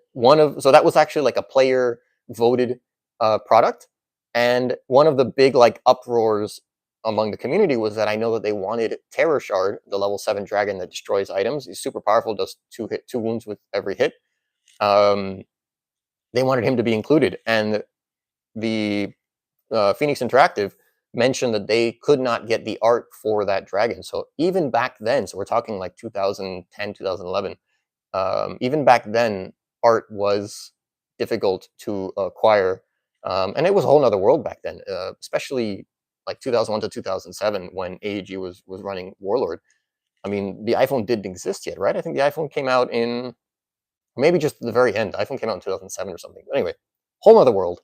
so that was actually like a player voted product. And one of the big like uproars among the community was that I know that they wanted Terror Shard, the level 7 dragon that destroys items. He's super powerful, does 2 wounds with every hit. they wanted him to be included, and the Phoenix Interactive mentioned that they could not get the art for that dragon. So even back then, so we're talking like 2010, 2011, even back then, art was difficult to acquire. And it was a whole nother world back then, especially like 2001 to 2007 when AEG was running Warlord. I mean, the iPhone didn't exist yet, right? I think the iPhone came out in maybe just the very end. The iPhone came out in 2007 or something. But anyway, whole other world.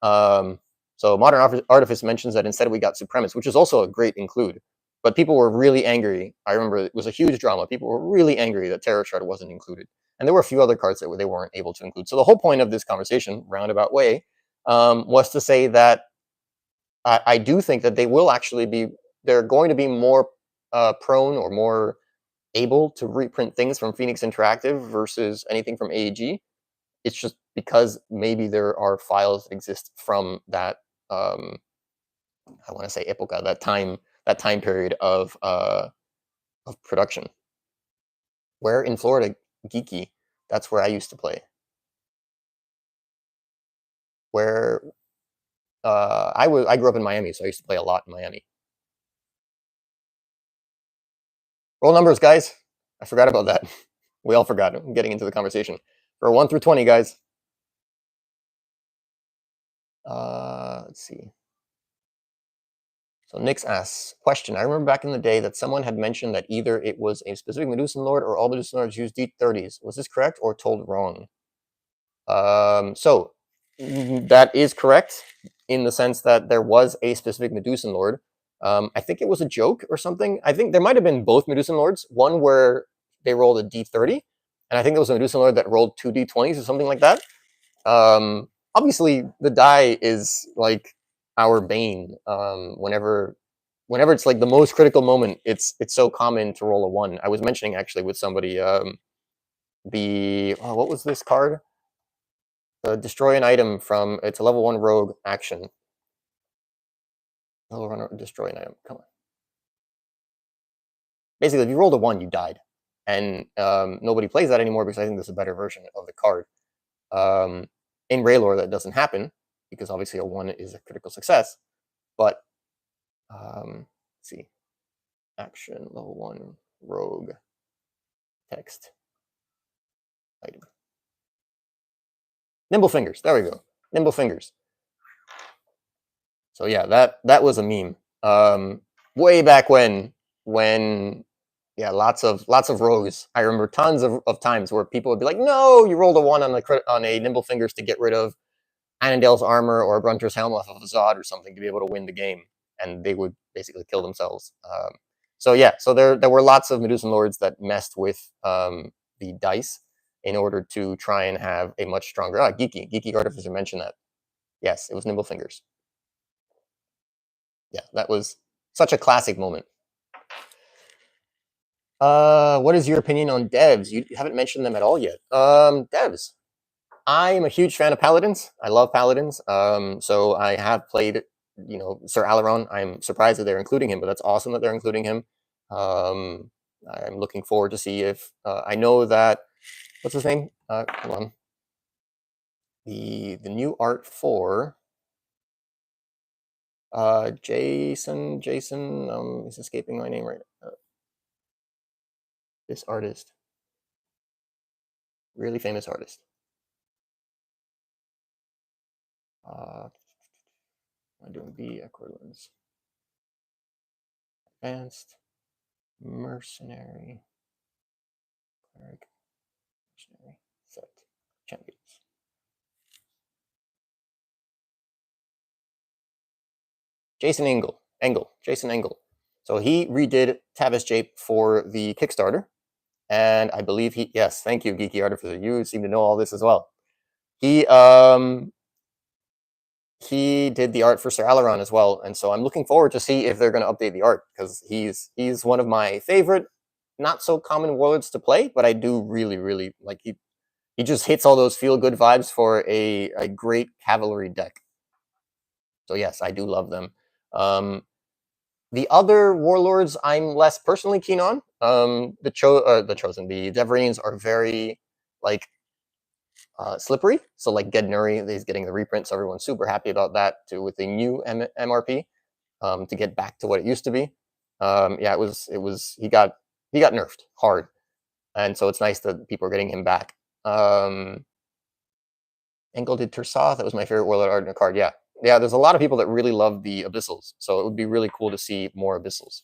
So Modern Artifice mentions that instead we got Supremacist, which is also a great include. But people were really angry. I remember it was a huge drama. People were really angry that Terror Shard wasn't included. And there were a few other cards that they weren't able to include. So the whole point of this conversation, roundabout way, was to say that I do think that they will actually be, they're going to be more prone or more able to reprint things from Phoenix Interactive versus anything from AEG. It's just because maybe there are files that exist from that, I want to say epoca, that time period of production. Where in Florida, Geeky, that's where I used to play. Where I grew up in Miami, so I used to play a lot in Miami. Roll numbers, guys. I forgot about that. We all forgot. I'm getting into the conversation. For 1 through 20, guys. Let's see. So Nix asks, question, I remember back in the day that someone had mentioned that either it was a specific Medusan Lord or all Medusan Lords used D30s. Was this correct or told wrong? So that is correct in the sense that there was a specific Medusan Lord. I think it was a joke or something. I think there might have been both Medusan Lords. One where they rolled a D30, and I think there was a Medusan Lord that rolled 2 D20s or something like that. Obviously, the die is like our bane. Whenever it's like the most critical moment, it's so common to roll a 1. I was mentioning actually with somebody what was this card? Destroy an item from, it's a level 1 rogue action. Level 1 destroy an item. Come on. Basically, if you rolled a 1, you died, and nobody plays that anymore because I think there's a better version of the card. In Raylor, that doesn't happen because obviously a 1 is a critical success. But let's see, action level 1 rogue text item. Nimble Fingers. There we go. Nimble Fingers. So yeah, that was a meme. Way back when yeah, lots of rogues. I remember tons of times where people would be like, "No, you rolled a 1 on a Nimble Fingers to get rid of Annandale's armor or Brunter's helm off of a Zod or something to be able to win the game," and they would basically kill themselves. So yeah, so there were lots of Medusan Lords that messed with the dice in order to try and have a much stronger. Geeky Artificer mentioned that. Yes, it was Nimble Fingers. Yeah, that was such a classic moment. What is your opinion on devs? You haven't mentioned them at all yet. Devs. I'm a huge fan of Paladins. I love Paladins. So I have played, Sir Alaron. I'm surprised that they're including him, but that's awesome that they're including him. I'm looking forward to see if I know that. What's his name? Hold on. The new art for Jason. He's escaping my name right now. This artist, really famous artist. I'm doing the Accordlands. Advanced Mercenary. Cleric. Mercenary. Set. Champions. Jason Engel. Jason Engel. So he redid Tavis Jape for the Kickstarter. And I believe yes, thank you, Geeky Artificer. You seem to know all this as well. He did the art for Sir Alaron as well, and so I'm looking forward to see if they're going to update the art, because he's one of my favorite, not so common warlords to play, but I do really like. He just hits all those feel good vibes for a great cavalry deck. So yes, I do love them. The other warlords I'm less personally keen on. The Chosen, the Deverines are very like slippery. So like Gednuri is getting the reprint, so everyone's super happy about that too with the new MRP to get back to what it used to be. Yeah, it was he got nerfed hard, and so it's nice that people are getting him back. Engel did Tursath. That was my favorite Warlord art in a card. Yeah, there's a lot of people that really love the Abyssals, so it would be really cool to see more Abyssals.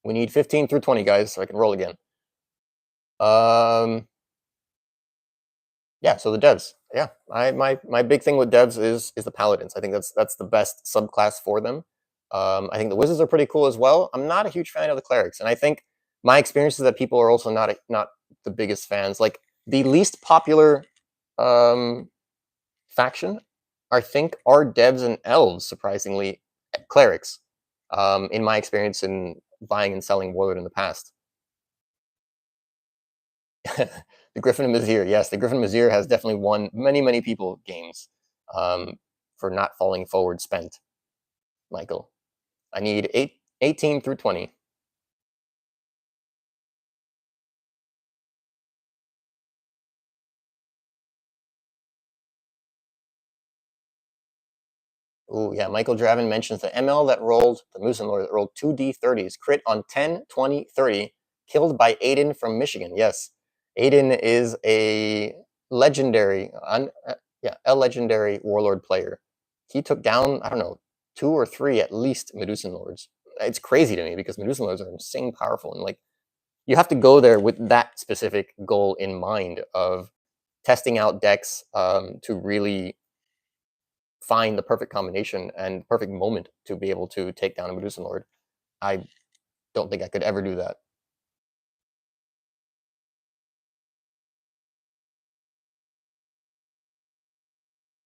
We need 15 through 20, guys, so I can roll again. Yeah, so the devs. Yeah, my big thing with devs is the paladins. I think that's the best subclass for them. I think the wizards are pretty cool as well. I'm not a huge fan of the clerics, and I think my experience is that people are also not the biggest fans. Like the least popular faction, I think, are devs and elves. Surprisingly, clerics. In my experience in buying and selling Warlord in the past. The Griffin and Mazir, yes, the Griffin and Mazir has definitely won many people games for not falling forward spent. Michael, I need 18 through 20. Oh yeah, Michael Draven mentions the ML that rolled, the Musenlord that rolled 2d30s, crit on 10, 20, 30, killed by Aiden from Michigan. Yes, Aiden is a legendary, a legendary Warlord player. He took down, I don't know, 2 or 3 at least Medusan Lords. It's crazy to me because Medusan Lords are insane powerful, and like you have to go there with that specific goal in mind of testing out decks to really find the perfect combination and perfect moment to be able to take down a Medusan Lord. I don't think I could ever do that.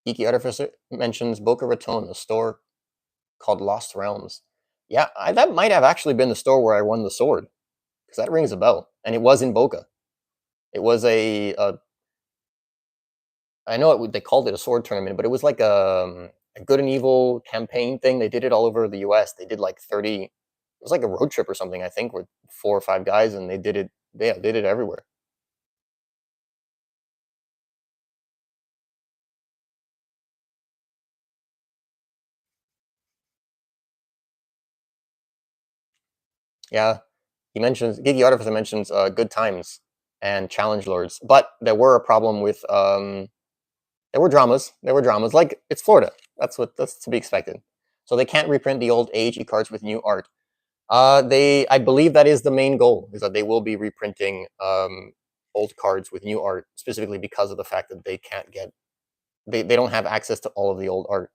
Geeky Artificer mentions Boca Raton, a store called Lost Realms. Yeah, that might have actually been the store where I won the sword, because that rings a bell, and it was in Boca. It was I know they called it a sword tournament, but it was like a good and evil campaign thing. They did it all over the U.S. They did like 30. It was like a road trip or something, I think, with 4 or 5 guys, and they did it. Yeah, they did it everywhere. Yeah, Gigi Artificer mentions good times and challenge lords, but there were a problem with there were dramas. Like it's Florida. That's to be expected. So they can't reprint the old AHE cards with new art. I believe that is the main goal, is that they will be reprinting old cards with new art, specifically because of the fact that they can't get they don't have access to all of the old art.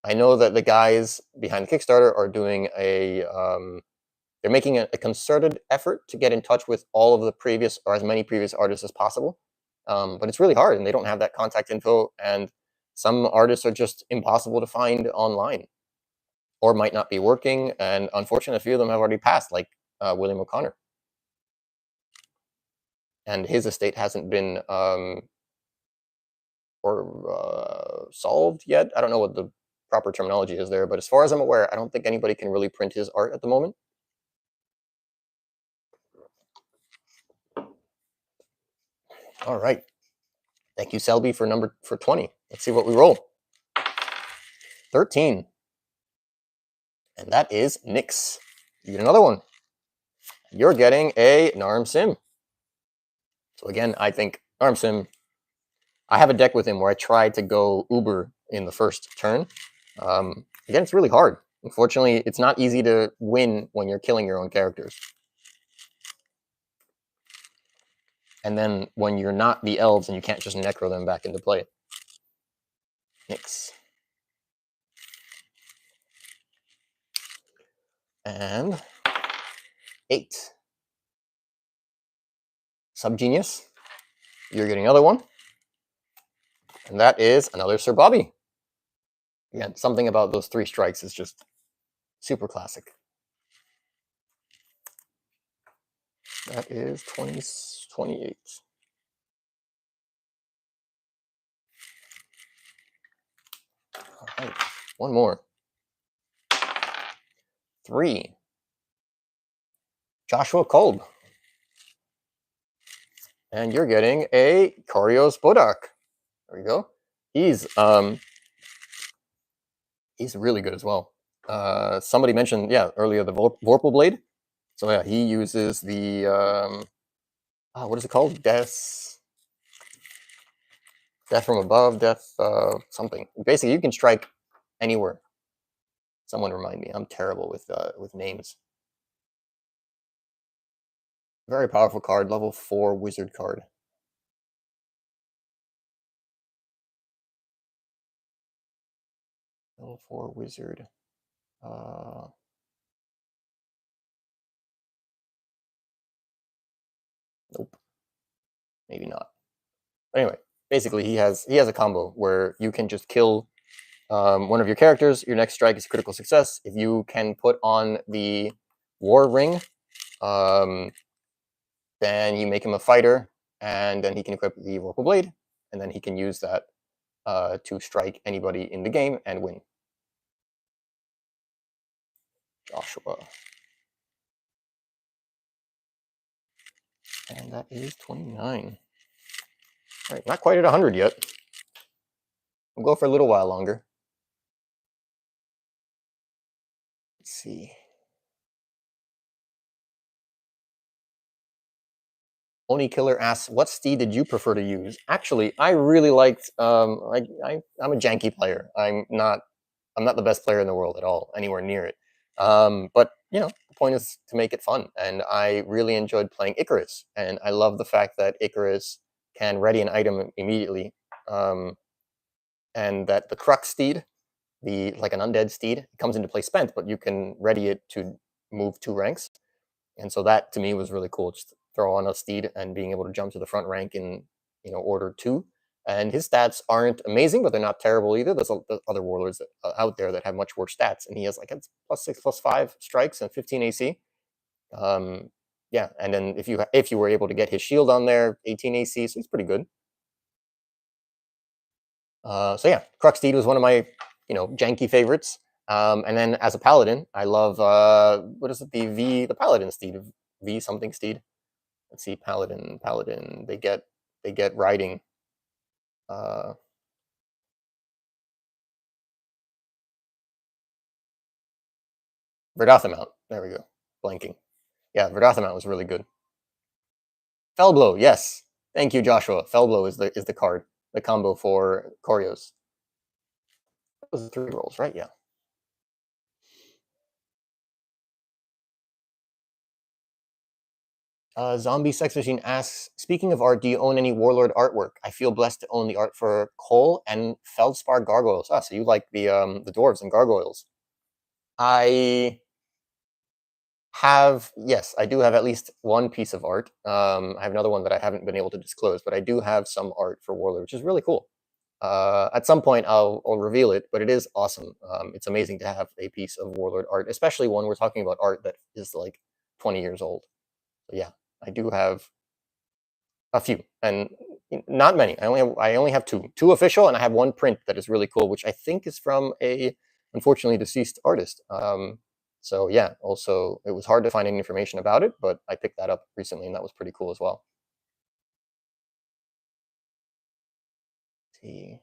I know that the guys behind the Kickstarter are doing they're making a concerted effort to get in touch with all of the previous, or as many previous artists as possible. But it's really hard, and they don't have that contact info, and some artists are just impossible to find online, or might not be working, and unfortunately, a few of them have already passed, like William O'Connor. And his estate hasn't been solved yet. I don't know what the proper terminology is there, but as far as I'm aware, I don't think anybody can really print his art at the moment. All right. Thank you, Selby, for 20. Let's see what we roll. 13. And that is Nyx. You get another one. You're getting a Narm Sim. So again, I think Narm Sim, I have a deck with him where I tried to go Uber in the first turn. Again, it's really hard. Unfortunately, it's not easy to win when you're killing your own characters. And then when you're not the elves and you can't just necro them back into play. Nyx. And 8. Subgenius. You're getting another one. And that is another Sir Bobby. Again, something about those 3 strikes is just super classic. That is 28. All right, one more. 3. Joshua Kolb. And you're getting a Korios Bodak. There we go. He's really good as well. Somebody mentioned, yeah, earlier the Vorpal Blade. So yeah, he uses the what is it called? Death from above, death something. Basically, you can strike anywhere. Someone remind me. I'm terrible with names. Very powerful card, level 4 wizard card. Level 4 wizard. Nope. Maybe not. Anyway, basically he has a combo where you can just kill one of your characters. Your next strike is a critical success. If you can put on the war ring, then you make him a fighter, and then he can equip the Vorpal Blade, and then he can use that to strike anybody in the game and win. Joshua. And that is 29. All right, not quite at 100 yet. We'll go for a little while longer. Let's see. Oni Killer asks, what steed did you prefer to use? Actually, I really liked, I'm a janky player. I'm not the best player in the world at all, anywhere near it. But, you know, the point is to make it fun. And I really enjoyed playing Icarus. And I love the fact that Icarus can ready an item immediately. And that the Crux steed, like an undead steed, comes into play spent, but you can ready it to move 2 ranks. And so that to me was really cool. Just throw on a steed and being able to jump to the front rank in order 2. And his stats aren't amazing, but they're not terrible either. There's other warlords out there that have much worse stats, and he has like +6, +5 strikes and 15 AC. Yeah, and then if you were able to get his shield on there, 18 AC, so he's pretty good. So yeah, Crux Steed was one of my janky favorites. And then as a paladin, I love what is it? The paladin steed, V something steed. Let's see, paladin. They get riding. Verdathamount. There we go. Blanking. Yeah, Verdathamount was really good. Fellblow, yes. Thank you, Joshua. Fellblow is the card, the combo for Korios. That was 3 rolls, right? Yeah. Zombie Sex Machine asks, speaking of art, do you own any Warlord artwork? I feel blessed to own the art for Cole and Feldspar Gargoyles. Ah, so you like the dwarves and gargoyles. I do have at least one piece of art. I have another one that I haven't been able to disclose, but I do have some art for Warlord, which is really cool. At some point, I'll reveal it, but it is awesome. It's amazing to have a piece of Warlord art, especially when we're talking about art that is like 20 years old. So yeah, I do have a few, and not many. I only have 2 official, and I have 1 print that is really cool, which I think is from a unfortunately deceased artist. So yeah, also it was hard to find any information about it, but I picked that up recently, and that was pretty cool as well. Let's see,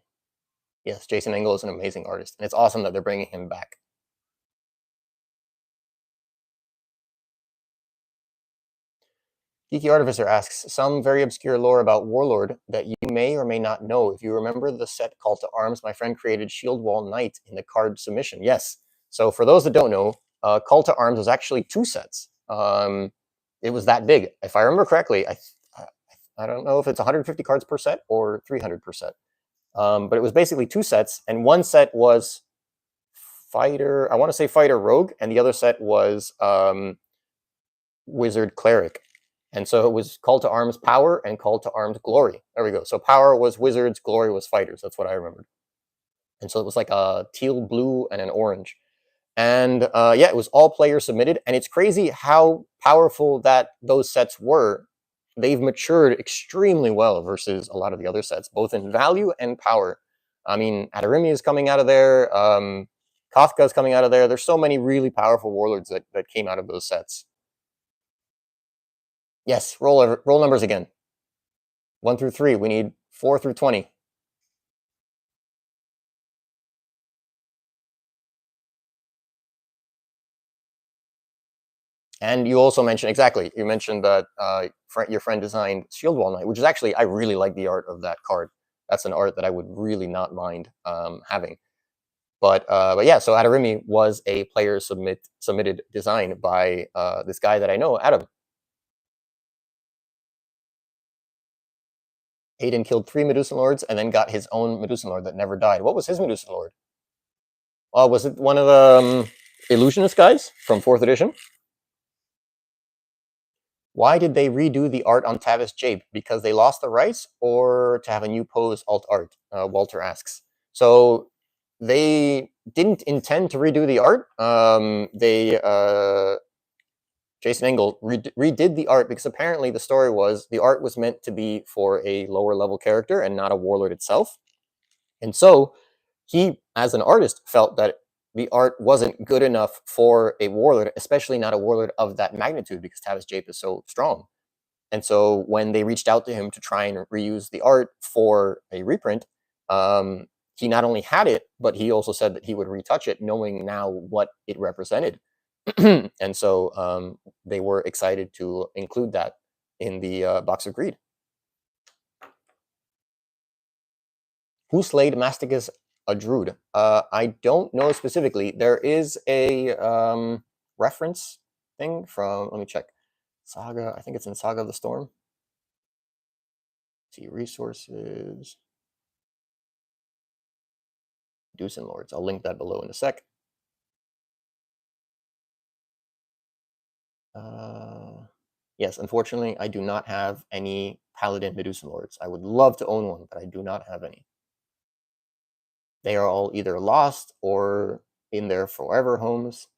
yes, Jason Engel is an amazing artist, and it's awesome that they're bringing him back. Geeky Artificer asks, some very obscure lore about Warlord that you may or may not know. If you remember the set Call to Arms, my friend created Shield Wall Knight in the card submission. Yes. So for those that don't know, Call to Arms was actually 2 sets. It was that big. If I remember correctly, I don't know if it's 150 cards per set or 300 per set. But it was basically 2 sets, and one set was Fighter, I want to say Fighter Rogue, and the other set was Wizard Cleric. And so it was Call to Arms Power and Call to Arms Glory. There we go. So Power was Wizards, Glory was Fighters. That's what I remembered. And so it was like a teal, blue, and an orange. And yeah, it was all player submitted. And it's crazy how powerful that those sets were. They've matured extremely well versus a lot of the other sets, both in value and power. I mean, Adarimi is coming out of there. Kafka is coming out of there. There's so many really powerful warlords that came out of those sets. Yes, roll numbers again. 1 through 3. We need 4 through 20. And you also mentioned, exactly, you mentioned that your friend designed Shield Wall Knight, which is actually, I really like the art of that card. That's an art that I would really not mind having. But yeah, so Adarimi was a player submitted design by this guy that I know, Adam. Hayden killed 3 Medusan Lords and then got his own Medusan Lord that never died. What was his Medusan Lord? Was it one of the Illusionist guys from 4th edition? Why did they redo the art on Tavis Jape? Because they lost the rights, or to have a new pose alt art? Walter asks. So they didn't intend to redo the art. Jason Engel redid the art because apparently the story was the art was meant to be for a lower level character and not a warlord itself. And so he, as an artist, felt that the art wasn't good enough for a warlord, especially not a warlord of that magnitude, because Tavis Jape is so strong. And so when they reached out to him to try and reuse the art for a reprint, he not only had it, but he also said that he would retouch it, knowing now what it represented. And so they were excited to include that in the Box of Greed. Who slayed Masticus Adrude? I don't know specifically. There is a reference thing from, let me check, Saga. I think it's in Saga of the Storm. Let's see, resources. Medusan Lords. I'll link that below in a sec. Yes, unfortunately, I do not have any Paladin Medusan Lords. I would love to own one, but I do not have any. They are all either lost or in their forever homes.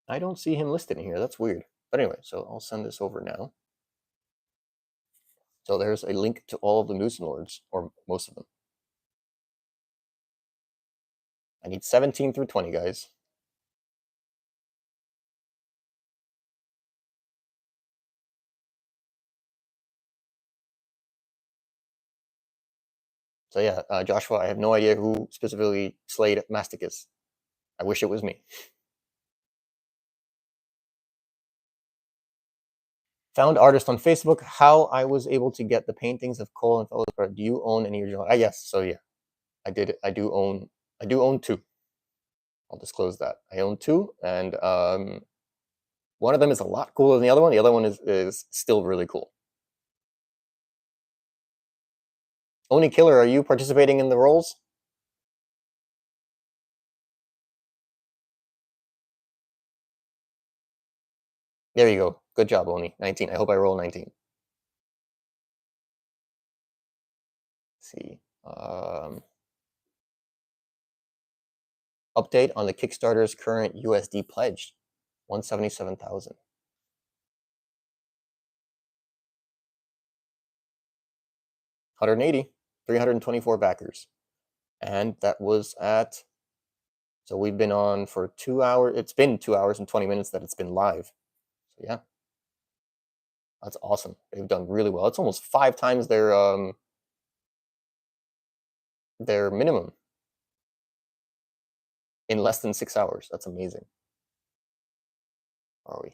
I don't see him listed in here. That's weird. But anyway, so I'll send this over now. So there's a link to all of the Medusan Lords, or most of them. I need 17 through 20, guys. So yeah, Joshua, I have no idea who specifically slayed Masticus. I wish it was me. Found artist on Facebook. How I was able to get the paintings of Cole and Feldspar. Do you own any original? Yes. So yeah, I did. I do own 2. I'll disclose that. I own 2, and one of them is a lot cooler than the other one. The other one is still really cool. Oni Killer, are you participating in the rolls? There you go. Good job, Oni. 19. I hope I roll 19. Let's see. Update on the Kickstarter's current USD pledge, 177,000. 180, 324 backers. And that was at, so we've been on for 2 hours. It's been 2 hours and 20 minutes that it's been live. So yeah, that's awesome. They've done really well. It's almost 5 times their minimum in less than 6 hours. That's amazing. Are we?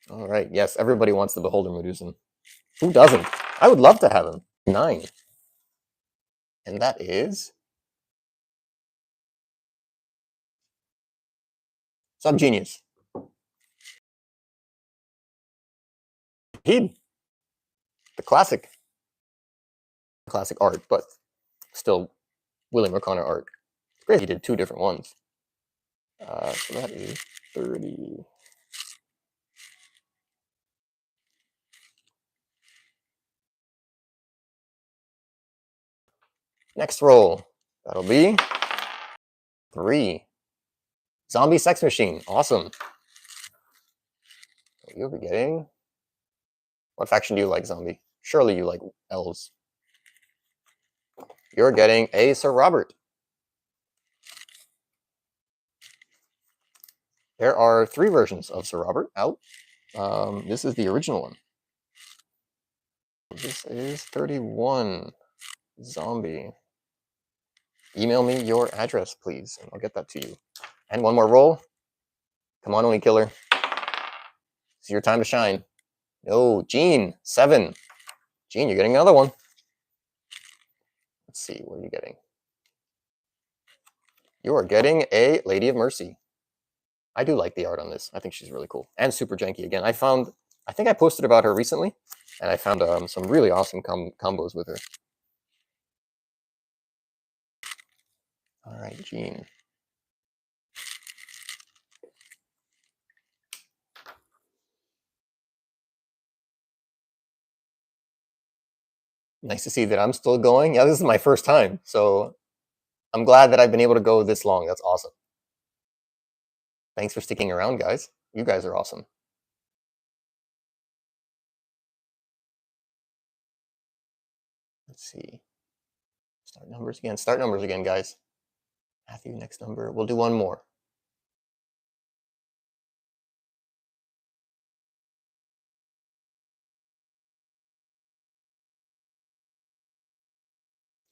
All right. Yes, everybody wants the Beholder Medusan. Who doesn't? I would love to have him. 9. And that is Subgenius. He, the classic art, but still William O'Connor art. It's great he did 2 different ones. So that is 30. Next roll. That'll be 3. Zombie Sex Machine. Awesome. You'll be getting... What faction do you like, Zombie? Surely you like elves. You're getting a Sir Robert. There are 3 versions of Sir Robert out. This is the original one. This is 31. Zombie. Email me your address, please, and I'll get that to you. And one more roll. Come on, Oni Killer. It's your time to shine. No, Gene, 7. Gene, you're getting another one. Let's see, what are you getting? You are getting a Lady of Mercy. I do like the art on this. I think she's really cool. And super janky again. I think I posted about her recently, and I found some really awesome combos with her. All right, Gene. Nice to see that I'm still going. Yeah, this is my first time, so I'm glad that I've been able to go this long. That's awesome. Thanks for sticking around, guys. You guys are awesome. Let's see. Start numbers again. Start numbers again, guys. Matthew, next number. We'll do one more.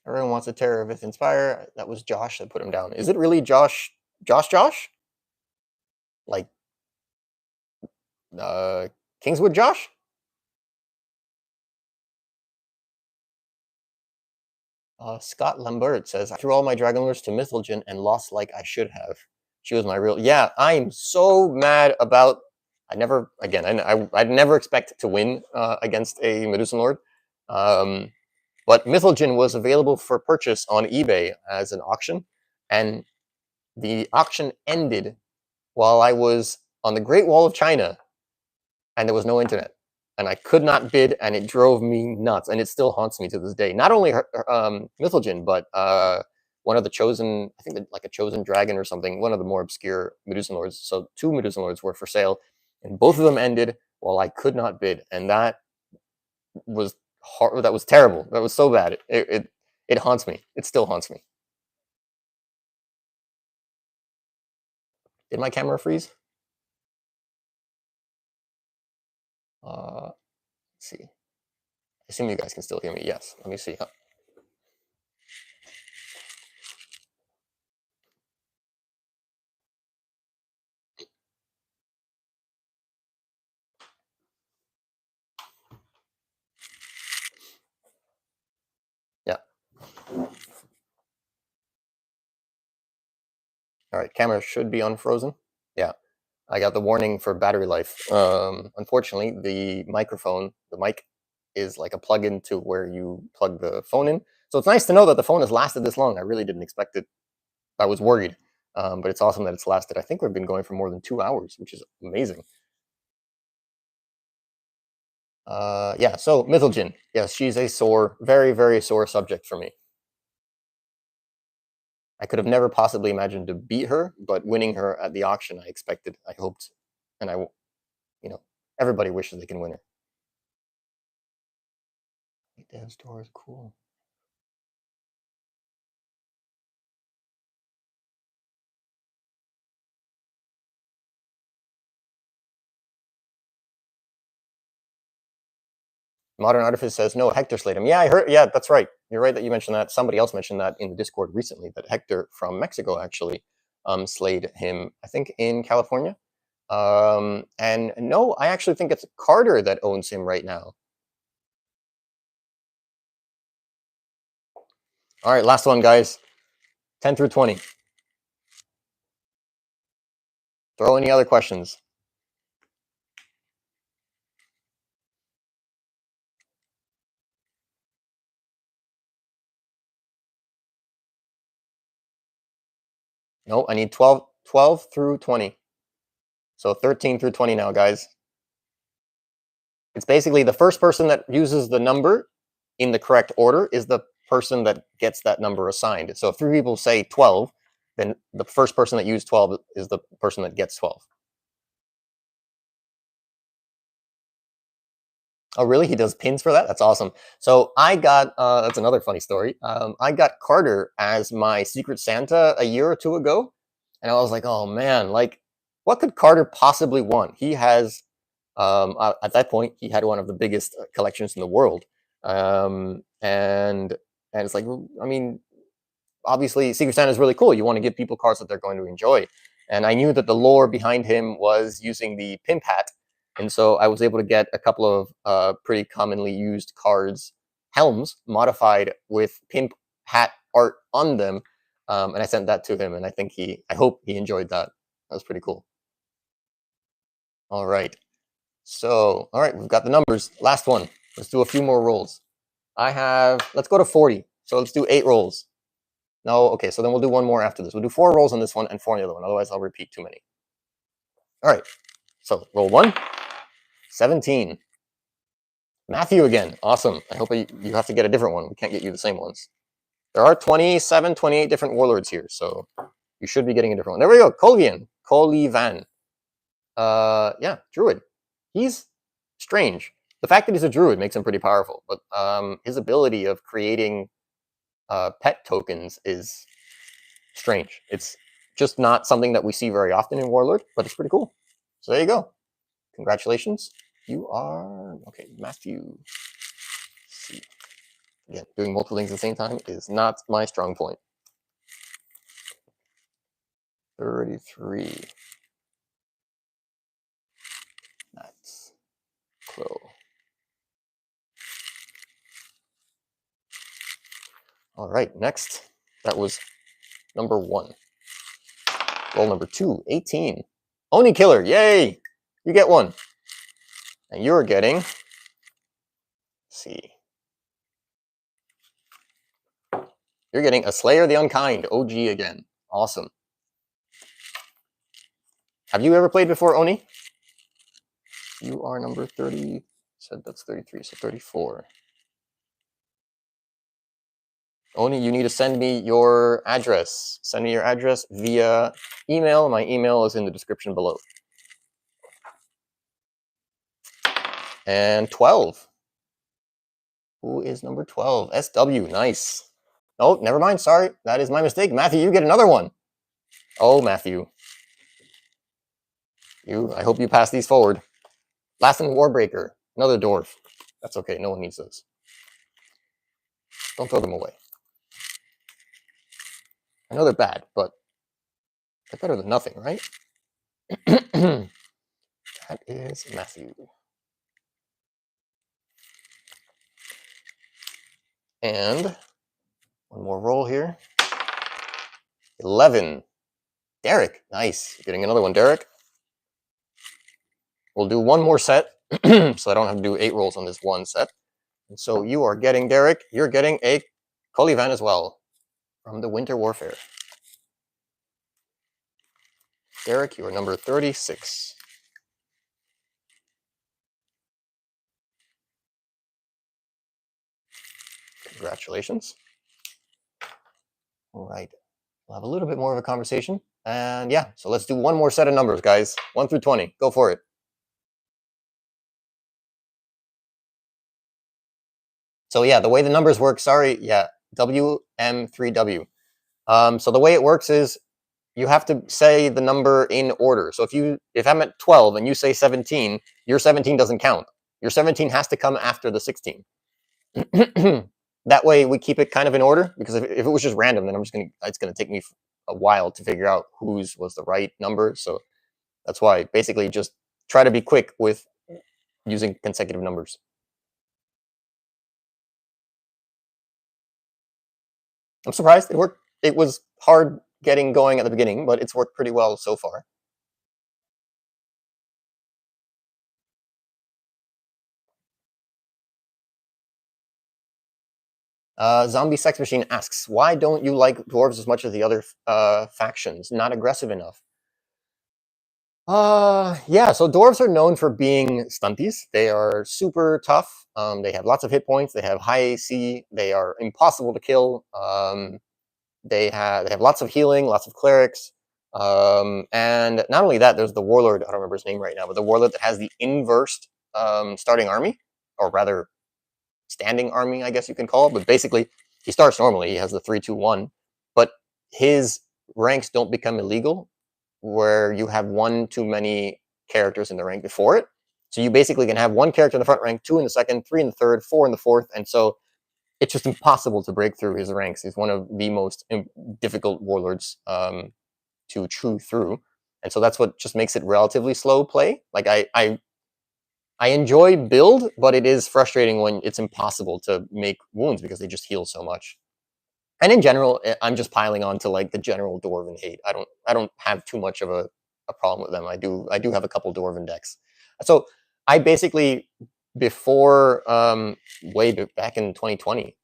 Everyone wants a Terror of Inspire. That was Josh that put him down. Is it really Josh? Josh? Like Kingswood Josh? Scott Lambert says, I threw all my Dragonlords to Mythilgen and lost like I should have. She was my real... Yeah, I'm so mad about... I'd never expect to win against a Medusan Lord. But Mythilgen was available for purchase on eBay as an auction. And the auction ended while I was on the Great Wall of China. And there was no internet. And I could not bid, and it drove me nuts. And it still haunts me to this day. Not only Mythilgen, but one of the chosen, I think like a chosen dragon or something, one of the more obscure Medusan Lords. So 2 Medusan Lords were for sale, and both of them ended while I could not bid. And that was hard, that was terrible. That was so bad. It haunts me. It still haunts me. Did my camera freeze? Let's see. I assume you guys can still hear me. Yes. Let me see. Yeah. All right. Camera should be unfrozen. Yeah. I got the warning for battery life. Unfortunately, the mic is like a plug-in to where you plug the phone in. So it's nice to know that the phone has lasted this long. I really didn't expect it. I was worried, but it's awesome that it's lasted. I think we've been going for more than 2 hours, which is amazing. Yeah, so Mythilgen. Yes, she's a sore, very, very sore subject for me. I could have never possibly imagined to beat her, but winning her at the auction, I expected, I hoped, and everybody wishes they can win her. Dev store is cool. Modern Artifice says, no, Hector slayed him. Yeah, I heard. Yeah, that's right. You're right that you mentioned that. Somebody else mentioned that in the Discord recently, that Hector from Mexico actually slayed him, I think, in California. And no, I actually think it's Carter that owns him right now. All right, last one, guys. 10 through 20. Throw any other questions. No, I need 12 through 20. So 13 through 20 now, guys. It's basically the first person that uses the number in the correct order is the person that gets that number assigned. So if 3 people say 12, then the first person that used 12 is the person that gets 12. Oh, really? He does pins for that? That's awesome. So I got, that's another funny story. I got Carter as my Secret Santa a year or 2 ago. And I was like, oh man, like what could Carter possibly want? He has, at that point, he had one of the biggest collections in the world. And it's like, I mean, obviously Secret Santa is really cool. You want to give people cards that they're going to enjoy. And I knew that the lore behind him was using the pimp hat. And so I was able to get a couple of pretty commonly used cards, helms, modified with pimp hat art on them. And I sent that to him, and I hope he enjoyed that. That was pretty cool. All right. So, all right, we've got the numbers. Last one. Let's do a few more rolls. Let's go to 40. So let's do 8 rolls. No, okay, so then we'll do one more after this. We'll do 4 rolls on this one and 4 on the other one. Otherwise, I'll repeat too many. All right, so roll 1, 17. Matthew again. Awesome. I hope you have to get a different one. We can't get you the same ones. There are 27, 28 different warlords here, so you should be getting a different one. There we go. Colivan. Yeah, druid. He's strange. The fact that he's a druid makes him pretty powerful, but his ability of creating pet tokens is strange. It's just not something that we see very often in Warlord, but it's pretty cool. So there you go. Congratulations. You are okay, Matthew. Let's see. Again, doing multiple things at the same time is not my strong point. 33. That's Crow. All right, next. That was number 1. Roll number 2, 18. Oni Killer, yay! You get one. And you're getting, let's see. You're getting a Slayer the Unkind, OG again. Awesome. Have you ever played before, Oni? You are number 30. Said that's 33, so 34. Oni, you need to send me your address. Send me your address via email. My email is in the description below. And 12. Who is number 12? SW, nice. Oh, never mind, sorry. That is my mistake. Matthew, you get another one. Oh, Matthew. I hope you pass these forward. Lasting Warbreaker, another dwarf. That's okay, no one needs those. Don't throw them away. I know they're bad, but they're better than nothing, right? That is Matthew. And one more roll here. 11. Derek, nice. Getting another one, Derek. We'll do one more set, so I don't have to do 8 rolls on this one set. And so you are getting, Derek, you're getting a Colivan as well from the Winter Warfare. Derek, you are number 36. Congratulations. All right. We'll have a little bit more of a conversation. And yeah, so let's do one more set of numbers, guys. 1 through 20. Go for it. So yeah, the way the numbers work, sorry, yeah, WM3W. So the way it works is you have to say the number in order. So if I'm at 12 and you say 17, your 17 doesn't count. Your 17 has to come after the 16. That way we keep it kind of in order, because if it was just random, then it's gonna take me a while to figure out whose was the right number. So that's why basically just try to be quick with using consecutive numbers. I'm surprised it worked. It was hard getting going at the beginning, but it's worked pretty well so far. Zombie Sex Machine asks, why don't you like dwarves as much as the other factions? Not aggressive enough. Yeah, so dwarves are known for being stunties. They are super tough. They have lots of hit points. They have high AC. They are impossible to kill. They have lots of healing, lots of clerics. And not only that, there's the warlord, I don't remember his name right now, but the warlord that has the inversed starting army, or rather standing army, I guess you can call it. But basically, he starts normally. He has the 3-2-1, but his ranks don't become illegal where you have one too many characters in the rank before it. So you basically can have one character in the front rank, 2 in the second, 3 in the third, 4 in the fourth, and so it's just impossible to break through his ranks. He's one of the most difficult warlords to chew through, and so that's what just makes it relatively slow play. Like I enjoy build, but it is frustrating when it's impossible to make wounds because they just heal so much. And in general, I'm just piling on to like the general dwarven hate. I don't have too much of a problem with them. I do have a couple dwarven decks. So I basically before way back in 2020,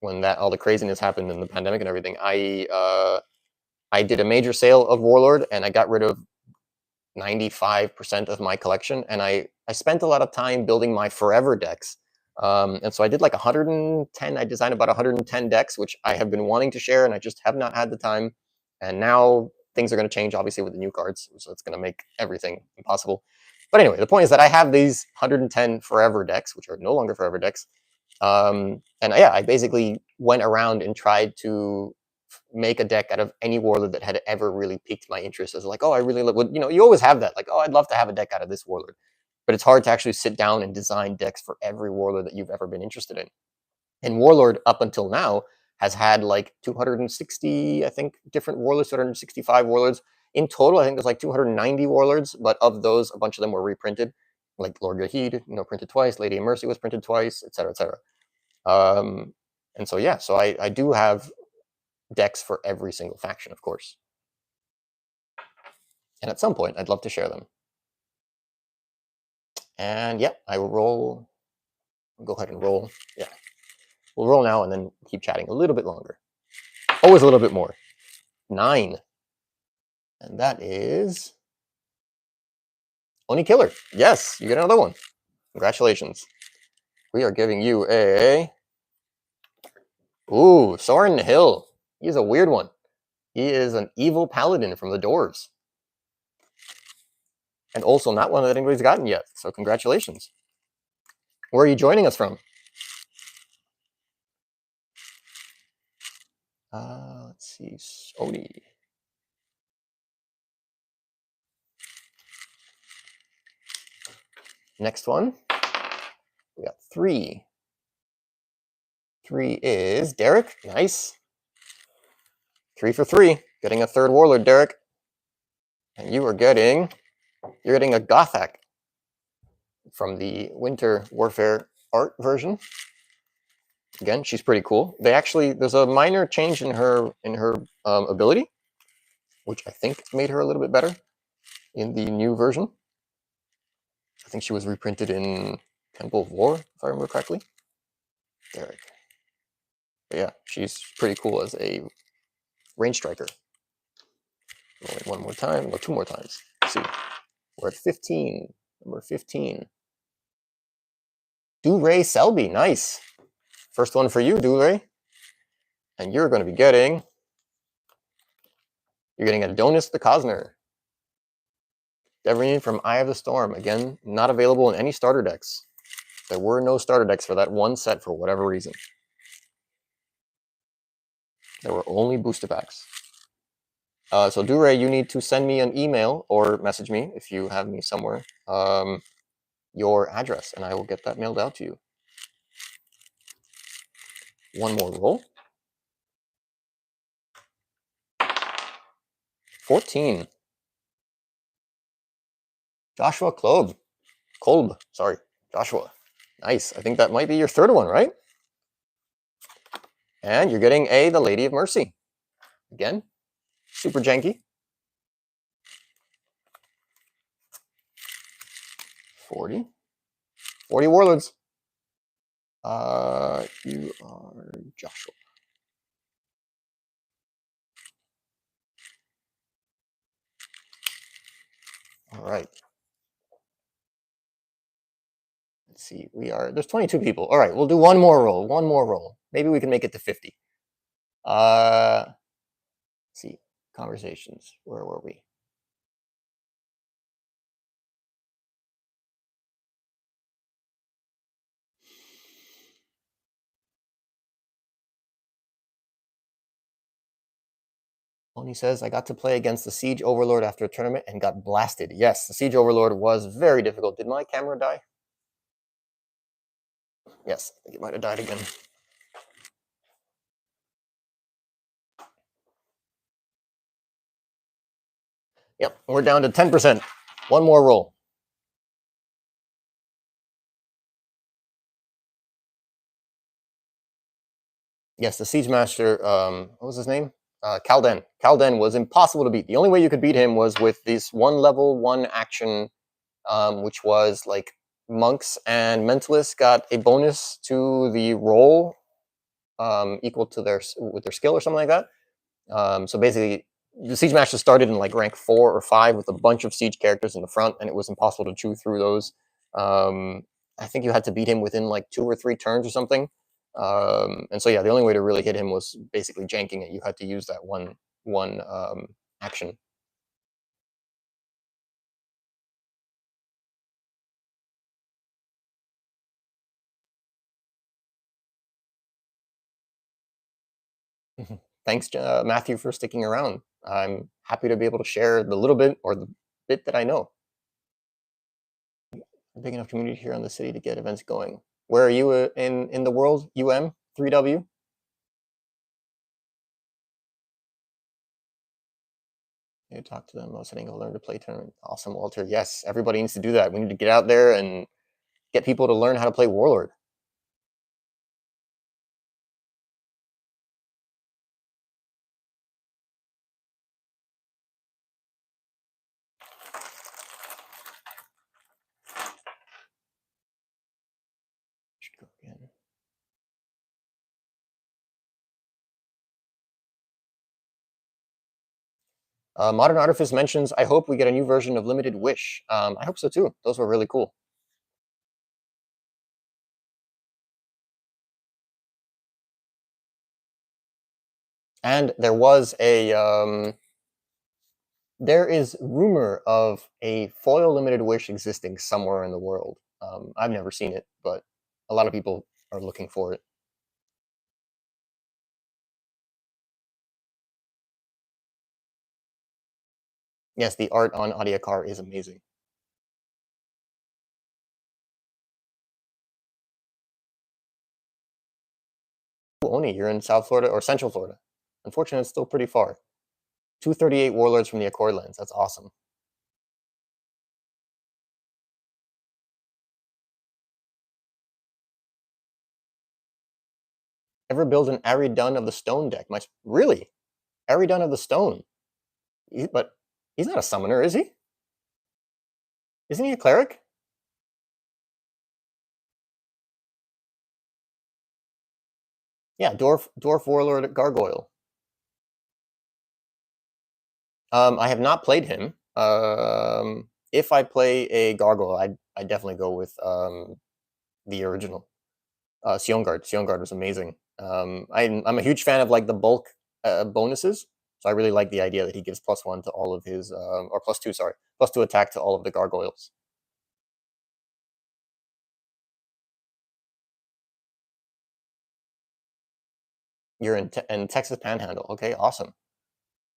when that all the craziness happened in the pandemic and everything, I did a major sale of Warlord and I got rid of 95% of my collection, and I spent a lot of time building my forever decks. And so I did like 110. I designed about 110 decks, which I have been wanting to share, and I just have not had the time. And now things are going to change, obviously, with the new cards, so it's going to make everything impossible. But anyway, the point is that I have these 110 forever decks, which are no longer forever decks. And yeah, I basically went around and tried to make a deck out of any warlord that had ever really piqued my interest. As like, oh, I really love, you know, you always have that, like, oh, I'd love to have a deck out of this warlord, but it's hard to actually sit down and design decks for every warlord that you've ever been interested in. And Warlord up until now has had like 260, I think, different warlords, 265 warlords in total. I think there's like 290 warlords, but of those, a bunch of them were reprinted, like Lord Gahid, you know, printed twice. Lady of Mercy was printed twice, etc., etc. And so yeah, so I do have decks for every single faction, of course. And at some point, I'd love to share them. And yeah, I will roll. I'll go ahead and roll. Yeah, we'll roll now and then keep chatting a little bit longer. Always a little bit more. 9. And that is Oni Killer. Yes, you get another one. Congratulations. We are giving you a... Ooh, Soren Hill. He's a weird one. He is an evil paladin from the Dwarves. And also not one that anybody's gotten yet. So congratulations. Where are you joining us from? Let's see. Oni. Next one. We got 3. 3 is Derek. Nice. 3 for 3. Getting a third warlord, Derek. And you are getting... You're getting a Gothak from the Winter Warfare art version. Again, she's pretty cool. They actually... There's a minor change in her ability, which I think made her a little bit better in the new version. I think she was reprinted in Temple of War, if I remember correctly. Derek. But yeah, she's pretty cool as a range striker. Rolling one more time, no, 2 more times. Let's see. We're at 15. Number 15. Duray Selby, nice. First one for you, Duray. And you're going to be getting... You're getting Adonis the Cosner. Deverine from Eye of the Storm. Again, not available in any starter decks. There were no starter decks for that one set for whatever reason. There were only booster packs. So Duray, you need to send me an email or message me if you have me somewhere, your address, and I will get that mailed out to you. One more roll. 14. Joshua Kolb, sorry, Joshua. Nice. I think that might be your third one, right? And you're getting the Lady of Mercy. Again, super janky. 40. 40 warlords. You are Joshua. All right. Let's see. There's 22 people. All right, we'll do one more roll. One more roll. Maybe we can make it to 50. Let's see. Conversations. Where were we? Tony says, I got to play against the Siege Overlord after a tournament and got blasted. Yes, the Siege Overlord was very difficult. Did my camera die? Yes, I think it might have died again. Yep, we're down to 10%. One more roll. Yes, the Siege Master, what was his name? Kalden. Kalden was impossible to beat. The only way you could beat him was with this one level, one action, which was like monks and mentalists got a bonus to the roll equal to their skill or something like that. So basically, the Siege Master started in like rank 4 or 5 with a bunch of siege characters in the front, and it was impossible to chew through those. I think you had to beat him within like 2 or 3 turns or something. And so yeah, the only way to really hit him was basically janking it. You had to use that one action. Thanks, Matthew, for sticking around. I'm happy to be able to share the little bit or the bit that I know. A big enough community here in the city to get events going. Where are you in the world? 3W? You talk to them. I was saying I'll learn to play tournament. Awesome, Walter. Yes, everybody needs to do that. We need to get out there and get people to learn how to play Warlord. Should go again. Modern Artifice mentions, I hope we get a new version of Limited Wish. I hope so too. Those were really cool. And there was a there is rumor of a foil Limited Wish existing somewhere in the world. I've never seen it, but a lot of people are looking for it. Yes, the art on Audiakar is amazing. Oni, you're in South Florida or Central Florida. Unfortunately, it's still pretty far. 238 warlords from the Accordlands. That's awesome. Ever build an Aridun of the Stone deck? Really? Aridun of the Stone? But he's not a summoner, is he? Isn't he a cleric? Yeah, dwarf warlord Gargoyle. I have not played him. If I play a Gargoyle, I definitely go with the original. Sionguard. Sionguard was amazing. I'm a huge fan of like the bulk bonuses, so I really like the idea that he gives +1 to all of his, or +2, sorry, +2 attack to all of the Gargoyles. You're in Texas Panhandle. Okay, awesome.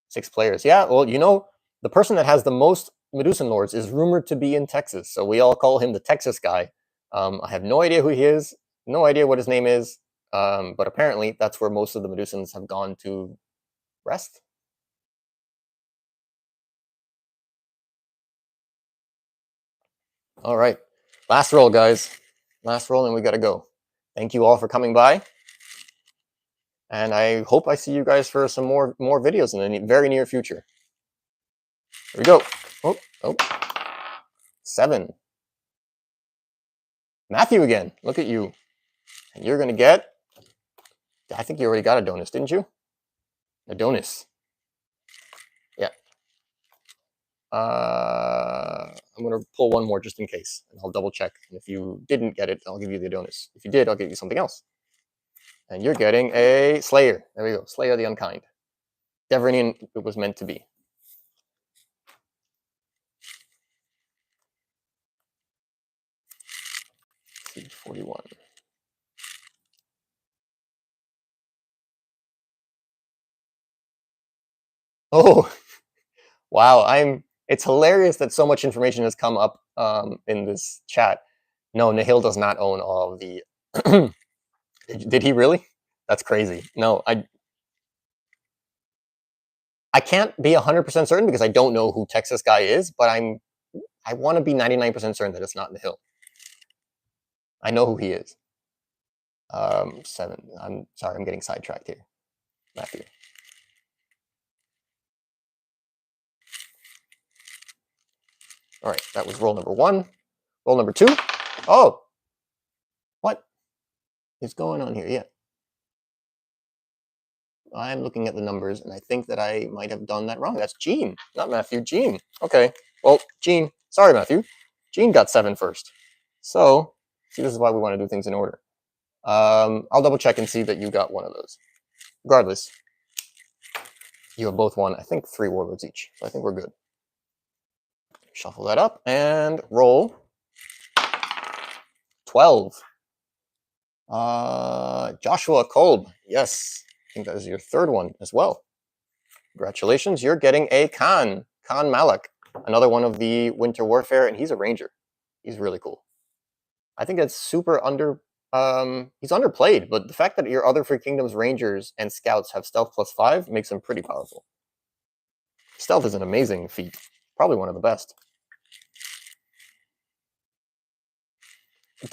6 players. Yeah, well, you know, the person that has the most Medusan Lords is rumored to be in Texas, so we all call him the Texas guy. I have no idea who he is, no idea what his name is, but apparently that's where most of the Medusans have gone to rest. All right, last roll, guys. Last roll, and we gotta go. Thank you all for coming by, and I hope I see you guys for some more videos in the very near future. Here we go. Oh, 7. Matthew again. Look at you. And you're gonna get. I think you already got Adonis, didn't you? Adonis. Yeah. I'm gonna pull one more just in case, and I'll double check. And if you didn't get it, I'll give you the Adonis. If you did, I'll give you something else. And you're getting a Slayer. There we go. Slayer the Unkind. Devernian it was meant to be. Siege 41. Oh, wow. It's hilarious that so much information has come up in this chat. No, Nihil does not own all of the... Did he really? That's crazy. No, I can't be 100% certain because I don't know who Texas guy is, but I want to be 99% certain that it's not Nihil. I know who he is. 7. I'm sorry, I'm getting sidetracked here. Matthew. All right, that was roll number 1. Roll number 2. Oh, what is going on here? Yeah. I'm looking at the numbers, and I think that I might have done that wrong. That's Gene, not Matthew. Gene. Okay. Well, Gene. Sorry, Matthew. Gene got 7 first. So, see, this is why we want to do things in order. I'll double check and see that you got one of those. Regardless, you have both won, I think, 3 warlords each. So I think we're good. Shuffle that up and roll 12. Joshua Kolb. Yes. I think that is your 3rd one as well. Congratulations. You're getting a Khan Malak. Another one of the Winter Warfare, and he's a ranger. He's really cool. I think that's super he's underplayed, but the fact that your other Free Kingdoms Rangers and Scouts have stealth +5 makes him pretty powerful. Stealth is an amazing feat. Probably one of the best.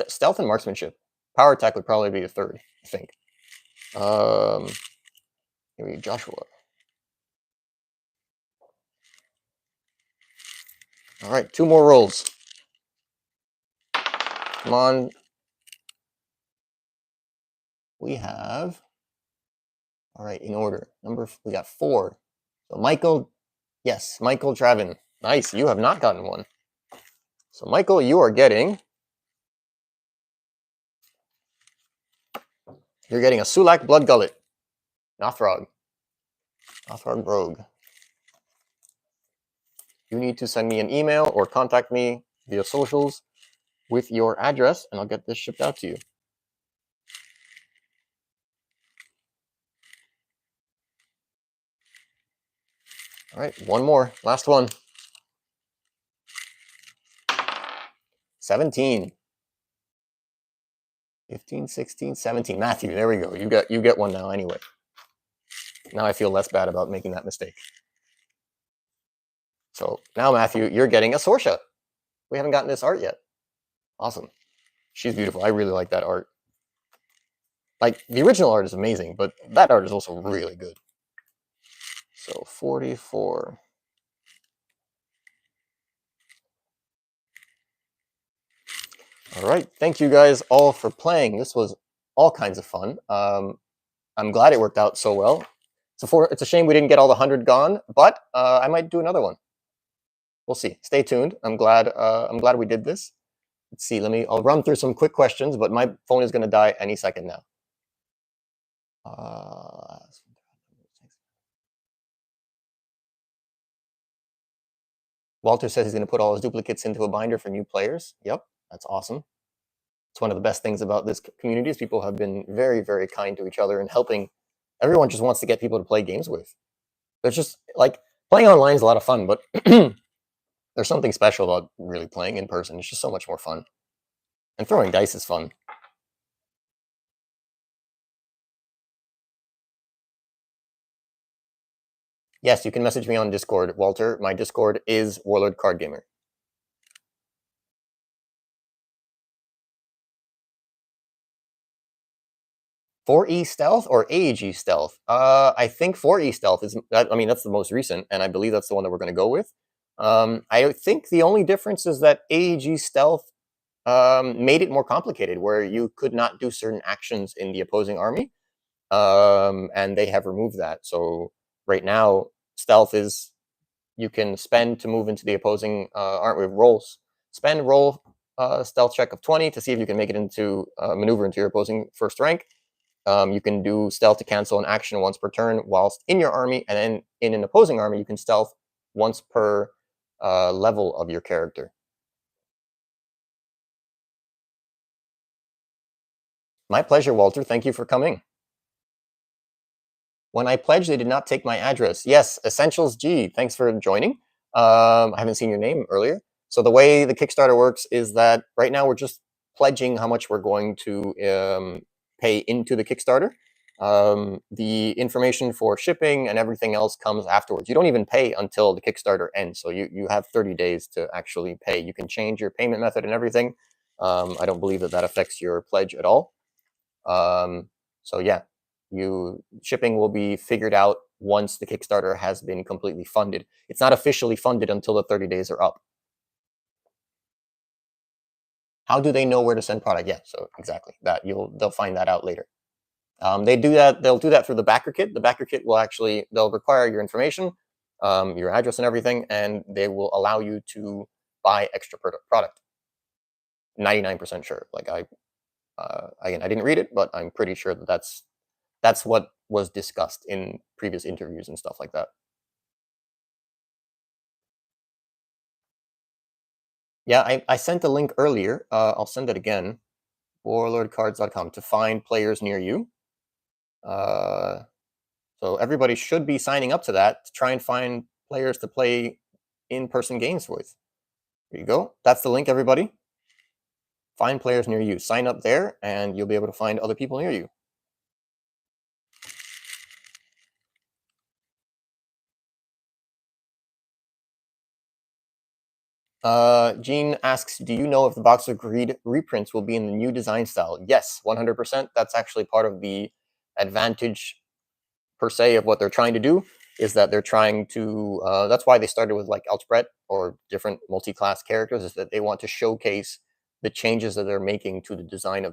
Stealth and marksmanship. Power attack would probably be a 3rd, I think. Here we go, Joshua. All right, 2 more rolls. Come on. We have... All right, in order. We got 4. So Michael, yes, Michael Travin. Nice, you have not gotten one. So Michael, you are getting... You're getting a Sulak Blood Gullet. Nothrog. Nothrog Rogue. You need to send me an email or contact me via socials with your address, and I'll get this shipped out to you. All right, one more. Last one. 17. 15, 16, 17. Matthew, there we go. You get one now anyway. Now I feel less bad about making that mistake. So now, Matthew, you're getting a Sorsha. We haven't gotten this art yet. Awesome. She's beautiful. I really like that art. Like, the original art is amazing, but that art is also really good. So 44. All right. Thank you guys all for playing. This was all kinds of fun. I'm glad it worked out so well. It's a shame we didn't get all the 100 gone, but I might do another one. We'll see. Stay tuned. I'm glad we did this. Let's see. I'll run through some quick questions, but my phone is going to die any second now. Walter says he's going to put all his duplicates into a binder for new players. Yep, that's awesome. It's one of the best things about this community is people have been very, very kind to each other and helping. Everyone just wants to get people to play games with. There's just, like, playing online is a lot of fun, but there's something special about really playing in person. It's just so much more fun. And throwing dice is fun. Yes, you can message me on Discord, Walter. My Discord is WarlordCardGamer. 4E stealth or AEG stealth? I think 4E stealth is, I mean, that's the most recent, and I believe that's the one that we're going to go with. I think the only difference is that AEG stealth made it more complicated, where you could not do certain actions in the opposing army, and they have removed that. So right now, stealth is you can spend to move into the opposing army. Roll stealth check of 20 to see if you can make it into maneuver into your opposing first rank. You can do stealth to cancel an action once per turn whilst in your army, and then in an opposing army, you can stealth once per level of your character. My pleasure, Walter. Thank you for coming. When I pledged, they did not take my address. Yes, Essentials G, thanks for joining. I haven't seen your name earlier. So the way the Kickstarter works is that right now we're just pledging how much we're going to pay into the Kickstarter. The information for shipping and everything else comes afterwards. You don't even pay until the Kickstarter ends. So you have 30 days to actually pay. You can change your payment method and everything. I don't believe that that affects your pledge at all. So yeah, shipping will be figured out once the Kickstarter has been completely funded. It's not officially funded until the 30 days are up. How do they know where to send product? Yeah, so exactly that they'll find that out later. They'll do that through the backer kit. The backer kit will they'll require your information, your address and everything, and they will allow you to buy extra product. 99% sure. Like again, I didn't read it, but I'm pretty sure that that's what was discussed in previous interviews and stuff like that. Yeah, I sent a link earlier. I'll send it again. WarlordCards.com to find players near you. So everybody should be signing up to that to try and find players to play in-person games with. There you go. That's the link, everybody. Find players near you. Sign up there, and you'll be able to find other people near you. Gene asks, do you know if the Box of Greed reprints will be in the new design style? Yes, 100%. That's actually part of the advantage, per se, of what they're trying to do, is that they're trying to, that's why they started with like Elspret or different multi-class characters, is that they want to showcase the changes that they're making to the design of the